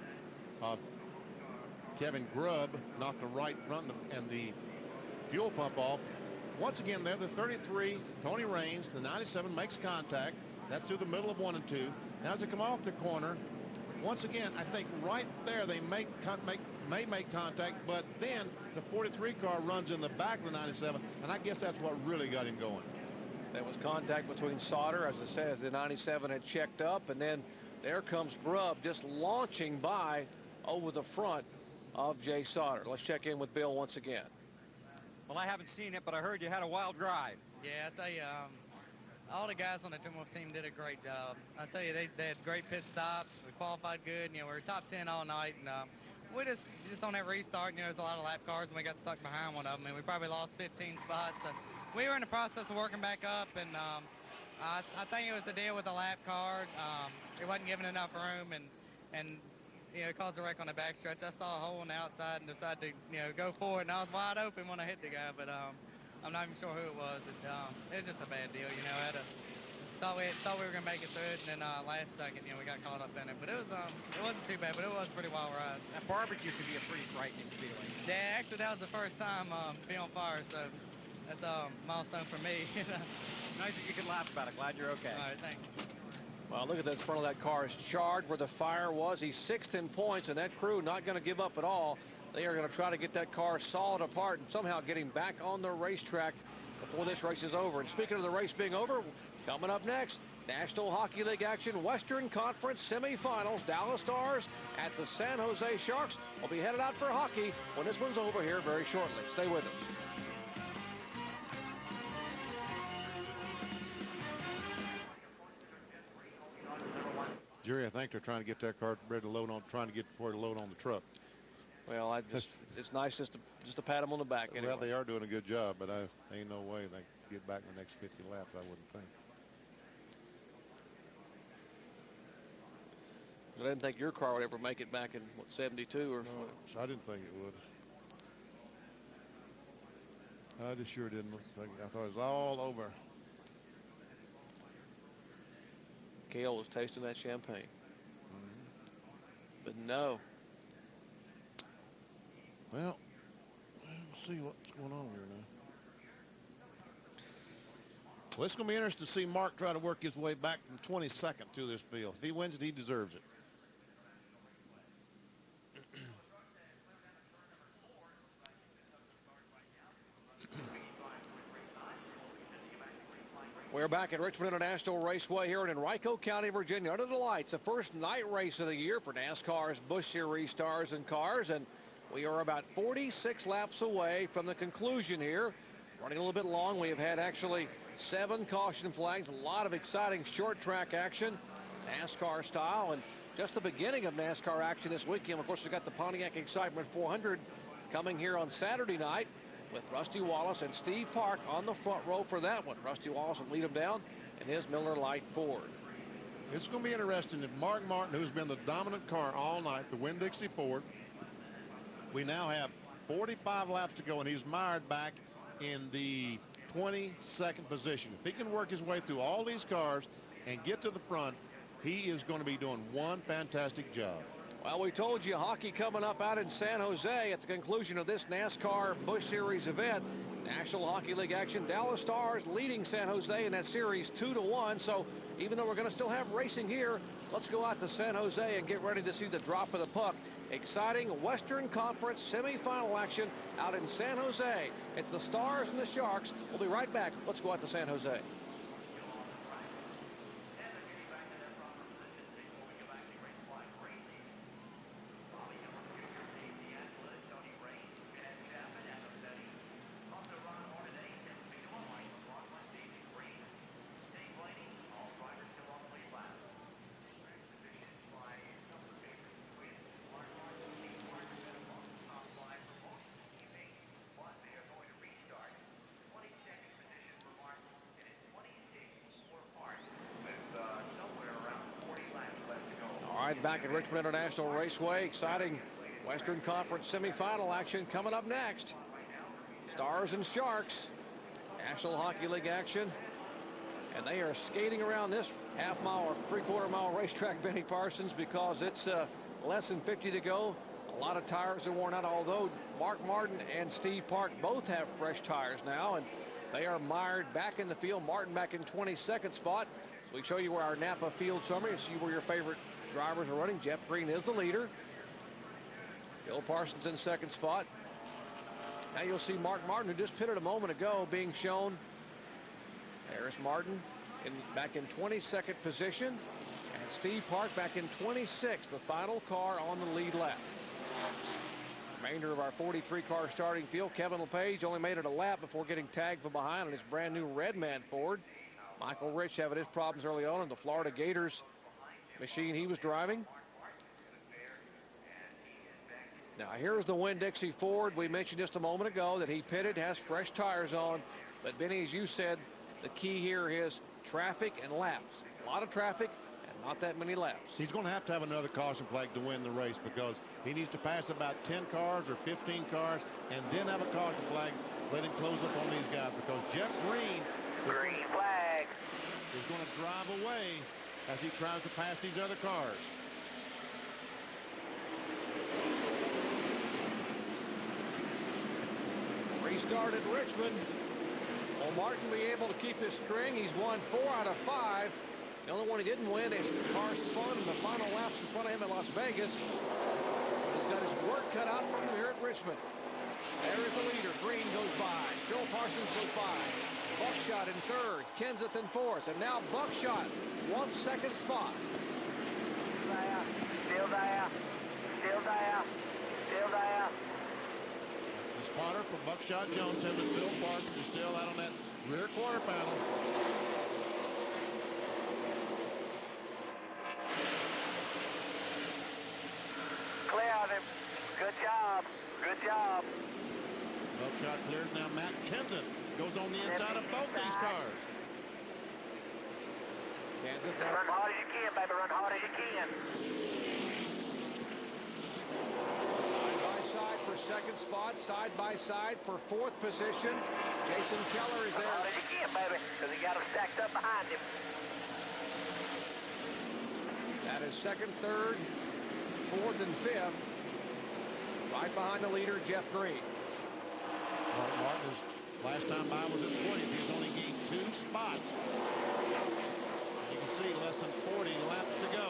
of Kevin Grubb knocked the right front and the fuel pump off. Once again, there the 33, Tony Raines, the 97 makes contact. That's through the middle of 1 and 2. Now as they come off the corner, once again, I think right there they may make contact, but then the 43 car runs in the back of the 97, and I guess that's what really got him going.
There was contact between Sauter, as I said, as the 97 had checked up, and then there comes Grubb just launching by over the front of Jay Sauter. Let's check in with Bill once again.
Well, I haven't seen it, but I heard you had a wild drive.
Yeah, I tell you, all the guys on the team did a great job. I tell you, they had great pit stops. We qualified good. You know, we were top 10 all night, and we just on that restart, you know, there's a lot of lap cars, and we got stuck behind one of them, and we probably lost 15 spots. So we were in the process of working back up, and I think it was the deal with the lap car. It wasn't giving enough room, and you know, it caused a wreck on the backstretch. I saw a hole on the outside and decided to, you know, go for it, and I was wide open when I hit the guy, but I'm not even sure who it was. It was just a bad deal, you know. Thought we were gonna make it through it, and then last second, you know, we got caught up in it. But it wasn't too bad, but it was a pretty wild ride.
That barbecue can be a pretty frightening feeling.
Yeah, actually, that was the first time to be on fire, so that's a milestone for me.
Nice that you could laugh about it. Glad you're okay.
All right, thanks.
Well, look at the front of that car. It's charred where the fire was. He's 6th in points, and that crew not going to give up at all. They are going to try to get that car sawed apart and somehow get him back on the racetrack before this race is over. And speaking of the race being over, coming up next, National Hockey League action, Western Conference semifinals. Dallas Stars at the San Jose Sharks will be headed out for hockey when this one's over here very shortly. Stay with us.
Jerry, I think they're trying to get that car ready to load on, trying to get before to load on the truck.
Well, it's nice just to pat them on the back. Anyway.
Well, they are doing a good job, but ain't no way they can get back in the next 50 laps, I wouldn't think.
I didn't think your car would ever make it back in, what, 72 or
no, I didn't think it would. I just sure didn't. I thought it was all over.
Cale was tasting that champagne. But no.
Well, let's see what's going on here now. Well, it's going to be interesting to see Mark try to work his way back from 22nd through this field. If he wins it, he deserves it.
We're back at Richmond International Raceway here in Henrico County, Virginia, under the lights. The first night race of the year for NASCAR's Busch Series stars and cars, and we are about 46 laps away from the conclusion here. Running a little bit long. We have had actually 7 caution flags, a lot of exciting short track action, NASCAR style, and just the beginning of NASCAR action this weekend. Of course, we've got the Pontiac Excitement 400 coming here on Saturday night, with Rusty Wallace and Steve Park on the front row for that one. Rusty Wallace will lead them down in his Miller Lite Ford.
It's going to be interesting if Mark Martin, who's been the dominant car all night, the Winn-Dixie Ford, we now have 45 laps to go, and he's mired back in the 22nd position. If he can work his way through all these cars and get to the front, he is going to be doing one fantastic job.
Well, we told you hockey coming up out in San Jose at the conclusion of this NASCAR Busch Series event. National Hockey League action. Dallas Stars leading San Jose in that series 2-1. So even though we're going to still have racing here, let's go out to San Jose and get ready to see the drop of the puck. Exciting Western Conference semifinal action out in San Jose. It's the Stars and the Sharks. We'll be right back. Let's go out to San Jose. Back at Richmond International Raceway. Exciting Western Conference semifinal action coming up next. Stars and Sharks. National Hockey League action. And they are skating around this half-mile or three-quarter-mile racetrack, Benny Parsons, because it's less than 50 to go. A lot of tires are worn out, although Mark Martin and Steve Park both have fresh tires now, and they are mired back in the field. Martin back in 22nd spot. So we show you where our Napa field summary, see where your favorite drivers are running. Jeff Green is the leader. Bill Parsons in second spot. Now you'll see Mark Martin, who just pitted a moment ago, being shown. Harris Martin back in 22nd position. And Steve Park back in 26th, the final car on the lead lap. Remainder of our 43-car starting field. Kevin LePage only made it a lap before getting tagged from behind on his brand new Redman Ford. Michael Rich having his problems early on in the Florida Gators machine he was driving. Now here's the Winn-Dixie Ford. We mentioned just a moment ago that he pitted, has fresh tires on. But Benny, as you said, the key here is traffic and laps. A lot of traffic and not that many laps.
He's going to have another caution flag to win the race, because he needs to pass about 10 cars or 15 cars and then have a caution flag. Let him close up on these guys, because Jeff Green is going to drive away as he tries to pass these other cars.
Restart at Richmond. Will Martin be able to keep his string? He's won 4 out of 5. The only one he didn't win is car spun in the final laps in front of him at Las Vegas. He's got his work cut out for him here at Richmond. There is the leader. Green goes by. Bill Parsons goes by. Buckshot in third. Kenseth in fourth. And now Buckshot wants second spot.
Still there. Still there. Still there.
That's the spotter for Buckshot Jones. Him and Bill Parsons is still out on that rear quarter panel.
Clear of him. Good job. Good job.
Buckshot clears now. Matt Kenseth goes on the inside of both these cars.
Run hard as you can, baby. Run hard as you can.
second spot, side by side for fourth position. Jason Keller is there.
Hard as you can, baby, because he got him stacked up behind him.
That is second, third, fourth, and fifth. Right behind the leader, Jeff Green.
Mark Martin's last time by was at 20th. He's only gained 2 spots. You can see less than 40 laps to go.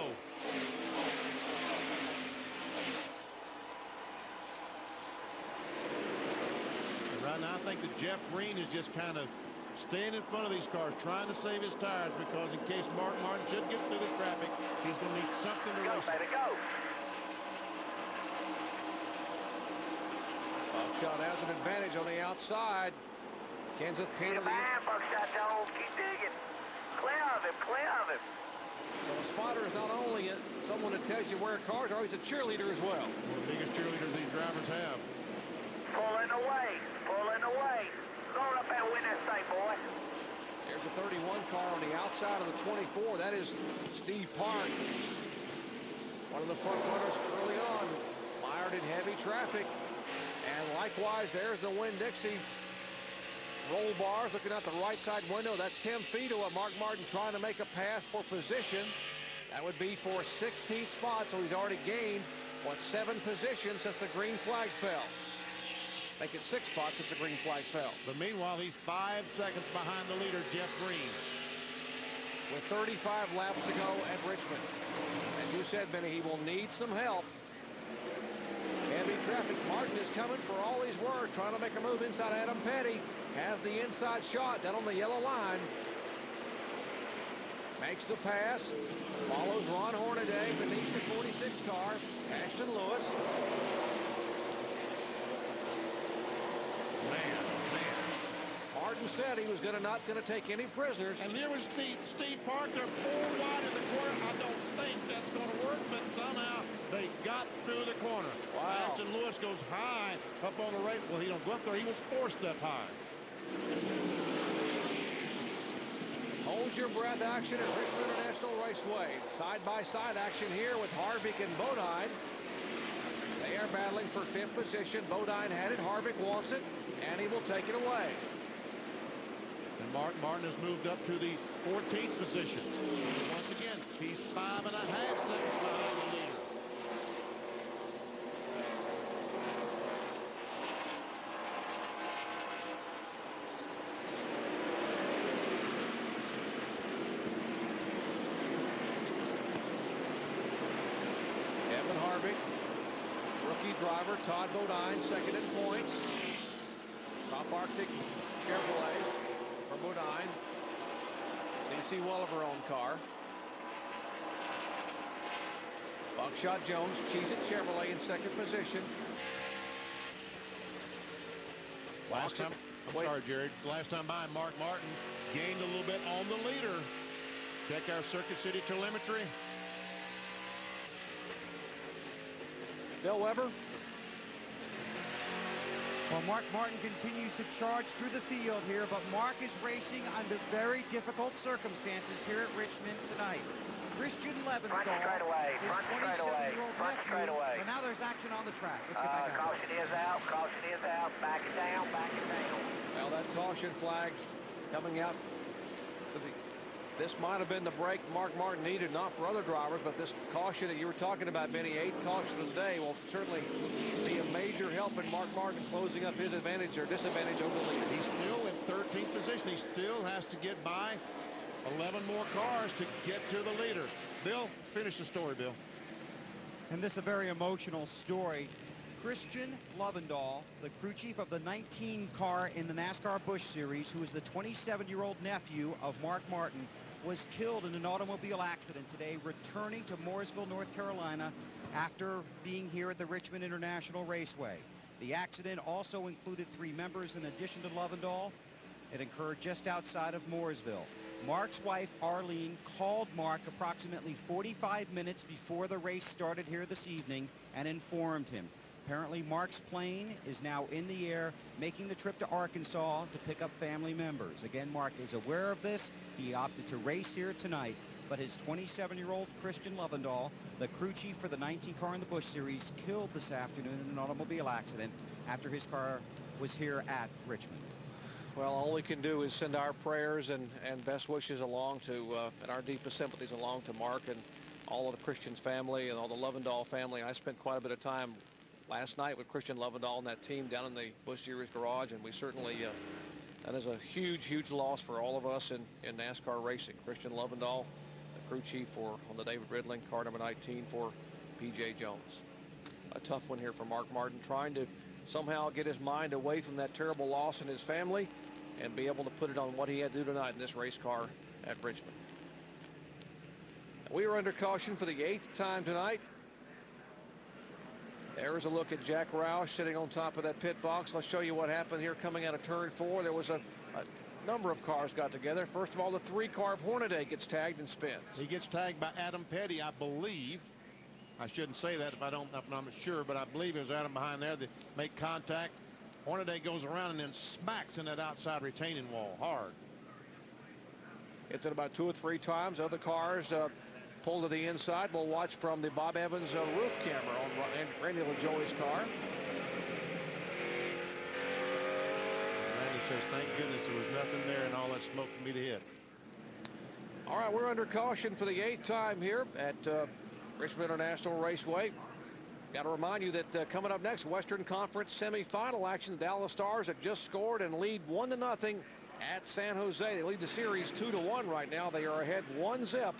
Right now, I think that Jeff Green is just kind of staying in front of these cars, trying to save his tires, because in case Mark Martin should get through the traffic, he's going to need something to race.
Go, baby, go.
Buckshot has an advantage on the outside. Kenseth came to the
man, Buckshot Jones. Keep digging. Clear of him, clear of him.
So a spotter is not only someone that tells you where cars are, he's a cheerleader as well.
One of the biggest cheerleaders these drivers have.
Pulling away, pulling away. Going up and win that thing, boy.
There's a 31 car on the outside of the 24. That is Steve Park. One of the front runners early on. Mired in heavy traffic. And likewise, there's the Winn-Dixie roll bars looking out the right side window. That's Tim Fido of Mark Martin trying to make a pass for position. That would be for 16th spot, so he's already gained, 7 positions since the green flag fell. Make it 6 spots since the green flag fell.
But meanwhile, he's 5 seconds behind the leader, Jeff Green.
With 35 laps to go at Richmond. As you said, Benny, he will need some help. Heavy traffic. Martin is coming for all he's worth, trying to make a move inside Adam Petty. Has the inside shot down on the yellow line. Makes the pass. Follows Ron Hornaday beneath the 46 car. Ashton Lewis.
Man.
Martin said he was not going to take any prisoners.
And here was Steve Park. They're 4 wide in the corner. I don't think that's going to work, but somehow they got through the corner.
Wow.
Ashton Lewis goes high up on the right. Well, he don't go up there. He was forced up high.
Hold your breath action at Richmond International Raceway. Side-by-side action here with Harvick and Bodine. They are battling for 5th position. Bodine had it. Harvick wants it, and he will take it away.
And Mark Martin has moved up to the 14th position. And once again, he's 5.5 seconds behind the leader.
Evan Harvick, rookie driver Todd Bodine, second in points. Top Arctic Chevrolet for Bodine. C.C. Welliver on car. Buckshot Jones, Cheez-It Chevrolet in second position.
Last time, sorry, Jared. Last time by, Mark Martin gained a little bit on the leader. Check our Circuit City telemetry.
Bill Weber.
Well, Mark Martin continues to charge through the field here, but Mark is racing under very difficult circumstances here at Richmond tonight. Christian Leventhal, his 27-year-old nephew, and now there's action on the track. Let's get back out.
Caution is out, caution is out. Back it down, back it down.
Well, that caution flag coming out. This might have been the break Mark Martin needed, not for other drivers, but this caution that you were talking about, Benny, 8 cautions of the day, will certainly be a major help in Mark Martin closing up his advantage or disadvantage over the leader.
He's still in 13th position. He still has to get by 11 more cars to get to the leader. Bill, finish the story, Bill.
And this is a very emotional story. Christian Leventhal, the crew chief of the 19 car in the NASCAR Busch Series, who is the 27-year-old nephew of Mark Martin, was killed in an automobile accident today, returning to Mooresville, North Carolina, after being here at the Richmond International Raceway. The accident also included 3 members in addition to Leventhal. It occurred just outside of Mooresville. Mark's wife, Arlene, called Mark approximately 45 minutes before the race started here this evening and informed him. Apparently, Mark's plane is now in the air, making the trip to Arkansas to pick up family members. Again, Mark is aware of this. He opted to race here tonight, but his 27-year-old Christian Lovendahl, the crew chief for the 19 car in the Busch Series, killed this afternoon in an automobile accident after his car was here at Richmond.
Well, all we can do is send our prayers and best wishes along to, and our deepest sympathies along to Mark and all of the Christian's family and all the Lovendahl family. I spent quite a bit of time last night with Christian Lovendahl and that team down in the Busch Series garage, and we certainly, that is a huge, huge loss for all of us in NASCAR racing. Christian Lovendahl, the crew chief on the David Ridling, car number 19 for P.J. Jones. A tough one here for Mark Martin, trying to somehow get his mind away from that terrible loss in his family and be able to put it on what he had to do tonight in this race car at Richmond. We are under caution for the 8th time tonight. There's a look at Jack Roush sitting on top of that pit box. Let's show you what happened here coming out of turn 4. There was a number of cars got together. First of all, the 3-car of Hornaday gets tagged and spins.
He gets tagged by Adam Petty, I believe. I shouldn't say that if I'm not sure, but I believe it was Adam behind there that make contact. Hornaday goes around and then smacks in that outside retaining wall hard.
Hits it about 2 or 3 times. Other cars pull to the inside. We'll watch from the Bob Evans roof camera on Randy LaJoie's car.
Randy says, thank goodness there was nothing there and all that smoke for me to hit.
All right, we're under caution for the 8th time here at Richmond International Raceway. Got to remind you that coming up next, Western Conference semifinal action. The Dallas Stars have just scored and lead 1-0 at San Jose. They lead the series 2-1 right now. They are ahead 1-0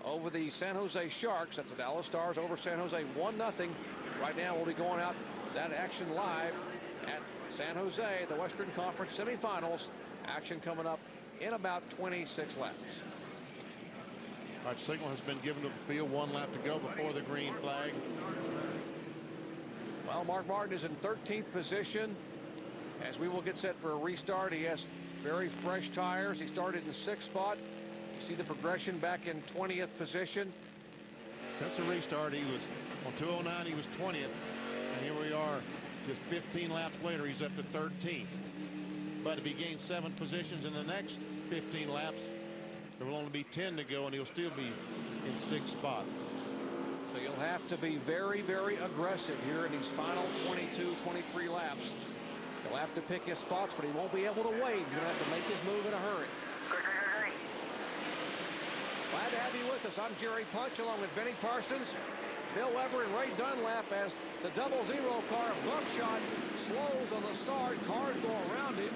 over the San Jose Sharks. That's the Dallas Stars over San Jose 1-0. Right now we'll be going out that action live at San Jose, the Western Conference semifinals. Action coming up in about 26 laps.
Our signal has been given to the field. 1 lap to go before the green flag.
Well, Mark Martin is in 13th position as we will get set for a restart. He has very fresh tires. He started in 6th spot. You see the progression back in 20th position.
Since the restart, he was on 209. He was 20th, and here we are just 15 laps later. He's up to 13th. But if he gains 7 positions in the next 15 laps, there will only be 10 to go, and he'll still be in 6th spot.
So you'll have to be very, very aggressive here in these final 22, 23 laps. He'll have to pick his spots, but he won't be able to wait. He's going to have to make his move in a hurry. Glad to have you with us. I'm Jerry Punch along with Benny Parsons, Bill Weber, and Ray Dunlap as the 0-0 car of Buckshot slows on the start. Cars go around him.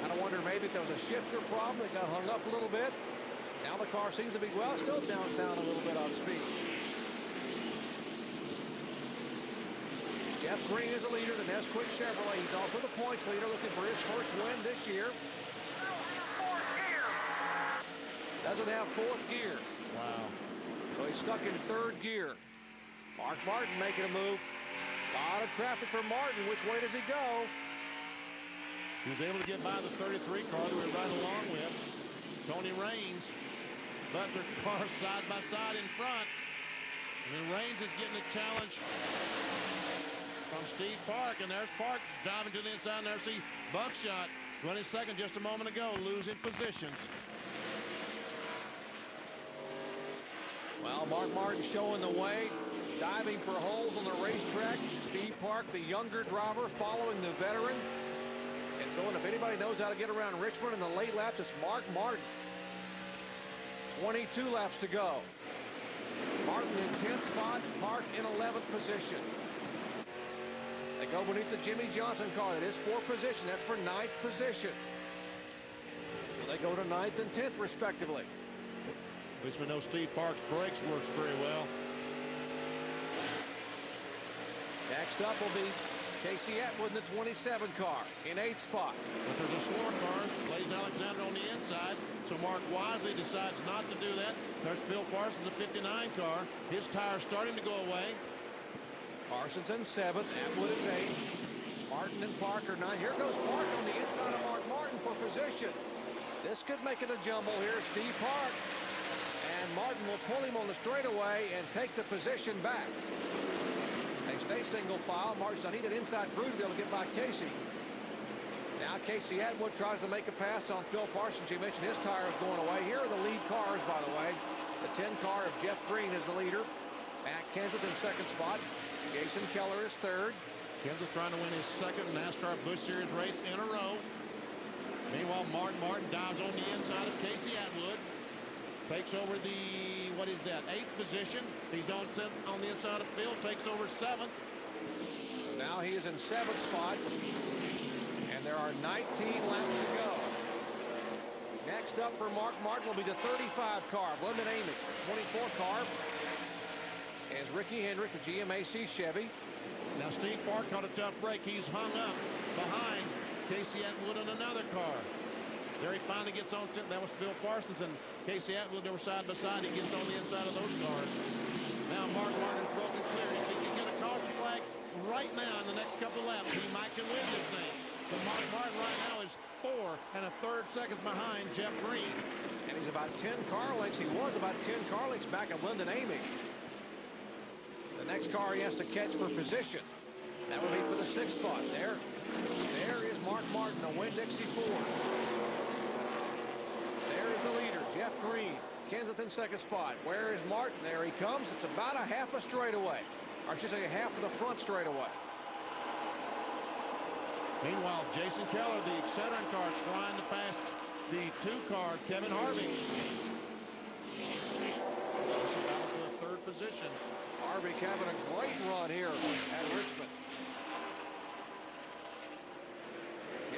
Kind of wonder maybe if there was a shifter problem. It got hung up a little bit. Now the car seems to be, well, still down a little bit on speed. Jeff Green is the leader, the Nesquik Chevrolet. He's also the points leader, looking for his first win this year. Doesn't have 4th gear.
Wow.
So he's stuck in 3rd gear. Mark Martin making a move. A lot of traffic for Martin. Which way does he go?
He was able to get by the 33 car that we're right along with. Tony Raines, Butler cars side by side in front. And then Raines is getting a challenge from Steve Park. And there's Park driving to the inside. And there's the Buckshot running second just a moment ago, losing positions.
Well, Mark Martin showing the way, diving for holes on the racetrack. Steve Park, the younger driver, following the veteran. And so if anybody knows how to get around Richmond in the late laps, it's Mark Martin. 22 laps to go. Martin in 10th spot, Park in 11th position. They go beneath the Jimmy Johnson car. That is 4th position. That's for 9th position. So they go to 9th and 10th, respectively.
At least we know Steve Park's brakes works very well.
Next up will be Casey Atwood in the 27 car in 8th spot.
But there's a slower car, Blaze Alexander on the inside, so Mark wisely decides not to do that. There's Phil Parsons, a 59 car. His tire's starting to go away.
Parsons in 7th, Atwood is 8th. Martin and Park are 9th. Here goes Park on the inside of Mark Martin for position. This could make it a jumble here. Steve Park. And Martin will pull him on the straightaway and take the position back. They stay single file. Martin, I need an inside crew to be able to get by Casey. Now Casey Atwood tries to make a pass on Phil Parsons. You mentioned his tire is going away. Here are the lead cars, by the way. The 10 car of Jeff Green is the leader. Matt Kenseth in second spot. Jason Keller is third.
Kenseth trying to win his second NASCAR Busch Series race in a row. Meanwhile, Mark Martin dives on the inside of Casey Atwood. Takes over the, what is that, 8th position. He's on the inside of Phil, takes over 7th.
So now he is in 7th spot. And there are 19 laps to go. Next up for Mark Martin will be the 35 car, Lyndon Amick. 24 car is Ricky Hendrick, the GMAC Chevy.
Now Steve Park caught a tough break. He's hung up behind Casey Atwood in another car. There he finally gets on. That was Phil Parsons and Casey Atwood. They were side by side. He gets on the inside of those cars. Now Mark Martin is broken clear. If he can get a caution flag right now in the next couple of laps, he might can win this thing. But Mark Martin right now is 4 1/3 seconds behind Jeff Green.
And he's about 10 car lengths. He was about 10 car lengths back of Lyndon Amick. The next car he has to catch for position. That would be for the 6th spot. There is Mark Martin, the Winn-Dixie Ford. There is the leader, Jeff Green. Kenseth in second spot. Where is Martin? There he comes. It's about a half a straightaway. Or I should say a half of the front straightaway.
Meanwhile, Jason Keller, the Excedrin car, trying to pass the 2 car, Kevin Harvick. It's a battle for the 3rd position.
Harvick having a great run here at Richmond.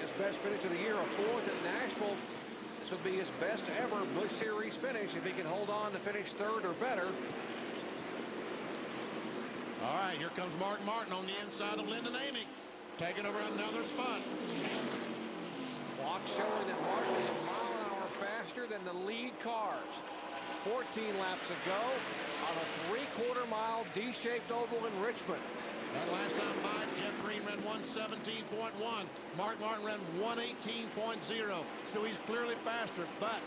His best finish of the year, a 4th at Nashville. This would be his best ever Busch Series finish if he can hold on to finish 3rd or better.
All right, here comes Mark Martin on the inside of Lyndon Amick, taking over another spot.
Clock showing that Martin is a mile-an-hour faster than the lead cars. 14 laps to go on a 3/4 mile D-shaped oval in Richmond.
That last time by, Jeff Green ran 1:17.1. Mark Martin ran 1:18.0. So he's clearly faster, but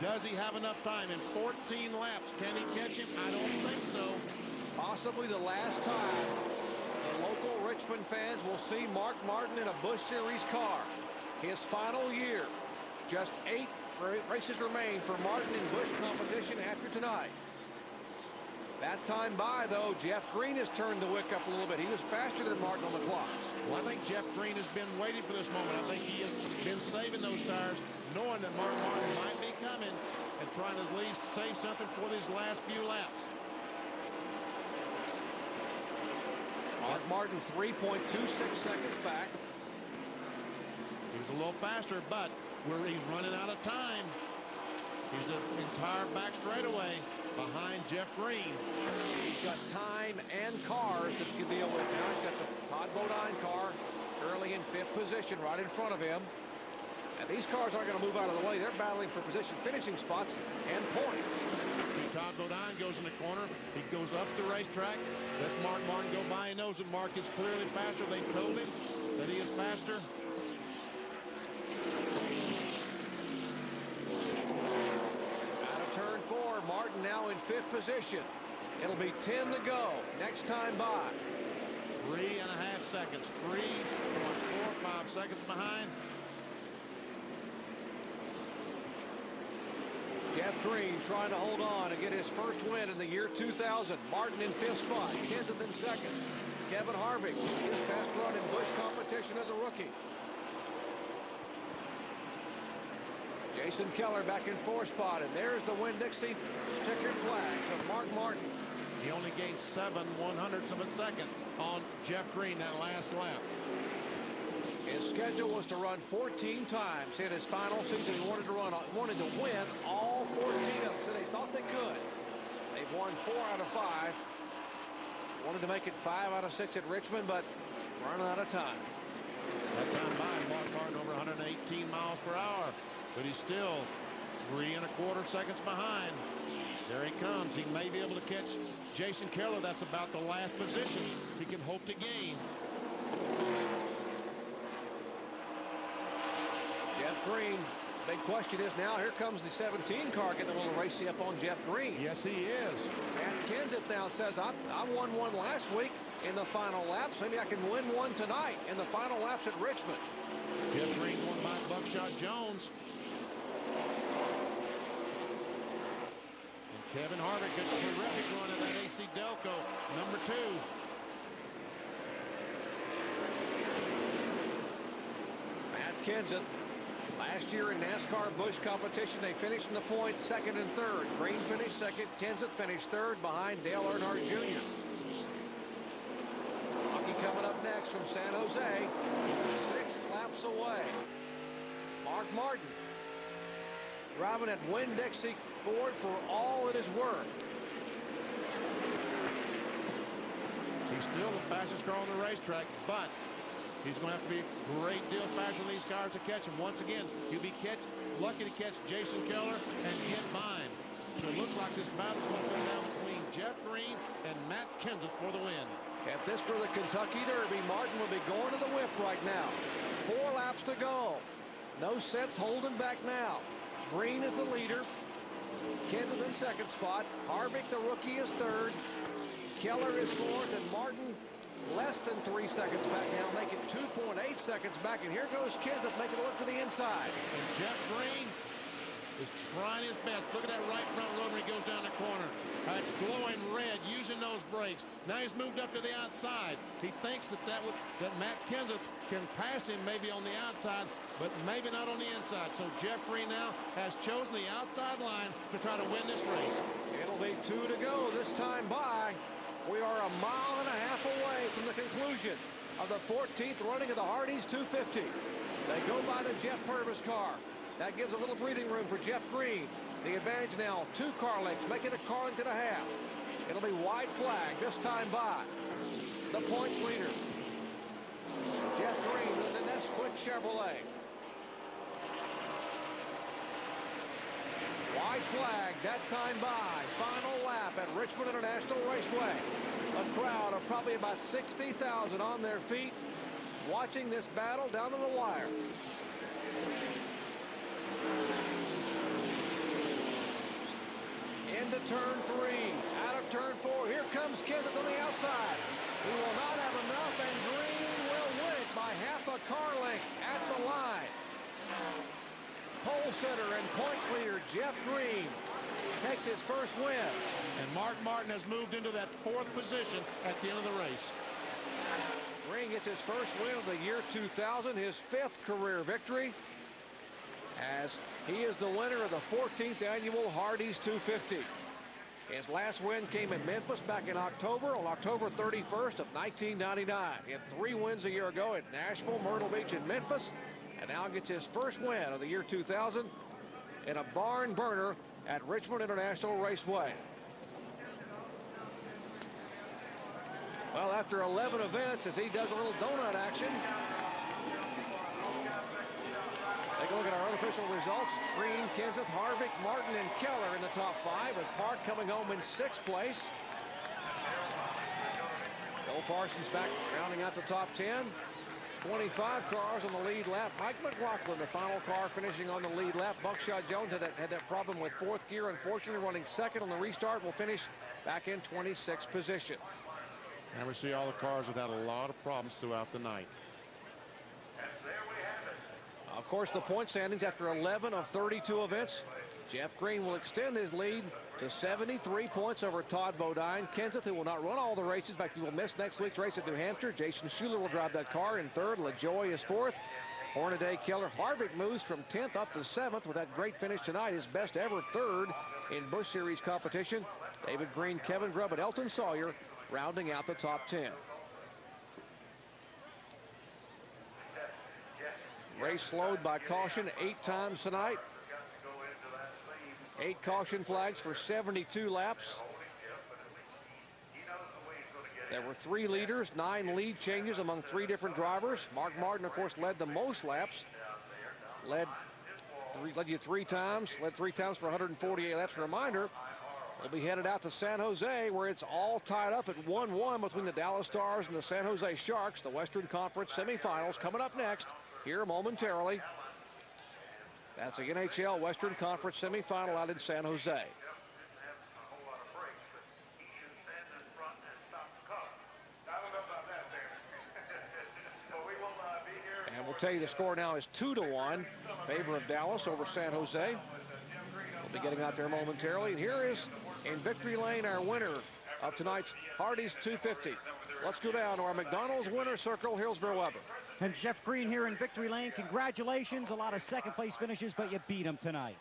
does he have enough time in 14 laps? Can he catch him? I don't think so.
Possibly the last time the local Richmond fans will see Mark Martin in a Busch Series car. His final year. Just 8 races remain for Martin in Busch competition after tonight. That time by, though, Jeff Green has turned the wick up a little bit. He was faster than Martin on the clocks.
Well, I think Jeff Green has been waiting for this moment. I think he has been saving those tires, knowing that Mark Martin might be coming and trying to at least save something for these last few laps.
Mark Martin 3.26 seconds back.
He's a little faster, but he's running out of time. He's an entire back straightaway behind Jeff Green.
He's got time and cars that he can deal with now. He's got the Todd Bodine car currently in 5th position right in front of him. And these cars aren't going to move out of the way. They're battling for position finishing spots and points.
Todd Bodine goes in the corner. He goes up the racetrack. Lets Mark Martin go by. He knows that Mark is clearly faster. They told him that he is faster.
Out of turn 4, Martin now in 5th position. It'll be 10 to go. Next time by.
3.5 seconds. 3.45 seconds behind.
Jeff Green trying to hold on and get his first win in the year 2000. Martin in 5th spot. Kenseth in 2nd. Kevin Harvick, his best run in Busch competition as a rookie. Jason Keller back in 4th spot, and there's the Winn-Dixie checkered flags of Mark Martin.
He only gained 7/100ths of a second on Jeff Green that last lap.
His schedule was to run 14 times in his final season. He wanted to win all 14 of them, so they thought they could. They've won 4 out of 5. Wanted to make it 5 out of 6 at Richmond, but running out of time.
That time by, Mark Martin over 118 miles per hour, but he's still 3.25 seconds behind. There he comes. He may be able to catch Jason Keller. That's about the last position he can hope to gain.
Jeff Green, big question is now, here comes the 17 car getting a little racy up on Jeff Green.
Yes, he is.
Matt Kenseth now says, I won one last week in the final laps. Maybe I can win one tonight in the final laps at Richmond.
Jeff Green Buckshot Jones. And Kevin Harvick, a terrific run in that AC Delco, number 2.
Matt Kenseth, last year in NASCAR Busch competition, they finished in the points second and third. Green finished second, Kenseth finished third behind Dale Earnhardt Jr. Rocky coming up next from San Jose, 6 laps away. Mark Martin driving at Winn-Dixie Ford for all it is worth.
He's still the fastest car on the racetrack, but he's going to have to be a great deal faster than these cars to catch him. Once again, he'll be lucky to catch Jason Keller and get mine. So it looks like this battle's going to come down between Jeff Green and Matt Kenseth for the win.
If this were the Kentucky Derby, Martin would be going to the whip right now. 4 laps to go. No sense holding back now. Green is the leader. Kenseth in second spot. Harvick, the rookie, is third. Keller is fourth, and Martin less than 3 seconds back now, making 2.8 seconds back. And here goes Kenseth making a look to the inside.
And Jeff Green is trying his best. Look at that right front road when he goes down the corner. It's glowing red, using those brakes. Now he's moved up to the outside. He thinks that Matt Kenseth can pass him maybe on the outside, but maybe not on the inside. So Jeff Green now has chosen the outside line to try to win this race.
It'll be 2 to go this time by. We are a mile and a half away from the conclusion of the 14th running of the Hardee's 250. They go by the Jeff Purvis car. That gives a little breathing room for Jeff Green. The advantage now, 2 car lengths, making it a car length and a half. It'll be wide flag this time by the points leader, Jeff Green, with the Nesquik Chevrolet. Wide flag that time by. Final lap at Richmond International Raceway. A crowd of probably about 60,000 on their feet watching this battle down to the wire. Into turn 3, out of turn 4. Here comes Kenseth on the outside. He will not have enough, and Green will win it by half a car length at the line. Pole sitter and points leader Jeff Green takes his first win.
And Mark Martin has moved into that 4th position at the end of the race.
Green gets his first win of the year 2000, his 5th career victory, as he is the winner of the 14th annual Hardee's 250. His last win came in Memphis back in October, on October 31st of 1999. He had 3 wins a year ago at Nashville, Myrtle Beach, and Memphis, and now gets his first win of the year 2000 in a barn burner at Richmond International Raceway. Well, after 11 events, as he does a little donut action, take a look at our unofficial results. Green, Kenseth, Harvick, Martin, and Keller in the top 5, with Park coming home in 6th place. Bill Parsons back rounding out the top 10. 25 cars on the lead lap. Mike McLaughlin, the final car, finishing on the lead lap. Buckshot Jones had that problem with 4th gear. Unfortunately, running 2nd on the restart, will finish back in 26th position.
And we see all the cars have had a lot of problems throughout the night.
Of course, the point standings after 11 of 32 events. Jeff Green will extend his lead to 73 points over Todd Bodine. Kenseth, who will not run all the races, in fact, he will miss next week's race at New Hampshire. Jason Schuler will drive that car in 3rd. LaJoy is 4th. Hornaday, Keller. Harvick moves from 10th up to 7th with that great finish tonight, his best ever 3rd in Busch Series competition. David Green, Kevin Grubb, and Elton Sawyer rounding out the top 10. Race slowed by caution 8 times tonight. 8 caution flags for 72 laps. There were 3 leaders, 9 lead changes among 3 different drivers. Mark Martin, of course, led the most laps. Led you 3 times. Led 3 times for 148 laps. A reminder, we'll be headed out to San Jose, where it's all tied up at 1-1 between the Dallas Stars and the San Jose Sharks. The Western Conference semifinals coming up next here momentarily. That's the NHL Western Conference semifinal out in San Jose. And we'll tell you the score now is 2-1 favor of Dallas over San Jose. We'll be getting out there momentarily. And here is, in victory lane, our winner of tonight's Hardee's 250. Let's go down to our McDonald's winner circle, Hillsborough Weber.
And Jeff Green here in victory lane. Congratulations. A lot of second-place finishes, but you beat him tonight.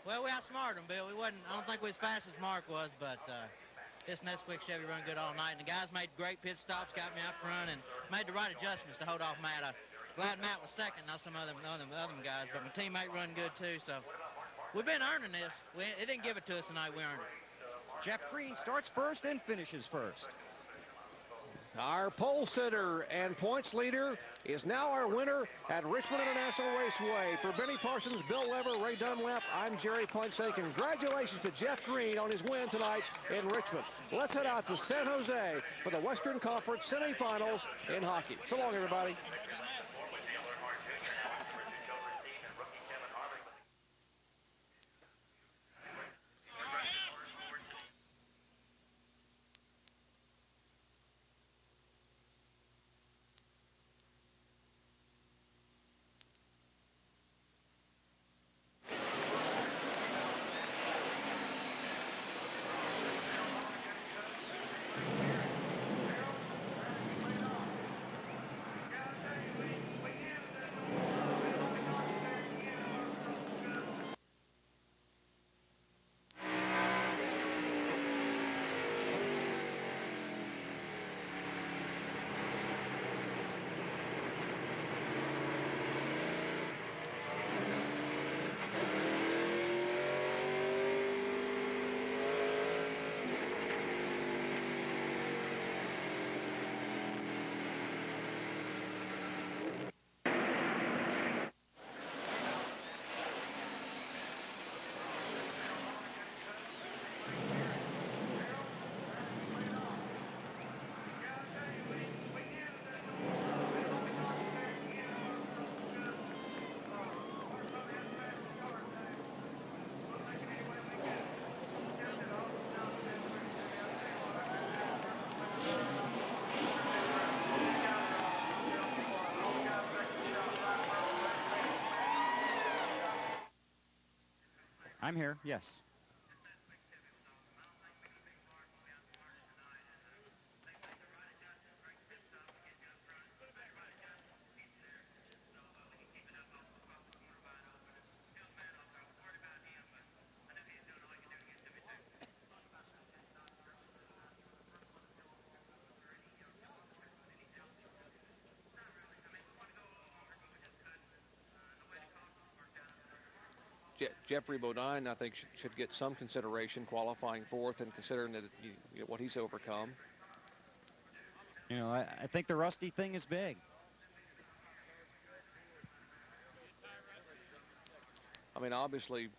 Well, we outsmarted him, Bill. I don't think we as fast as Mark was, but this Nesquik Chevy run good all night. And the guys made great pit stops, got me out front, and made the right adjustments to hold off Matt. I'm glad Matt was second, not some other guys, but my teammate run good too. So we've been earning this. It didn't give it to us tonight. We earned it.
Jeff Green starts first and finishes first.
Our pole sitter and points leader is now our winner at Richmond International Raceway. For Benny Parsons, Bill Weber, Ray Dunlap, I'm Jerry Punt saying congratulations to Jeff Green on his win tonight in Richmond. Let's head out to San Jose for the Western Conference semifinals in hockey. So long, everybody.
I'm here, yes.
Jeffrey Bodine, I think, should get some consideration qualifying fourth and considering that what he's overcome.
You know, I think the Rusty thing is big.
I mean, obviously,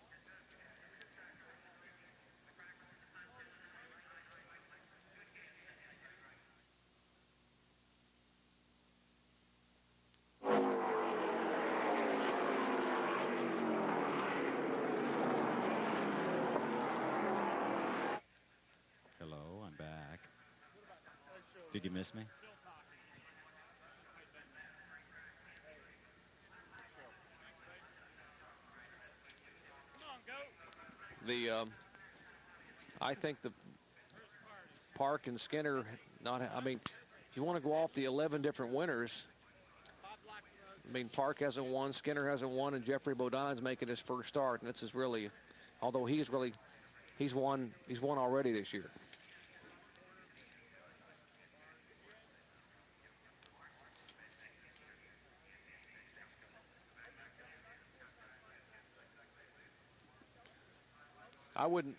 Hello, I'm back. Did you miss me?
I think the Park and Skinner, I mean, if you want to go off the 11 different winners, I mean, Park hasn't won, Skinner hasn't won, and Jeffrey Bodine's making his first start. And this is really, although he's won already this year. I wouldn't.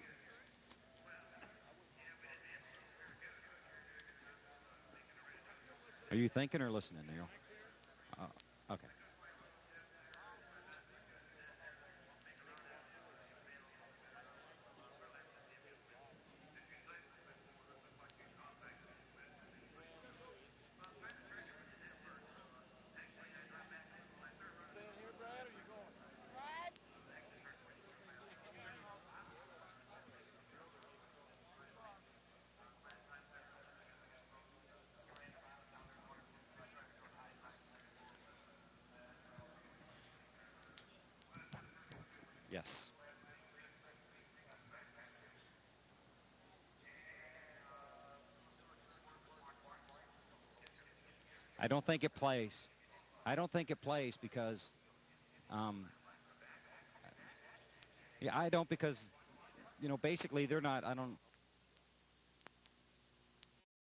Are you thinking or listening, Neil? Okay. I don't think it plays. I don't think it plays because, yeah, I don't because, you know, basically they're not, I don't,